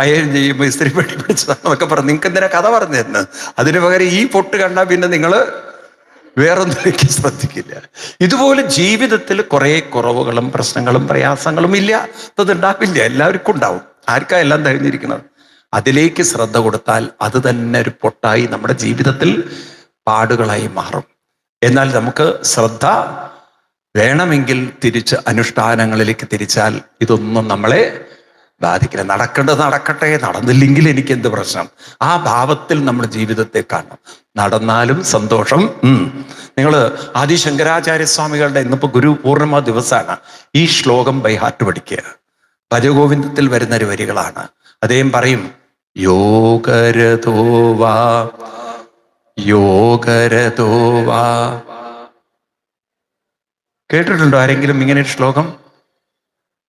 അയൺ ചെയ്യുമ്പോൾ ഇസ്തിരി പെട്ടി പിടിച്ചതാണെന്നൊക്കെ പറഞ്ഞു. നിങ്ങൾക്ക് എന്തിനാ കഥ പറഞ്ഞു തരുന്നത്? അതിന് പകരം ഈ പൊട്ട് കണ്ടാൽ പിന്നെ നിങ്ങൾ വേറൊന്നിലേക്ക് ശ്രദ്ധിക്കില്ല. ഇതുപോലെ ജീവിതത്തിൽ കുറെ കുറവുകളും പ്രശ്നങ്ങളും പ്രയാസങ്ങളും ഇല്ലാത്തതുണ്ടാവില്ല, എല്ലാവർക്കും ഉണ്ടാവും. ആർക്കാ എല്ലാം കഴിഞ്ഞിരിക്കുന്നത്? അതിലേക്ക് ശ്രദ്ധ കൊടുത്താൽ അത് തന്നെ ഒരു പൊട്ടായി നമ്മുടെ ജീവിതത്തിൽ പാടുകളായി മാറും. എന്നാൽ നമുക്ക് ശ്രദ്ധ വേണമെങ്കിൽ തിരിച്ച് അനുഷ്ഠാനങ്ങളിലേക്ക് തിരിച്ചാൽ ഇതൊന്നും നമ്മളെ ബാധിക്കില്ല. നടക്കേണ്ടത് നടക്കട്ടെ, നടന്നില്ലെങ്കിൽ എനിക്ക് എന്ത് പ്രശ്നം? ആ ഭാവത്തിൽ നമ്മുടെ ജീവിതത്തെ കാണണം. നടന്നാലും സന്തോഷം. നിങ്ങൾ ആദി ശങ്കരാചാര്യസ്വാമികളുടെ ഇന്നിപ്പോ ഗുരു പൂർണിമ ദിവസമാണ്. ഈ ശ്ലോകം ബൈ ഹാർട്ട് പഠിക്കുക. ഭജഗോവിന്ദത്തിൽ വരുന്ന ഒരു വരികളാണ്. അദ്ദേഹം പറയും, യോഗരതോവാ യോഗരതോവാ. കേട്ടിട്ടുണ്ടോ ആരെങ്കിലും ഇങ്ങനെ ഒരു ശ്ലോകം?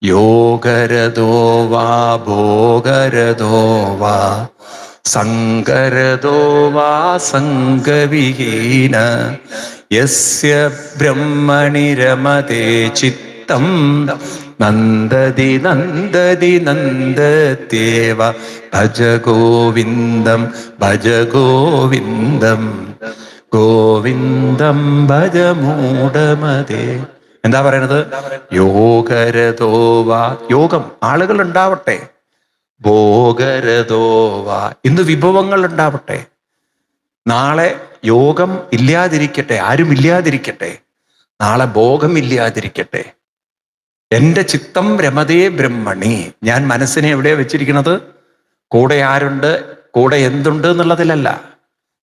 യോഗരതോവാ ഭോഗരതോവാ സങ്കരതോവാ സംഗവിഹീന യസ്യ ബ്രഹ്മണി രമതേ ചിത്തം നന്ദതി നന്ദതി നന്ദത്യേവ ഭജ ഗോവിന്ദം ഭജ ഗോവിന്ദം ഗോവിന്ദം ഭജ മൂഢമതേ. എന്താ പറയണത്? യോഗരതോവാ. യോഗം ആളുകൾ ഉണ്ടാവട്ടെ, ഭോഗരതോവ. ഇന്ന് വിഭവങ്ങൾ ഉണ്ടാവട്ടെ, നാളെ യോഗം ഇല്ലാതിരിക്കട്ടെ, ആരും ഇല്ലാതിരിക്കട്ടെ, നാളെ ഭോഗമില്ലാതിരിക്കട്ടെ. എൻ്റെ ചിത്തം രമതേ ബ്രഹ്മണി. ഞാൻ മനസ്സിനെ എവിടെയാ വെച്ചിരിക്കുന്നത്? കൂടെ ആരുണ്ട്, കൂടെ എന്തുണ്ട് എന്നുള്ളതിലല്ല.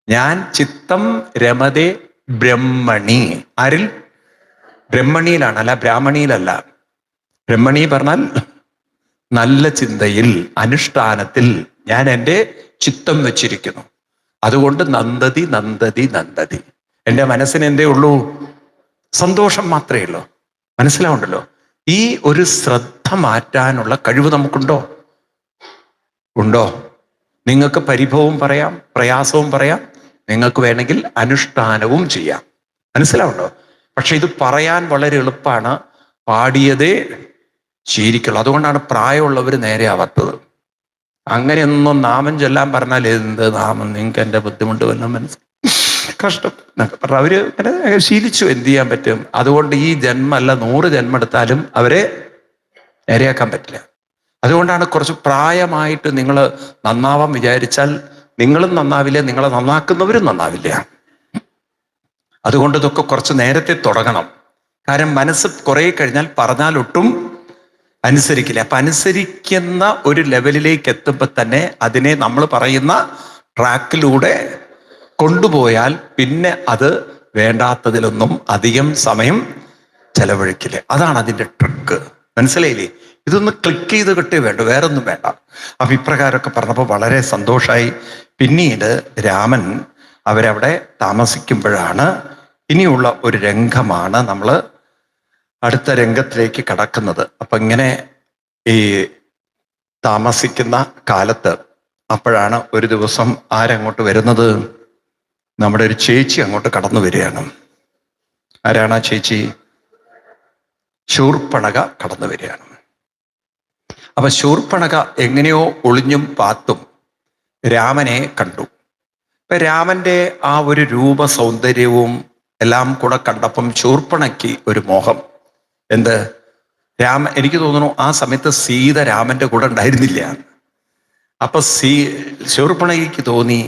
ഞാൻ ചിത്തം രമതേ ബ്രഹ്മണി. ആരിൽ? ബ്രഹ്മണിയിലാണ്, അല്ല ബ്രാഹ്മണിയിലല്ല. ബ്രഹ്മണി പറഞ്ഞാൽ നല്ല ചിന്തയിൽ, അനുഷ്ഠാനത്തിൽ ഞാൻ എൻ്റെ ചിത്തം വെച്ചിരിക്കുന്നു. അതുകൊണ്ട് നന്ദതി നന്ദതി നന്ദതി. എൻ്റെ മനസ്സിന് എന്തേ ഉള്ളൂ? സന്തോഷം മാത്രമേ ഉള്ളൂ. മനസ്സിലാവുണ്ടല്ലോ? ഈ ഒരു ശ്രദ്ധ മാറ്റാനുള്ള കഴിവ് നമുക്കുണ്ടോ? ഉണ്ടോ? നിങ്ങൾക്ക് പരിഭവവും പറയാം, പ്രയാസവും പറയാം, നിങ്ങൾക്ക് വേണമെങ്കിൽ അനുഷ്ഠാനവും ചെയ്യാം. മനസ്സിലാവുണ്ടോ? പക്ഷെ ഇത് പറയാൻ വളരെ എളുപ്പമാണ്, പാടിയതേ ശീലിക്കുള്ളൂ. അതുകൊണ്ടാണ് പ്രായമുള്ളവർ നേരെ ആവാത്തത്. അങ്ങനെയൊന്നും നാമം ചൊല്ലാൻ പറഞ്ഞാൽ എന്ത് നാമം, നിങ്ങൾക്ക് എൻ്റെ ബുദ്ധിമുട്ട് വല്ലതും മനസ്സിലായി കഷ്ടം എന്നൊക്കെ പറഞ്ഞ അവര് അങ്ങനെ ശീലിച്ചു. എന്ത് ചെയ്യാൻ പറ്റും? അതുകൊണ്ട് ഈ ജന്മല്ല 100 ജന്മം എടുത്താലും അവരെ നേരെയാക്കാൻ പറ്റില്ല. അതുകൊണ്ടാണ് കുറച്ച് പ്രായമായിട്ട് നിങ്ങൾ നന്നാവാൻ വിചാരിച്ചാൽ നിങ്ങളും നന്നാവില്ല, നിങ്ങളെ നന്നാക്കുന്നവരും നന്നാവില്ല. അതുകൊണ്ട് ഇതൊക്കെ കുറച്ച് നേരത്തെ തുടങ്ങണം. കാരണം മനസ്സ് കുറെ കഴിഞ്ഞാൽ പറഞ്ഞാൽ ഒട്ടും അനുസരിക്കില്ല. അപ്പൊ അനുസരിക്കുന്ന ഒരു ലെവലിലേക്ക് എത്തുമ്പോൾ തന്നെ അതിനെ നമ്മൾ പറയുന്ന ട്രാക്കിലൂടെ കൊണ്ടുപോയാൽ പിന്നെ അത് വേണ്ടാത്തതിലൊന്നും അധികം സമയം ചെലവഴിക്കില്ല. അതാണ് അതിൻ്റെ ട്രിക്ക്. മനസ്സിലായില്ലേ? ഇതൊന്ന് ക്ലിക്ക് ചെയ്ത് കിട്ടേ വേണ്ട, വേറൊന്നും വേണ്ട. അപ്പൊ ഇപ്രകാരമൊക്കെ പറഞ്ഞപ്പോൾ വളരെ സന്തോഷമായി. പിന്നീട് രാമൻ അവരവിടെ താമസിക്കുമ്പോഴാണ് ഇനിയുള്ള ഒരു രംഗമാണ് നമ്മൾ അടുത്ത രംഗത്തിലേക്ക് കടക്കുന്നത്. അപ്പൊ ഇങ്ങനെ ഈ താമസിക്കുന്ന കാലത്ത് അപ്പോഴാണ് ഒരു ദിവസം ആരങ്ങോട്ട് വരുന്നത്? നമ്മുടെ ഒരു ചേച്ചി അങ്ങോട്ട് കടന്നു വരികയാണ്. ആരാണ് ആ ചേച്ചി? ശൂർപ്പണഖ കടന്നു വരികയാണ്. അപ്പൊ ശൂർപ്പണഖ എങ്ങനെയോ ഒളിഞ്ഞും പാത്തും രാമനെ കണ്ടു. ഇപ്പൊ രാമന്റെ ആ ഒരു രൂപ സൗന്ദര്യവും എല്ലാം കൂടെ കണ്ടപ്പം ശൂർപ്പണയ്ക്ക് ഒരു മോഹം. എന്ത്? എനിക്ക് തോന്നുന്നു ആ സമയത്ത് സീത രാമന്റെ കൂടെ ഉണ്ടായിരുന്നില്ല. അപ്പൊ ശൂർപ്പണയ്ക്ക് തോന്നി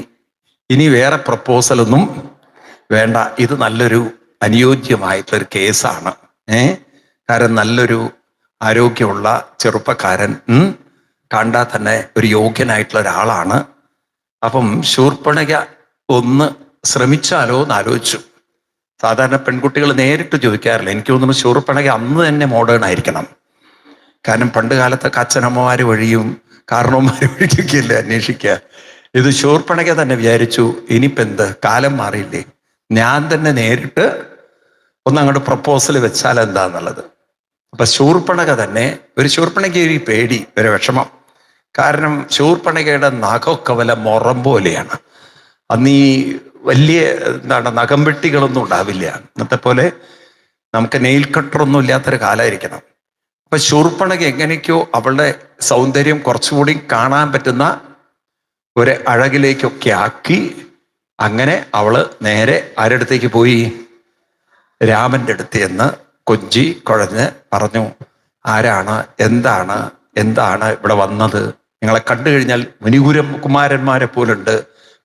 ഇനി വേറെ പ്രപ്പോസലൊന്നും വേണ്ട, ഇത് നല്ലൊരു അനുയോജ്യമായിട്ടുള്ളൊരു കേസാണ്. കാരണം നല്ലൊരു ആരോഗ്യമുള്ള ചെറുപ്പക്കാരൻ, കണ്ടാൽ തന്നെ ഒരു യോഗ്യനായിട്ടുള്ള ഒരാളാണ്. അപ്പം ശൂർപ്പണഖ ഒന്ന് ശ്രമിച്ചാലോ എന്ന് ആലോചിച്ചു. സാധാരണ പെൺകുട്ടികൾ നേരിട്ട് ചോദിക്കാറില്ല. എനിക്ക് തോന്നുന്നു ശൂർപ്പണഖ അന്ന് തന്നെ മോഡേൺ ആയിരിക്കണം. കാരണം പണ്ട് കാലത്തൊക്കെ അച്ഛനമ്മമാര് വഴിയും കാരണവന്മാര് വഴിയൊക്കെയല്ലേ അന്വേഷിക്കുക. ഇത് ശൂർപ്പണഖ തന്നെ വിചാരിച്ചു, ഇനിയിപ്പോൾ എന്ത്, കാലം മാറിയില്ലേ, ഞാൻ തന്നെ നേരിട്ട് ഒന്നങ്ങോട്ട് പ്രപ്പോസൽ വെച്ചാൽ എന്താന്നുള്ളത്. അപ്പൊ ശൂർപ്പണഖ തന്നെ, ശൂർപ്പണഖ ഒരു പേടി, ഒരു വിഷമം. കാരണം ശൂർപ്പണഖയുടെ നഖമൊക്കെ വല്ല മുറം പോലെയാണ്. അന്ന് ഈ വലിയ നഖം വെട്ടികളൊന്നും ഉണ്ടാവില്ല. ഇന്നത്തെ പോലെ നമുക്ക് നെയിൽ കട്ടറൊന്നും ഇല്ലാത്തൊരു കാലമായിരിക്കണം. അപ്പൊ ശൂർപ്പണഖ എങ്ങനെയൊക്കെയോ അവളുടെ സൗന്ദര്യം കുറച്ചുകൂടി കാണാൻ പറ്റുന്ന ഒരു അഴകിലേക്കൊക്കെ ആക്കി. അങ്ങനെ അവള് നേരെ ആരടുത്തേക്ക് പോയി? രാമന്റെ അടുത്ത് എന്ന് കൊഞ്ചി കുഴഞ്ഞ് പറഞ്ഞു, ആരാണ്, എന്താണ് ഇവിടെ വന്നത്? നിങ്ങളെ കണ്ടു കഴിഞ്ഞാൽ മുനികുരം കുമാരന്മാരെ പോലുണ്ട്,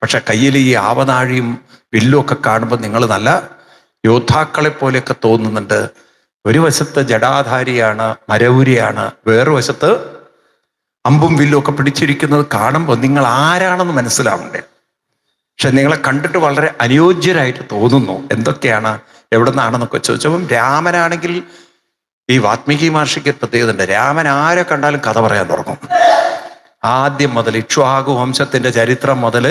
പക്ഷെ കയ്യിൽ ഈ ആവനാഴിയും വില്ലും ഒക്കെ കാണുമ്പോൾ നിങ്ങൾ നല്ല യോദ്ധാക്കളെ പോലെയൊക്കെ തോന്നുന്നുണ്ട്. ഒരു വശത്ത് ജടാധാരിയാണ്, മരവുരിയാണ്, വേറൊരു വശത്ത് അമ്പും വില്ലും ഒക്കെ പിടിച്ചിരിക്കുന്നത് കാണുമ്പോൾ നിങ്ങൾ ആരാണെന്ന് മനസ്സിലാവണ്ടേ. പക്ഷെ നിങ്ങളെ കണ്ടിട്ട് വളരെ അനുയോജ്യരായിട്ട് തോന്നുന്നു. എന്തൊക്കെയാണ്, എവിടെ നിന്നാണെന്നൊക്കെ ചോദിച്ചപ്പം രാമനാണെങ്കിൽ ഈ വാത്മീകി മഹർഷിക്ക് പ്രത്യേകത ഉണ്ട്. രാമൻ ആരെ കണ്ടാലും കഥ പറയാൻ തുടങ്ങും. ആദ്യം മുതൽ ഇക്ഷ്വാകു വംശത്തിന്റെ ചരിത്രം മുതൽ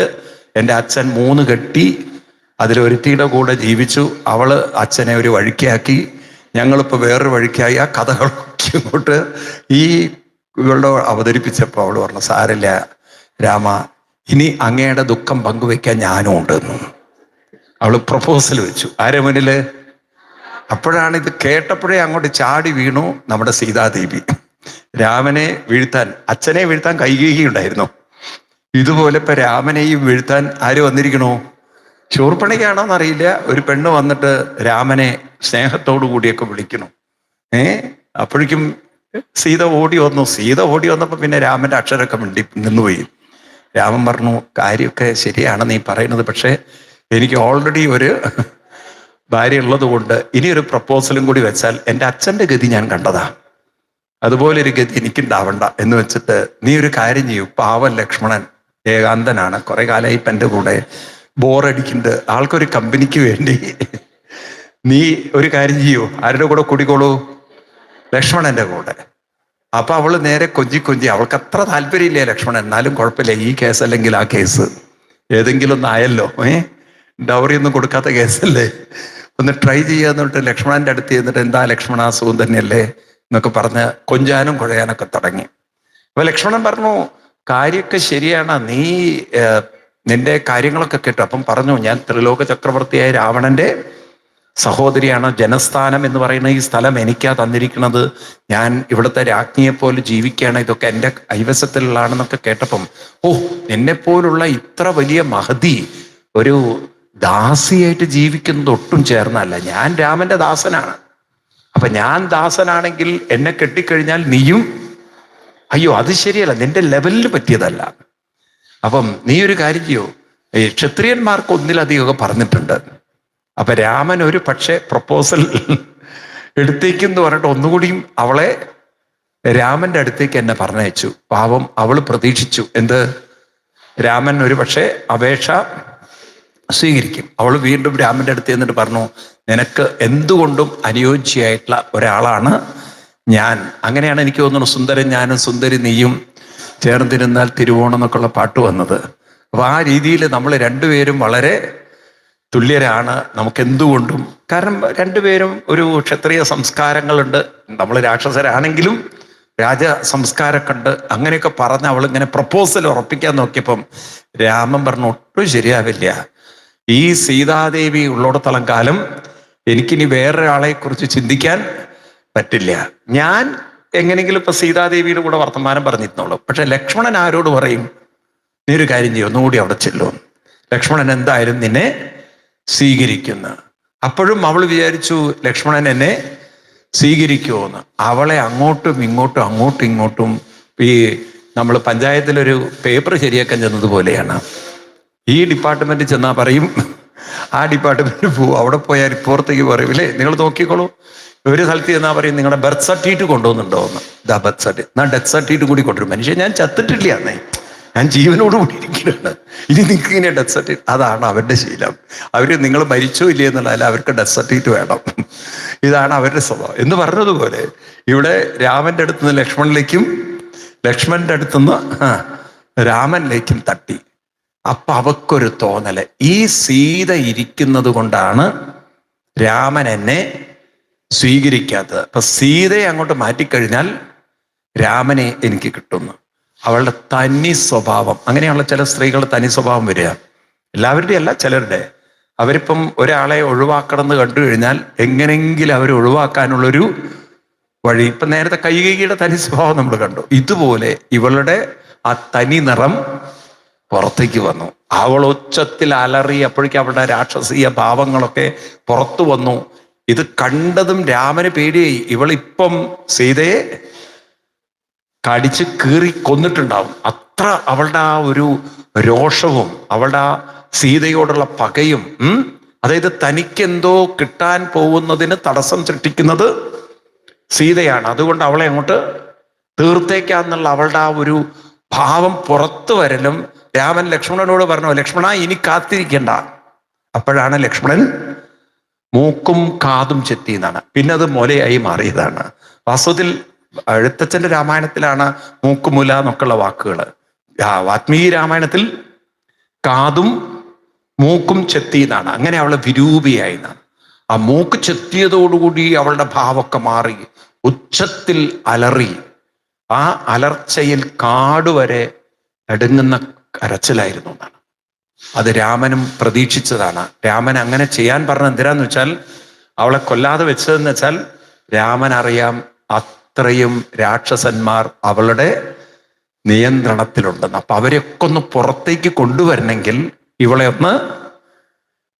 എൻ്റെ അച്ഛൻ 3 കെട്ടി, അതിലൊരുത്തിയുടെ കൂടെ ജീവിച്ചു, അവള് അച്ഛനെ ഒരു വഴിക്കാക്കി, ഞങ്ങളിപ്പോൾ വേറൊരു വഴിക്കായി. ആ കഥകളൊക്കെ ഇങ്ങോട്ട് ഈ ഇവളുടെ അവതരിപ്പിച്ചപ്പോൾ അവള് പറഞ്ഞു, സാരില്ല രാമ, ഇനി അങ്ങയുടെ ദുഃഖം പങ്കുവെക്കാൻ ഞാനും ഉണ്ടെന്നു. അവള് പ്രപ്പോസൽ വെച്ചു. ആരെ മുന്നില്? അപ്പോഴാണ് ഇത് കേട്ടപ്പോഴേ അങ്ങോട്ട് ചാടി വീണു നമ്മുടെ സീതാദേവി. രാമനെ വീഴ്ത്താൻ, അച്ഛനെ വീഴ്ത്താൻ കൈകേയി ഉണ്ടായിരുന്നു. ഇതുപോലെ ഇപ്പൊ രാമനെയും വീഴ്ത്താൻ ആര് വന്നിരിക്കണോ? ശൂർപ്പണഖയാണോന്നറിയില്ല, ഒരു പെണ്ണ് വന്നിട്ട് രാമനെ സ്നേഹത്തോടു കൂടിയൊക്കെ വിളിക്കണം. അപ്പോഴേക്കും സീത ഓടി വന്നു. സീത ഓടി വന്നപ്പോൾ പിന്നെ രാമന്റെ അക്ഷരമൊക്കെ നിന്നുപോയി. രാമൻ പറഞ്ഞു, കാര്യമൊക്കെ ശരിയാണ് നീ പറയുന്നത്, പക്ഷേ എനിക്ക് ഓൾറെഡി ഒരു ഭാര്യ ഉള്ളത് കൊണ്ട് ഇനിയൊരു പ്രപ്പോസലും കൂടി വെച്ചാൽ എൻ്റെ അച്ഛൻ്റെ ഗതി ഞാൻ കണ്ടതാ, അതുപോലെ ഒരു ഗതി എനിക്കുണ്ടാവണ്ട എന്ന് വെച്ചിട്ട് നീ ഒരു കാര്യം ചെയ്യൂ. പാവൻ ലക്ഷ്മണൻ ഏകാന്തനാണ്, കുറെ കാലമായി ഇപ്പം എൻ്റെ കൂടെ ബോറടിക്കുന്നുണ്ട്, ആൾക്കൊരു കമ്പനിക്ക് വേണ്ടി നീ ഒരു കാര്യം ചെയ്യൂ, ആരുടെ കൂടെ കൂടിക്കോളൂ, ലക്ഷ്മണന്റെ കൂടെ. അപ്പൊ അവള് നേരെ കൊഞ്ചി അവൾക്ക് അത്ര താല്പര്യമില്ലേ ലക്ഷ്മണൻ, എന്നാലും കുഴപ്പമില്ല, ഈ കേസ് അല്ലെങ്കിൽ ആ കേസ് ഏതെങ്കിലും ഒന്നായല്ലോ, ഡൗറി ഒന്നും കൊടുക്കാത്ത കേസല്ലേ, ഒന്ന് ട്രൈ ചെയ്യാന്ന് പറഞ്ഞിട്ട് ലക്ഷ്മണന്റെ അടുത്ത് ചെന്നിട്ട് എന്താ ലക്ഷ്മണ സുഖം തന്നെയല്ലേ എന്നൊക്കെ പറഞ്ഞ് കൊഞ്ചാനും കുഴയാനൊക്കെ തുടങ്ങി. അപ്പൊ ലക്ഷ്മണൻ പറഞ്ഞു, കാര്യമൊക്കെ ശരിയാണ്, നീ നിന്റെ കാര്യങ്ങളൊക്കെ കേട്ടു. അപ്പം പറഞ്ഞു, ഞാൻ ത്രിലോക ചക്രവർത്തിയായ രാവണന്റെ സഹോദരിയാണ്, ജനസ്ഥാനം എന്ന് പറയുന്ന ഈ സ്ഥലം എനിക്കാ തന്നിരിക്കുന്നത്, ഞാൻ ഇവിടുത്തെ രാജ്ഞിയെ പോലെ ജീവിക്കുകയാണ്, ഇതൊക്കെ എൻ്റെ കൈവശത്തിലുള്ളതാണെന്നൊക്കെ കേട്ടപ്പം, ഓ നിന്നെപ്പോലുള്ള ഇത്ര വലിയ മഹതി ഒരു ദാസിയായിട്ട് ജീവിക്കുന്നത് ഒട്ടും ചേർന്നല്ല, ഞാൻ രാമന്റെ ദാസനാണ്, അപ്പൊ ഞാൻ ദാസനാണെങ്കിൽ എന്നെ കെട്ടിക്കഴിഞ്ഞാൽ നീയും, അയ്യോ അത് ശരിയല്ല, നിന്റെ ലെവലിൽ പറ്റിയതല്ല. അപ്പം നീ ഒരു കാര്യം ചെയ്യൂ, ഈ ക്ഷത്രിയന്മാർക്ക് ഒന്നിലധികമൊക്കെ പറഞ്ഞിട്ടുണ്ട്, അപ്പൊ രാമൻ ഒരു പക്ഷേ പ്രപ്പോസൽ എടുത്തേക്കെന്ന് പറഞ്ഞിട്ട് ഒന്നുകൂടിയും അവളെ രാമന്റെ അടുത്തേക്ക് എന്നെ പറഞ്ഞയച്ചു. പാവം അവള് പ്രതീക്ഷിച്ചു എന്ത്, രാമൻ ഒരു പക്ഷേ അപേക്ഷ സ്വീകരിക്കും. അവൾ വീണ്ടും രാമന്റെ അടുത്ത് എന്നിട്ട് പറഞ്ഞു, നിനക്ക് എന്തുകൊണ്ടും അനുയോജ്യമായിട്ടുള്ള ഒരാളാണ് ഞാൻ. അങ്ങനെയാണ് എനിക്ക് തോന്നുന്നു സുന്ദരൻ ഞാനും സുന്ദരി നീയും ചേർന്നിരുന്നാൽ തിരുവോണം എന്നൊക്കെയുള്ള പാട്ട് വന്നത്. അപ്പൊ ആ രീതിയിൽ നമ്മൾ രണ്ടുപേരും വളരെ തുല്യരാണ്, നമുക്ക് എന്തുകൊണ്ടും. കാരണം രണ്ടുപേരും ഒരു ക്ഷത്രിയ സംസ്കാരങ്ങളുണ്ട്, നമ്മൾ രാക്ഷസരാണെങ്കിലും രാജ സംസ്കാരമൊക്കെ ഉണ്ട്. അങ്ങനെയൊക്കെ പറഞ്ഞ് അവളിങ്ങനെ പ്രപ്പോസൽ ഉറപ്പിക്കാൻ നോക്കിയപ്പം രാമൻ പറഞ്ഞു, ഒട്ടും ശരിയാവില്ല, ഈ സീതാദേവി ഉള്ളിടത്തോളം കാലം എനിക്കിനി വേറൊരാളെ കുറിച്ച് ചിന്തിക്കാൻ പറ്റില്ല. ഞാൻ എങ്ങനെയെങ്കിലും ഇപ്പൊ സീതാദേവിയുടെ കൂടെ വർത്തമാനം പറഞ്ഞിരുന്നോളൂ, പക്ഷെ ലക്ഷ്മണൻ ആരോട് പറയും, നീ ഒരു കാര്യം ചെയ്യും, ഒന്നുകൂടി അവിടെ ചെല്ലും, ലക്ഷ്മണൻ എന്തായാലും നിന്നെ സ്വീകരിക്കുന്നു. അപ്പോഴും അവൾ വിചാരിച്ചു ലക്ഷ്മണൻ എന്നെ സ്വീകരിക്കുമോന്ന്. അവളെ അങ്ങോട്ടും ഇങ്ങോട്ടും ഈ നമ്മൾ പഞ്ചായത്തിലൊരു പേപ്പർ ശരിയാക്കാൻ ചെന്നതുപോലെയാണ്. ഈ ഡിപ്പാർട്ട്മെന്റിൽ ചെന്നാൽ പറയും, ആ ഡിപ്പാർട്ട്മെന്റിൽ പോവും, അവിടെ പോയാൽ ഇപ്പുറത്തേക്ക് പറയും, ഇല്ലേ നിങ്ങൾ നോക്കിക്കോളൂ. ഒരു സ്ഥലത്ത് ചെന്നാൽ പറയും, നിങ്ങളുടെ ബർത്ത് സർട്ടിഫിക്കറ്റ് കൊണ്ടുവന്നുണ്ടോ എന്ന്. ഇതാ ബർത്ത് സർട്ടിഫിക്കറ്റ്, എന്നാൽ ഡെത്ത് സർട്ടിഫിക്കറ്റ് കൂടി കൊണ്ടുവരും. മനുഷ്യൻ ഞാൻ ചത്തിട്ടില്ല എന്നേ, ഞാൻ ജീവനോട് കൂടി ഇരിക്കുകയാണ്, ഇനി നിങ്ങൾക്ക് ഇങ്ങനെ ഡെത്ത് സർട്ടിഫിക്കറ്റ്. അതാണ് അവരുടെ ശീലം. അവർ നിങ്ങൾ മരിച്ചോ ഇല്ലേ എന്നുള്ളതല്ല, അവർക്ക് ഡെത്ത് സർട്ടിഫിക്കറ്റ് വേണം, ഇതാണ് അവരുടെ സ്വഭാവം. എന്ന് പറഞ്ഞതുപോലെ ഇവിടെ രാമന്റെ അടുത്തുനിന്ന് ലക്ഷ്മണനിലേക്കും ലക്ഷ്മണന്റെ അടുത്തുനിന്ന് രാമനിലേക്കും തട്ടി. അപ്പൊ അവക്കൊരു തോന്നല്, ഈ സീത ഇരിക്കുന്നത് കൊണ്ടാണ് രാമൻ എന്നെ സ്വീകരിക്കാത്തത്. അപ്പൊ സീതയെ അങ്ങോട്ട് മാറ്റിക്കഴിഞ്ഞാൽ രാമനെ എനിക്ക് കിട്ടുന്നു. അവളുടെ തനി സ്വഭാവം, അങ്ങനെയുള്ള ചില സ്ത്രീകളുടെ തനി സ്വഭാവം വരിക, എല്ലാവരുടെയും അല്ല, ചിലരുടെ. അവരിപ്പം ഒരാളെ ഒഴിവാക്കണം എന്ന് കണ്ടു കഴിഞ്ഞാൽ എങ്ങനെങ്കിലും അവർ ഒഴിവാക്കാനുള്ളൊരു വഴി. ഇപ്പം നേരത്തെ കൈകേയിയുടെ തനി സ്വഭാവം നമ്മൾ കണ്ടു, ഇതുപോലെ ഇവളുടെ ആ തനി നിറം പുറത്തേക്ക് വന്നു. അവൾ ഉച്ചത്തിൽ അലറി, അപ്പോഴേക്കും അവളുടെ രാക്ഷസീയ ഭാവങ്ങളൊക്കെ പുറത്തു വന്നു. ഇത് കണ്ടതും രാമന് പേടിയായി, ഇവളിപ്പം സീതയെ കടിച്ച് കീറി കൊന്നിട്ടുണ്ടാവും. അത്ര അവളുടെ ആ ഒരു രോഷവും അവളുടെ ആ സീതയോടുള്ള പകയും, അതായത് തനിക്കെന്തോ കിട്ടാൻ പോകുന്നതിന് തടസ്സം സൃഷ്ടിക്കുന്നത് സീതയാണ്, അതുകൊണ്ട് അവളെ അങ്ങോട്ട് തീർത്തേക്കാന്നുള്ള അവളുടെ ആ ഒരു ഭാവം പുറത്തു വരലും രാമൻ ലക്ഷ്മണനോട് പറഞ്ഞു, ലക്ഷ്മണ ഇനി കാത്തിരിക്കണ്ട. അപ്പോഴാണ് ലക്ഷ്മണൻ മൂക്കും കാതും ചെത്തി എന്നാണ്, പിന്നെ അത് മുലയായി മാറിയതാണ്. വാസ്തവത്തിൽ എഴുത്തച്ഛന്റെ രാമായണത്തിലാണ് മൂക്കുമുല എന്നൊക്കെയുള്ള വാക്കുകൾ. വാത്മീകി രാമായണത്തിൽ കാതും മൂക്കും ചെത്തി എന്നാണ്. അങ്ങനെ അവളെ വിരൂപിയായി എന്നാണ്. ആ മൂക്ക് ചെത്തിയതോടുകൂടി അവളുടെ ഭാവമൊക്കെ മാറി, ഉച്ചത്തിൽ അലറി. ആ അലർച്ചയിൽ കാടുവരെ നടുങ്ങുന്ന കരച്ചിലായിരുന്നു എന്നാണ്. അത് രാമനും പ്രതീക്ഷിച്ചതാണ്. രാമൻ അങ്ങനെ ചെയ്യാൻ പറഞ്ഞ എന്തിനാന്ന് വെച്ചാൽ, അവളെ കൊല്ലാതെ വെച്ചതെന്ന് വെച്ചാൽ രാമൻ അറിയാം അത്രയും രാക്ഷസന്മാർ അവളുടെ നിയന്ത്രണത്തിലുണ്ടെന്ന്. അപ്പൊ അവരെയൊക്കെ ഒന്ന് പുറത്തേക്ക് കൊണ്ടുവരണമെങ്കിൽ ഇവളെ ഒന്ന്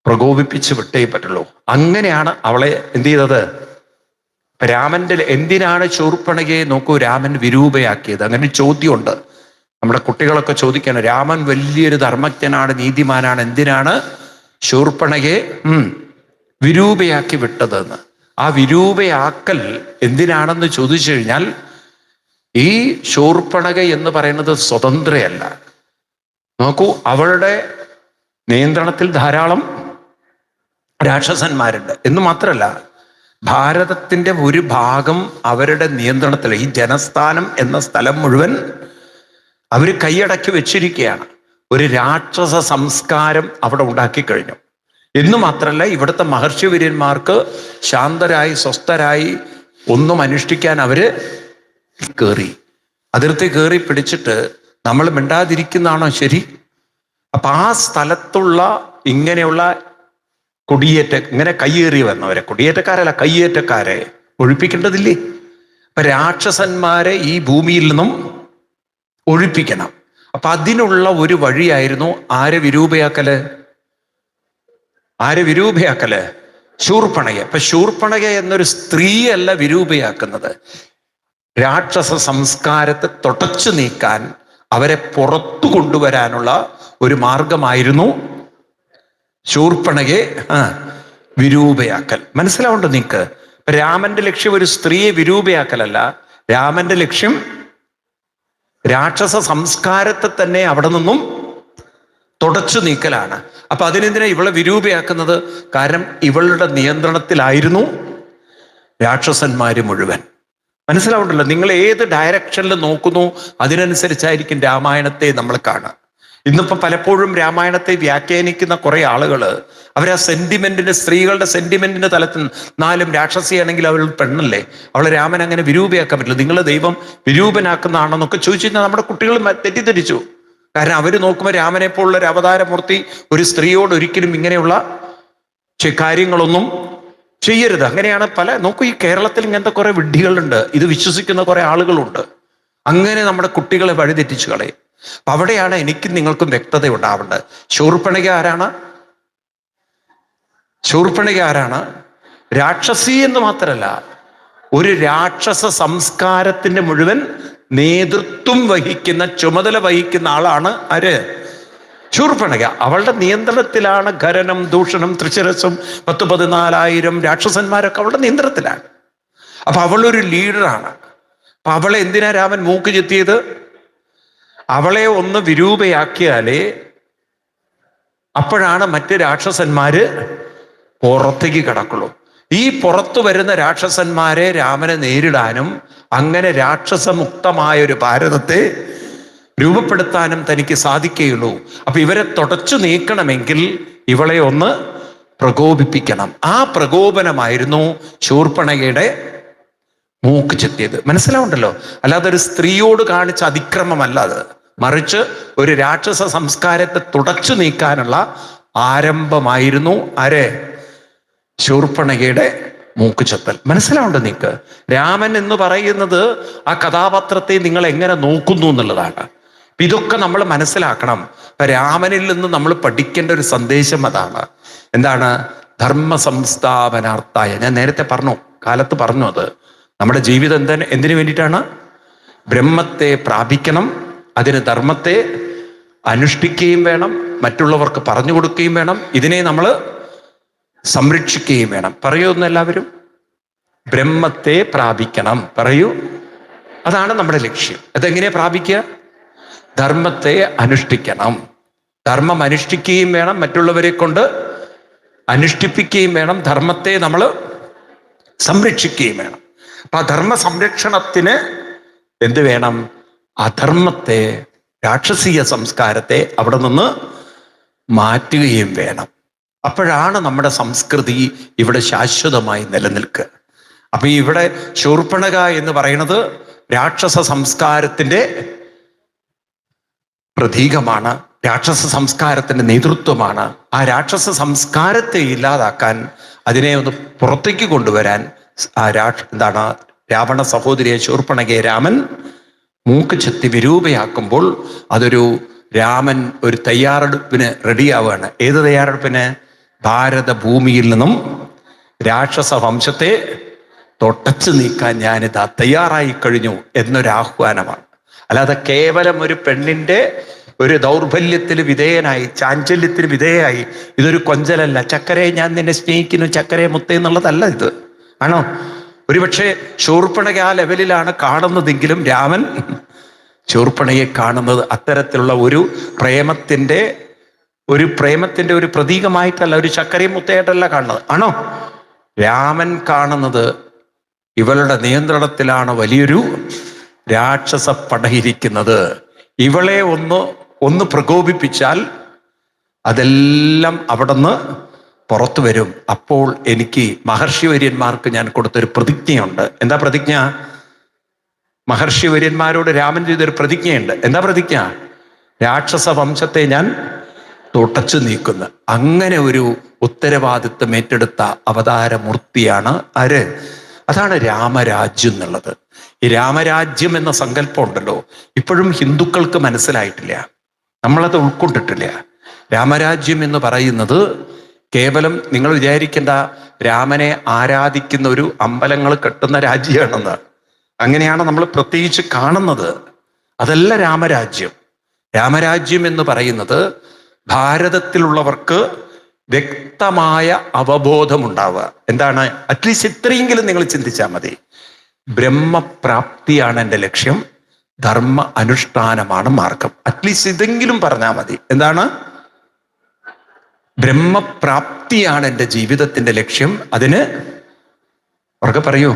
പ്രകോപിപ്പിച്ച് വിട്ടേ പറ്റുള്ളൂ. അങ്ങനെയാണ് അവളെ എന്ത് ചെയ്തത്, രാമന്റെ എന്തിനാണ് ശൂർപ്പണഖയെ നോക്കൂ രാമൻ വിരൂപയാക്കിയത്? അങ്ങനെ ചോദ്യമുണ്ട്. നമ്മുടെ കുട്ടികളൊക്കെ ചോദിക്കണം, രാമൻ വലിയൊരു ധർമ്മജ്ഞനാണ്, നീതിമാനാണ്, എന്തിനാണ് ശൂർപ്പണഖയെ വിരൂപയാക്കി വിട്ടതെന്ന്? ആ വിരൂപയാക്കൽ എന്തിനാണെന്ന് ചോദിച്ചു കഴിഞ്ഞാൽ, ഈ ശൂർപ്പണഖ എന്ന് പറയുന്നത് സ്വതന്ത്രയല്ല. നോക്കൂ, അവളുടെ നിയന്ത്രണത്തിൽ ധാരാളം രാക്ഷസന്മാരുണ്ട് എന്ന് മാത്രമല്ല, ഭാരതത്തിന്റെ ഒരു ഭാഗം അവരുടെ നിയന്ത്രണത്തിൽ, ഈ ജനസ്ഥാനം എന്ന സ്ഥലം മുഴുവൻ അവർ കൈയടക്കി വെച്ചിരിക്കുകയാണ്. ഒരു രാക്ഷസ സംസ്കാരം അവിടെ ഉണ്ടാക്കി കഴിഞ്ഞു എന്ന് മാത്രമല്ല, ഇവിടുത്തെ മഹർഷിവര്യന്മാർക്ക് ശാന്തരായി സ്വസ്ഥരായി ഒന്നും അനുഷ്ഠിക്കാൻ അവര് കയറി, അതിർത്തി കയറി പിടിച്ചിട്ട് നമ്മൾ മിണ്ടാതിരിക്കുന്നതാണോ ശരി? അപ്പൊ ആ സ്ഥലത്തുള്ള ഇങ്ങനെയുള്ള ഇങ്ങനെ കയ്യേറി വന്നവരെ, കുടിയേറ്റക്കാരല്ല കയ്യേറ്റക്കാരെ ഒഴിപ്പിക്കേണ്ടതില്ലേ? അപ്പൊ രാക്ഷസന്മാരെ ഈ ഭൂമിയിൽ നിന്നും ഒഴിപ്പിക്കണം. അപ്പൊ അതിനുള്ള ഒരു വഴിയായിരുന്നു ആരെ വിരൂപയാക്കല്? ശൂർപ്പണഖ. അപ്പൊ ശൂർപ്പണഖ എന്നൊരു സ്ത്രീയല്ല വിരൂപയാക്കുന്നത്, രാക്ഷസ സംസ്കാരത്തെ തുടച്ചു നീക്കാൻ, അവരെ പുറത്തു കൊണ്ടുവരാനുള്ള ഒരു മാർഗമായിരുന്നു ശൂർപ്പണഖയെ വിരൂപയാക്കൽ. മനസ്സിലാവുണ്ടോ നിനക്ക്? രാമന്റെ ലക്ഷ്യം ഒരു സ്ത്രീയെ വിരൂപയാക്കലല്ല, രാമന്റെ ലക്ഷ്യം രാക്ഷസ സംസ്കാരത്തെ തന്നെ അവിടെ നിന്നും തുടച്ചു നീക്കലാണ്. അപ്പൊ അതിനെന്തിനാ ഇവളെ വിരൂപയാക്കുന്നത്? കാരണം ഇവളുടെ നിയന്ത്രണത്തിലായിരുന്നു രാക്ഷസന്മാര് മുഴുവൻ. മനസ്സിലാവുണ്ടല്ലോ? നിങ്ങൾ ഏത് ഡയറക്ഷനിൽ നോക്കുന്നു അതിനനുസരിച്ചായിരിക്കും രാമായണത്തെ നമ്മൾ കാണുക. ഇന്നിപ്പോ പലപ്പോഴും രാമായണത്തെ വ്യാഖ്യാനിക്കുന്ന കുറെ ആളുകൾ അവർ ആ സെന്റിമെന്റിന്റെ, സ്ത്രീകളുടെ സെന്റിമെന്റിന്റെ തലത്തിൽ, നാലും രാക്ഷസിയാണെങ്കിൽ അവൾ പെണ്ണല്ലേ, അവളെ രാമൻ അങ്ങനെ വിരൂപയാക്കാൻ പറ്റില്ല, നിങ്ങൾ ദൈവം വിരൂപനാക്കുന്നതാണെന്നൊക്കെ ചോദിച്ചു കഴിഞ്ഞാൽ നമ്മുടെ കുട്ടികൾ തെറ്റിദ്ധരിച്ചു. കാരണം അവർ നോക്കുമ്പോൾ രാമനെ പോലുള്ള ഒരു അവതാരമൂർത്തി ഒരു സ്ത്രീയോട് ഒരിക്കലും ഇങ്ങനെയുള്ള കാര്യങ്ങളൊന്നും ചെയ്യരുത്. അങ്ങനെയാണ് നോക്കൂ, ഈ കേരളത്തിൽ ഇങ്ങനത്തെ കുറെ വിഡ്ഢികളുണ്ട്, ഇത് വിശ്വസിക്കുന്ന കുറെ ആളുകളുണ്ട്. അങ്ങനെ നമ്മുടെ കുട്ടികളെ വഴിതെറ്റിച്ചു കളയും. അപ്പൊ അവിടെയാണ് എനിക്കും നിങ്ങൾക്കും വ്യക്തത ഉണ്ടാവേണ്ടത്. ശൂർപ്പണഖ ആരാണ്? രാക്ഷസി എന്ന് മാത്രമല്ല, ഒരു രാക്ഷസ സംസ്കാരത്തിന്റെ മുഴുവൻ നേതൃത്വം വഹിക്കുന്ന, ചുമതല വഹിക്കുന്ന ആളാണ് ആര്? ശൂർപ്പണഖ. അവളുടെ നിയന്ത്രണത്തിലാണ് ഖരനം, ദൂഷണം, ത്രിശിരസും 10,14,000 രാക്ഷസന്മാരൊക്കെ അവളുടെ നിയന്ത്രണത്തിലാണ്. അപ്പൊ അവളൊരു ലീഡറാണ്. അപ്പൊ അവളെ എന്തിനാ രാമൻ മൂക്ക് ചെത്തിയത്? അവളെ ഒന്ന് വിരൂപയാക്കിയാലേ അപ്പോഴാണ് മറ്റ് രാക്ഷസന്മാര് പുറത്തേക്ക് കിടക്കുള്ളൂ. ഈ പുറത്തു വരുന്ന രാക്ഷസന്മാരെ രാമനെ നേരിടാനും അങ്ങനെ രാക്ഷസമുക്തമായ ഒരു ഭാരതത്തെ രൂപപ്പെടുത്താനും തനിക്ക് സാധിക്കുകയുള്ളൂ. അപ്പൊ ഇവരെ തുടച്ചു നീക്കണമെങ്കിൽ ഇവളെ ഒന്ന് പ്രകോപിപ്പിക്കണം. ആ പ്രകോപനമായിരുന്നു ശൂർപ്പണഖയുടെ മൂക്ക് ചെത്തിയത്. മനസ്സിലാവുണ്ടല്ലോ? അല്ലാതെ ഒരു സ്ത്രീയോട് കാണിച്ച അതിക്രമമല്ല അത്, മറിച്ച് ഒരു രാക്ഷസ സംസ്കാരത്തെ തുടച്ചു നീക്കാനുള്ള ആരംഭമായിരുന്നു ശൂർപ്പണഖയുടെ മൂക്ക് ചെത്തൽ. മനസ്സിലാവുണ്ടോ നിനക്ക്? രാമൻ എന്ന് പറയുന്നത് ആ കഥാപാത്രത്തെ നിങ്ങൾ എങ്ങനെ നോക്കുന്നു എന്നുള്ളതാണ്. ഇതൊക്കെ നമ്മൾ മനസ്സിലാക്കണം. രാമനിൽ നിന്ന് നമ്മൾ പഠിക്കേണ്ട ഒരു സന്ദേശം അതാണ്. എന്താണ്? ധർമ്മ സംസ്ഥാപനാർത്ഥായ. ഞാൻ നേരത്തെ കാലത്ത് പറഞ്ഞു, അത് നമ്മുടെ ജീവിതം എന്തിനു വേണ്ടിയിട്ടാണ്? ബ്രഹ്മത്തെ പ്രാപിക്കണം, അതിന് ധർമ്മത്തെ അനുഷ്ഠിക്കുകയും വേണം, മറ്റുള്ളവർക്ക് പറഞ്ഞു കൊടുക്കുകയും വേണം, ഇതിനെ നമ്മൾ സംരക്ഷിക്കുകയും വേണം. പറയൂ എന്ന് എല്ലാവരും. ബ്രഹ്മത്തെ പ്രാപിക്കണം, പറയൂ. അതാണ് നമ്മുടെ ലക്ഷ്യം. അതെങ്ങനെയാ പ്രാപിക്കുക? ധർമ്മത്തെ അനുഷ്ഠിക്കണം. ധർമ്മം അനുഷ്ഠിക്കുകയും വേണം, മറ്റുള്ളവരെ കൊണ്ട് അനുഷ്ഠിപ്പിക്കുകയും വേണം, ധർമ്മത്തെ നമ്മൾ സംരക്ഷിക്കുകയും വേണം. അപ്പൊ ആ ധർമ്മ സംരക്ഷണത്തിന് എന്ത് വേണം? അധർമ്മത്തെ, രാക്ഷസീയ സംസ്കാരത്തെ അവിടെ നിന്ന് മാറ്റുകയും വേണം. അപ്പോഴാണ് നമ്മുടെ സംസ്കൃതി ഇവിടെ ശാശ്വതമായി നിലനിൽക്കുക. അപ്പൊ ഇവിടെ ശൂർപ്പണഖ എന്ന് പറയുന്നത് രാക്ഷസ സംസ്കാരത്തിന്റെ പ്രതീകമാണ്, രാക്ഷസ സംസ്കാരത്തിന്റെ നേതൃത്വമാണ്. ആ രാക്ഷസ സംസ്കാരത്തെ ഇല്ലാതാക്കാൻ, അതിനെ ഒന്ന് പുറത്തേക്ക് കൊണ്ടുവരാൻ രാവണ സഹോദരിയെ ശൂർപ്പണഖയെ രാമൻ മൂക്ക് ചെത്തി വിരൂപയാക്കുമ്പോൾ രാമൻ ഒരു തയ്യാറെടുപ്പിന് റെഡിയാവുകയാണ്. ഏത് തയ്യാറെടുപ്പിന്? ഭാരത ഭൂമിയിൽ നിന്നും രാക്ഷസ വംശത്തെ തൊട്ടച്ചു നീക്കാൻ ഞാനിതാ തയ്യാറായി കഴിഞ്ഞു എന്നൊരാഹ്വാനമാണ്. അല്ലാതെ കേവലം ഒരു പെണ്ണിന്റെ ഒരു ദൗർബല്യത്തിന് വിധേയനായി, ചാഞ്ചല്യത്തിന് വിധേയമായി, ഇതൊരു കൊഞ്ചലല്ല. ചക്കരെ ഞാൻ നിന്നെ സ്നേഹിക്കുന്നു, ചക്കരെ മുത്തേ എന്നുള്ളതല്ല ഇത്. ആണോ? ഒരുപക്ഷെ ശൂർപ്പണഖ ആ ലെവലിലാണ് കാണുന്നതെങ്കിലും രാമൻ ശൂർപ്പണയെ കാണുന്നത് അത്തരത്തിലുള്ള ഒരു പ്രേമത്തിന്റെ ഒരു പ്രതീകമായിട്ടല്ല, ഒരു ചക്കരയും മുത്തയായിട്ടല്ല കാണുന്നത്. ആണോ? രാമൻ കാണുന്നത് ഇവളുടെ നിയന്ത്രണത്തിലാണ് വലിയൊരു രാക്ഷസ പടയിരിക്കുന്നത്. ഇവളെ ഒന്ന് പ്രകോപിപ്പിച്ചാൽ അതെല്ലാം അവിടുന്ന് പുറത്തു വരും. അപ്പോൾ എനിക്ക് മഹർഷി വര്യന്മാർക്ക് ഞാൻ കൊടുത്തൊരു പ്രതിജ്ഞയുണ്ട്. എന്താ പ്രതിജ്ഞ? മഹർഷി വര്യന്മാരോട് രാമൻ ചെയ്തൊരു പ്രതിജ്ഞയുണ്ട്. എന്താ പ്രതിജ്ഞ? രാക്ഷസ വംശത്തെ ഞാൻ തുടച്ചു നീക്കുന്നു. അങ്ങനെ ഒരു ഉത്തരവാദിത്വം ഏറ്റെടുത്ത അവതാരമൂർത്തിയാണ് ആര്? അതാണ് രാമരാജ്യം എന്നുള്ളത്. ഈ രാമരാജ്യം എന്ന സങ്കല്പം ഉണ്ടല്ലോ, ഇപ്പോഴും ഹിന്ദുക്കൾക്ക് മനസ്സിലായിട്ടില്ല, നമ്മളത് ഉൾക്കൊണ്ടിട്ടില്ല. രാമരാജ്യം എന്ന് പറയുന്നത് കേവലം നിങ്ങൾ വിചാരിക്കേണ്ട രാമനെ ആരാധിക്കുന്ന ഒരു അമ്പലങ്ങൾ കെട്ടുന്ന രാജ്യമാണെന്ന്. അങ്ങനെയാണ് നമ്മൾ പ്രത്യേകിച്ച് കാണുന്നത്. അതല്ല രാമരാജ്യം. രാമരാജ്യം എന്ന് പറയുന്നത് ഭാരതത്തിലുള്ളവർക്ക് വ്യക്തമായ അവബോധമുണ്ടാവുക. എന്താണ്? അറ്റ്ലീസ്റ്റ് ഇത്രയെങ്കിലും നിങ്ങൾ ചിന്തിച്ചാൽ മതി. ബ്രഹ്മപ്രാപ്തിയാണ് എൻ്റെ ലക്ഷ്യം, ധർമ്മ അനുഷ്ഠാനമാണ് മാർഗം. അറ്റ്ലീസ്റ്റ് ഇതെങ്കിലും പറഞ്ഞാൽ മതി. എന്താണ്? ബ്രഹ്മപ്രാപ്തിയാണ് എൻ്റെ ജീവിതത്തിന്റെ ലക്ഷ്യം. അതിന് ഉറക്കെ പറയൂ,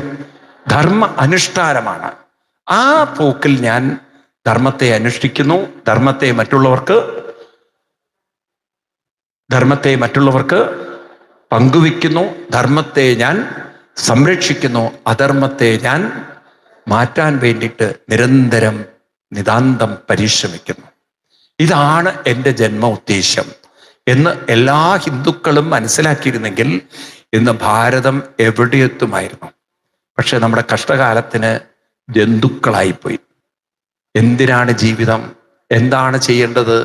ധർമ്മ അനുഷ്ഠാനമാണ്. ആ പോക്കിൽ ഞാൻ ധർമ്മത്തെ അനുഷ്ഠിക്കുന്നു, ധർമ്മത്തെ മറ്റുള്ളവർക്ക് പങ്കുവെക്കുന്നു, ധർമ്മത്തെ ഞാൻ സംരക്ഷിക്കുന്നു, അധർമ്മത്തെ ഞാൻ മാറ്റാൻ വേണ്ടിയിട്ട് നിരന്തരം നിതാന്തം പരിശ്രമിക്കുന്നു. ഇതാണ് എൻ്റെ ജന്മ ഉദ്ദേശം എന്ന് എല്ലാ ഹിന്ദുക്കളും മനസ്സിലാക്കിയിരുന്നെങ്കിൽ ഇന്ന് ഭാരതം എവിടെയെത്തുമായിരുന്നു. പക്ഷെ നമ്മുടെ കഷ്ടകാലത്തിന് ജന്തുക്കളായിപ്പോയി. എന്തിനാണ് ജീവിതം? എന്താണ് ചെയ്യേണ്ടത്?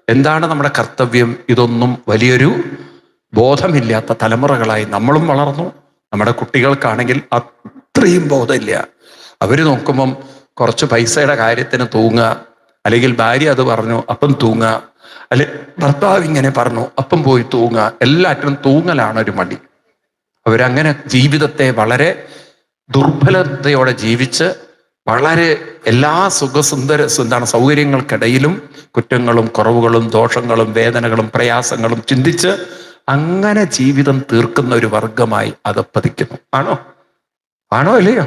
എന്താണ് നമ്മുടെ കർത്തവ്യം? ഇതൊന്നും വലിയൊരു ബോധമില്ലാത്ത തലമുറകളായി നമ്മളും വളർന്നു. നമ്മുടെ കുട്ടികൾക്കാണെങ്കിൽ അത്രയും ബോധമില്ല. അവര് നോക്കുമ്പം കുറച്ച് പൈസയുടെ കാര്യത്തിന് തൂങ്ങുക, അല്ലെങ്കിൽ ഭാര്യ അത് പറഞ്ഞു അപ്പം തൂങ്ങുക, അല്ലെ ഭർത്താവ് ഇങ്ങനെ പറഞ്ഞു അപ്പം പോയി തൂങ്ങുക. എല്ലാറ്റിനും തൂങ്ങലാണ് ഒരു മടി. അവരങ്ങനെ ജീവിതത്തെ വളരെ ദുർബലതയോടെ ജീവിച്ച് വളരെ എല്ലാ സൗകര്യങ്ങൾക്കിടയിലും കുറ്റങ്ങളും കുറവുകളും ദോഷങ്ങളും വേദനകളും പ്രയാസങ്ങളും ചിന്തിച്ച് അങ്ങനെ ജീവിതം തീർക്കുന്ന ഒരു വർഗമായി അത് പതിക്കുന്നു. ആണോ അല്ലയോ?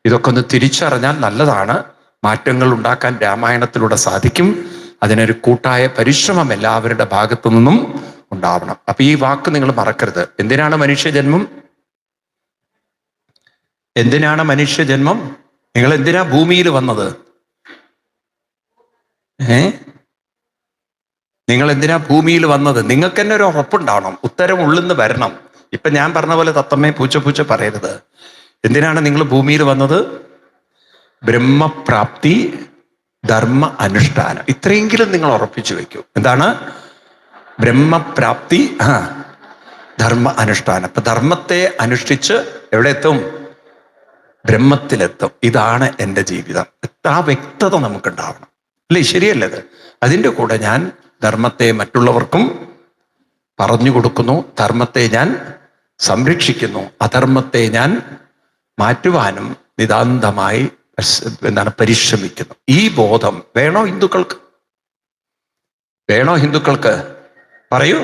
ഇതൊക്കെ ഒന്ന് തിരിച്ചറിഞ്ഞാൽ നല്ലതാണ്. മാറ്റങ്ങൾ ഉണ്ടാക്കാൻ രാമായണത്തിലൂടെ സാധിക്കും. അതിനൊരു കൂട്ടായ പരിശ്രമം എല്ലാവരുടെ ഭാഗത്തു നിന്നും ഉണ്ടാവണം. അപ്പൊ ഈ വാക്ക് നിങ്ങൾ മറക്കരുത്. എന്തിനാണ് മനുഷ്യജന്മം? നിങ്ങൾ എന്തിനാ ഭൂമിയിൽ വന്നത്? നിങ്ങൾ എന്തിനാ ഭൂമിയിൽ വന്നത്? നിങ്ങൾക്ക് തന്നെ ഒരു ഉറപ്പുണ്ടാവണം, ഉത്തരം ഉള്ളിന്ന് വരണം. ഇപ്പൊ ഞാൻ പറഞ്ഞ പോലെ തത്തമ്മേ പൂച്ച പറയരുത്. എന്തിനാണ് നിങ്ങൾ ഭൂമിയിൽ വന്നത്? ബ്രഹ്മപ്രാപ്തി, ധർമ്മ അനുഷ്ഠാനം. ഇത്രയെങ്കിലും നിങ്ങൾ ഉറപ്പിച്ചു വെക്കൂ. എന്താണ്? ബ്രഹ്മപ്രാപ്തി, ധർമ്മ അനുഷ്ഠാനം. അപ്പൊ ധർമ്മത്തെ അനുഷ്ഠിച്ച് എവിടെ എത്തും? ബ്രഹ്മത്തിലെത്തും. ഇതാണ് എൻ്റെ ജീവിതം. ആ വ്യക്തത നമുക്കുണ്ടാവണം, അല്ലേ? ശരിയല്ലത്? അതിൻ്റെ കൂടെ ഞാൻ ധർമ്മത്തെ മറ്റുള്ളവർക്കും പറഞ്ഞു കൊടുക്കുന്നു, ധർമ്മത്തെ ഞാൻ സംരക്ഷിക്കുന്നു, അധർമ്മത്തെ ഞാൻ മാറ്റുവാനും നിതാന്തമായി പരിശ്രമിക്കുന്നു. ഈ ബോധം വേണോ ഹിന്ദുക്കൾക്ക്? പറയൂ.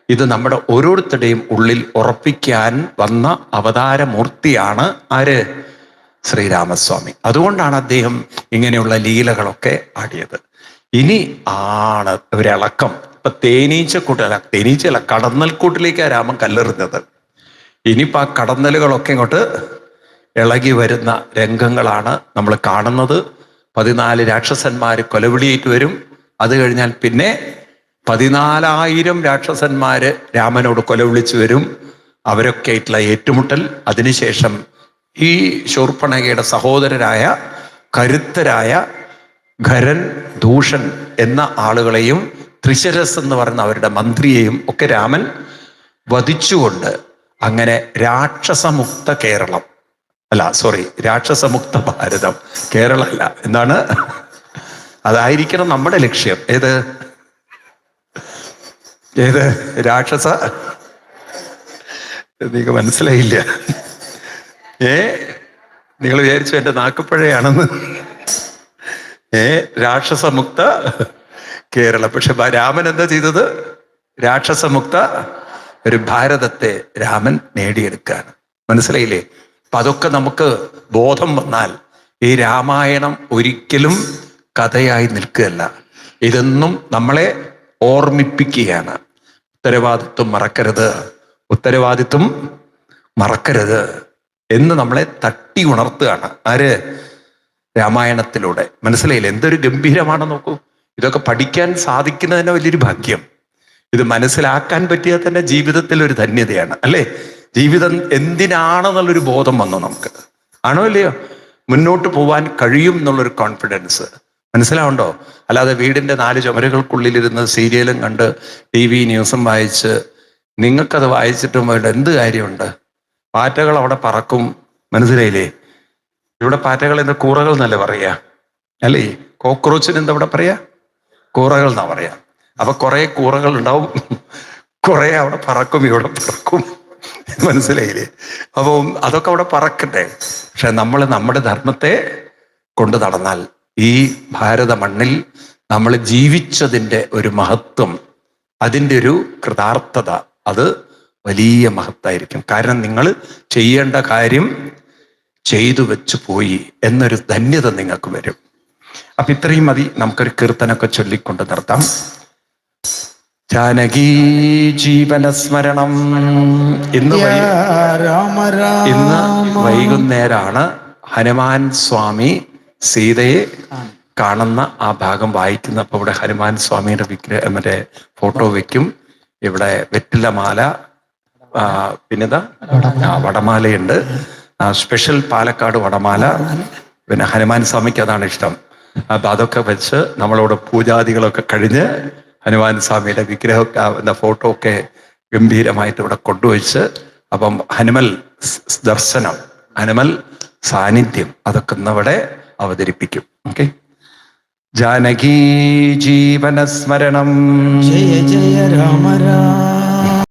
ഇത് നമ്മുടെ ഓരോരുത്തരുടെയും ഉള്ളിൽ ഉറപ്പിക്കാൻ വന്ന അവതാരമൂർത്തിയാണ് ആര്? ശ്രീരാമസ്വാമി. അതുകൊണ്ടാണ് അദ്ദേഹം ഇങ്ങനെയുള്ള ലീലകളൊക്കെ ആടിയത്. ഇനി ആണ് ഒരിളക്കം. ഇപ്പൊ തേനീച്ചയല്ല, കടന്നൽക്കൂട്ടിലേക്കാണ് രാമൻ കല്ലെറിഞ്ഞത്. ഇനിയിപ്പോൾ ആ കടന്നലുകളൊക്കെ ഇങ്ങോട്ട് ഇളകി വരുന്ന രംഗങ്ങളാണ് നമ്മൾ കാണുന്നത്. 14 രാക്ഷസന്മാർ കൊലവിളിയേറ്റ് വരും. അത് കഴിഞ്ഞാൽ പിന്നെ 14,000 രാക്ഷസന്മാര് രാമനോട് കൊലവിളിച്ചു വരും. അവരൊക്കെ ആയിട്ടുള്ള ഏറ്റുമുട്ടൽ. അതിനുശേഷം ഈ ശൂർപ്പണഖയുടെ സഹോദരരായ കരുത്തരായ ഖരൻ, ദൂഷൻ എന്ന ആളുകളെയും ത്രിശരസ് എന്ന് പറയുന്ന അവരുടെ മന്ത്രിയെയും ഒക്കെ രാമൻ വധിച്ചുകൊണ്ട് അങ്ങനെ രാക്ഷസമുക്ത കേരളം അല്ല സോറി, രാക്ഷസമുക്ത ഭാരതം, കേരള അല്ല. എന്താണ്? അതായിരിക്കണം നമ്മുടെ ലക്ഷ്യം. ഏത് ഏത് രാക്ഷസ? നിങ്ങൾക്ക് മനസ്സിലായില്ല. നിങ്ങൾ വിചാരിച്ചു എന്റെ നാക്കുപ്പഴയാണെന്ന്. രാക്ഷസമുക്ത കേരളം. പക്ഷെ രാമൻ എന്താ ചെയ്തത്? രാക്ഷസമുക്ത ഒരു ഭാരതത്തെ രാമൻ നേടിയെടുക്കുകയാണ്. മനസ്സിലായില്ലേ? അപ്പൊ അതൊക്കെ നമുക്ക് ബോധം വന്നാൽ ഈ രാമായണം ഒരിക്കലും കഥയായി നിൽക്കുകയല്ല. ഇതൊന്നും നമ്മളെ ഓർമ്മിപ്പിക്കുകയാണ്. ഉത്തരവാദിത്വം മറക്കരുത്, ഉത്തരവാദിത്വം മറക്കരുത് എന്ന് നമ്മളെ തട്ടി ഉണർത്തുകയാണ്. ആര്? രാമായണത്തിലൂടെ. മനസ്സിലായില്ലേ? എന്തൊരു ഗംഭീരമാണെന്ന് നോക്കൂ. ഇതൊക്കെ പഠിക്കാൻ സാധിക്കുന്നതിന് വലിയൊരു ഭാഗ്യം. ഇത് മനസ്സിലാക്കാൻ പറ്റിയാൽ തന്നെ ജീവിതത്തിൽ ഒരു ധന്യതയാണ്, അല്ലേ? ജീവിതം എന്തിനാണെന്നുള്ളൊരു ബോധം വന്നു നമുക്ക്. ആണോ ഇല്ലയോ? മുന്നോട്ട് പോവാൻ കഴിയും എന്നുള്ളൊരു കോൺഫിഡൻസ് മനസ്സിലാവുണ്ടോ? അല്ലാതെ വീടിന്റെ 4 ചുമരുകൾക്കുള്ളിലിരുന്ന് സീരിയലും കണ്ട് TV ന്യൂസും വായിച്ച് നിങ്ങൾക്കത് വായിച്ചിട്ടും എന്ത് കാര്യമുണ്ട്? പാറ്റകൾ അവിടെ പറക്കും. മനസ്സിലായില്ലേ? ഇവിടെ പാറ്റകൾ എന്താ കൂറകൾ എന്നല്ലേ പറയാ, അല്ലേ? കോക്രോച്ചിന് എന്താ ഇവിടെ പറയാ? കൂറകൾ എന്നാ പറയാ. അപ്പൊ കുറെ കൂറകൾ ഉണ്ടാവും, കുറെ അവിടെ പറക്കും, ഇവിടെ പറക്കും. മനസ്സിലായില്ലേ? അപ്പൊ അതൊക്കെ അവിടെ പറക്കട്ടെ. പക്ഷെ നമ്മൾ നമ്മുടെ ധർമ്മത്തെ കൊണ്ട് നടന്നാൽ ഈ ഭാരത മണ്ണിൽ നമ്മൾ ജീവിച്ചതിൻ്റെ ഒരു മഹത്വം, അതിൻ്റെ ഒരു കൃതാർത്ഥത, അത് വലിയ മഹത്തായിരിക്കും. കാരണം നിങ്ങൾ ചെയ്യേണ്ട കാര്യം ചെയ്തു വെച്ചു പോയി എന്നൊരു ധന്യത നിങ്ങൾക്ക് വരും. അപ്പൊ ഇത്രയും മതി. നമുക്കൊരു കീർത്തനൊക്കെ ചൊല്ലിക്കൊണ്ട് നിർത്താം. ജാനകീ ജീവനസ്മരണം. ഇന്ന് വൈകുന്നേരമാണ് ഹനുമാൻ സ്വാമി സീതയെ കാണുന്ന ആ ഭാഗം വായിക്കുന്ന. അപ്പൊ ഇവിടെ ഹനുമാൻ സ്വാമിയുടെ വിഗ്രഹം, മറ്റേ ഫോട്ടോ വെക്കും. ഇവിടെ വെറ്റിലമാല, പിന്നെന്താ വടമാലയുണ്ട്. സ്പെഷ്യൽ പാലക്കാട് വടമാല. പിന്നെ ഹനുമാൻ സ്വാമിക്ക് അതാണ് ഇഷ്ടം. അപ്പൊ അതൊക്കെ വെച്ച് നമ്മളോട് പൂജാദികളൊക്കെ കഴിഞ്ഞ് ഹനുമാൻ സ്വാമിയുടെ വിഗ്രഹമൊക്കെ ഫോട്ടോ ഒക്കെ ഗംഭീരമായിട്ട് ഇവിടെ കൊണ്ടുവച്ച്, അപ്പം ഹനുമൽ ദർശനം, ഹനുമൽ സാന്നിധ്യം അതൊക്കെ ഇന്നവിടെ അവതരിപ്പിക്കും. ഓക്കെ. ജാനകീ ജീവനസ്മരണം. ജയ ജയ രാമ രാമ.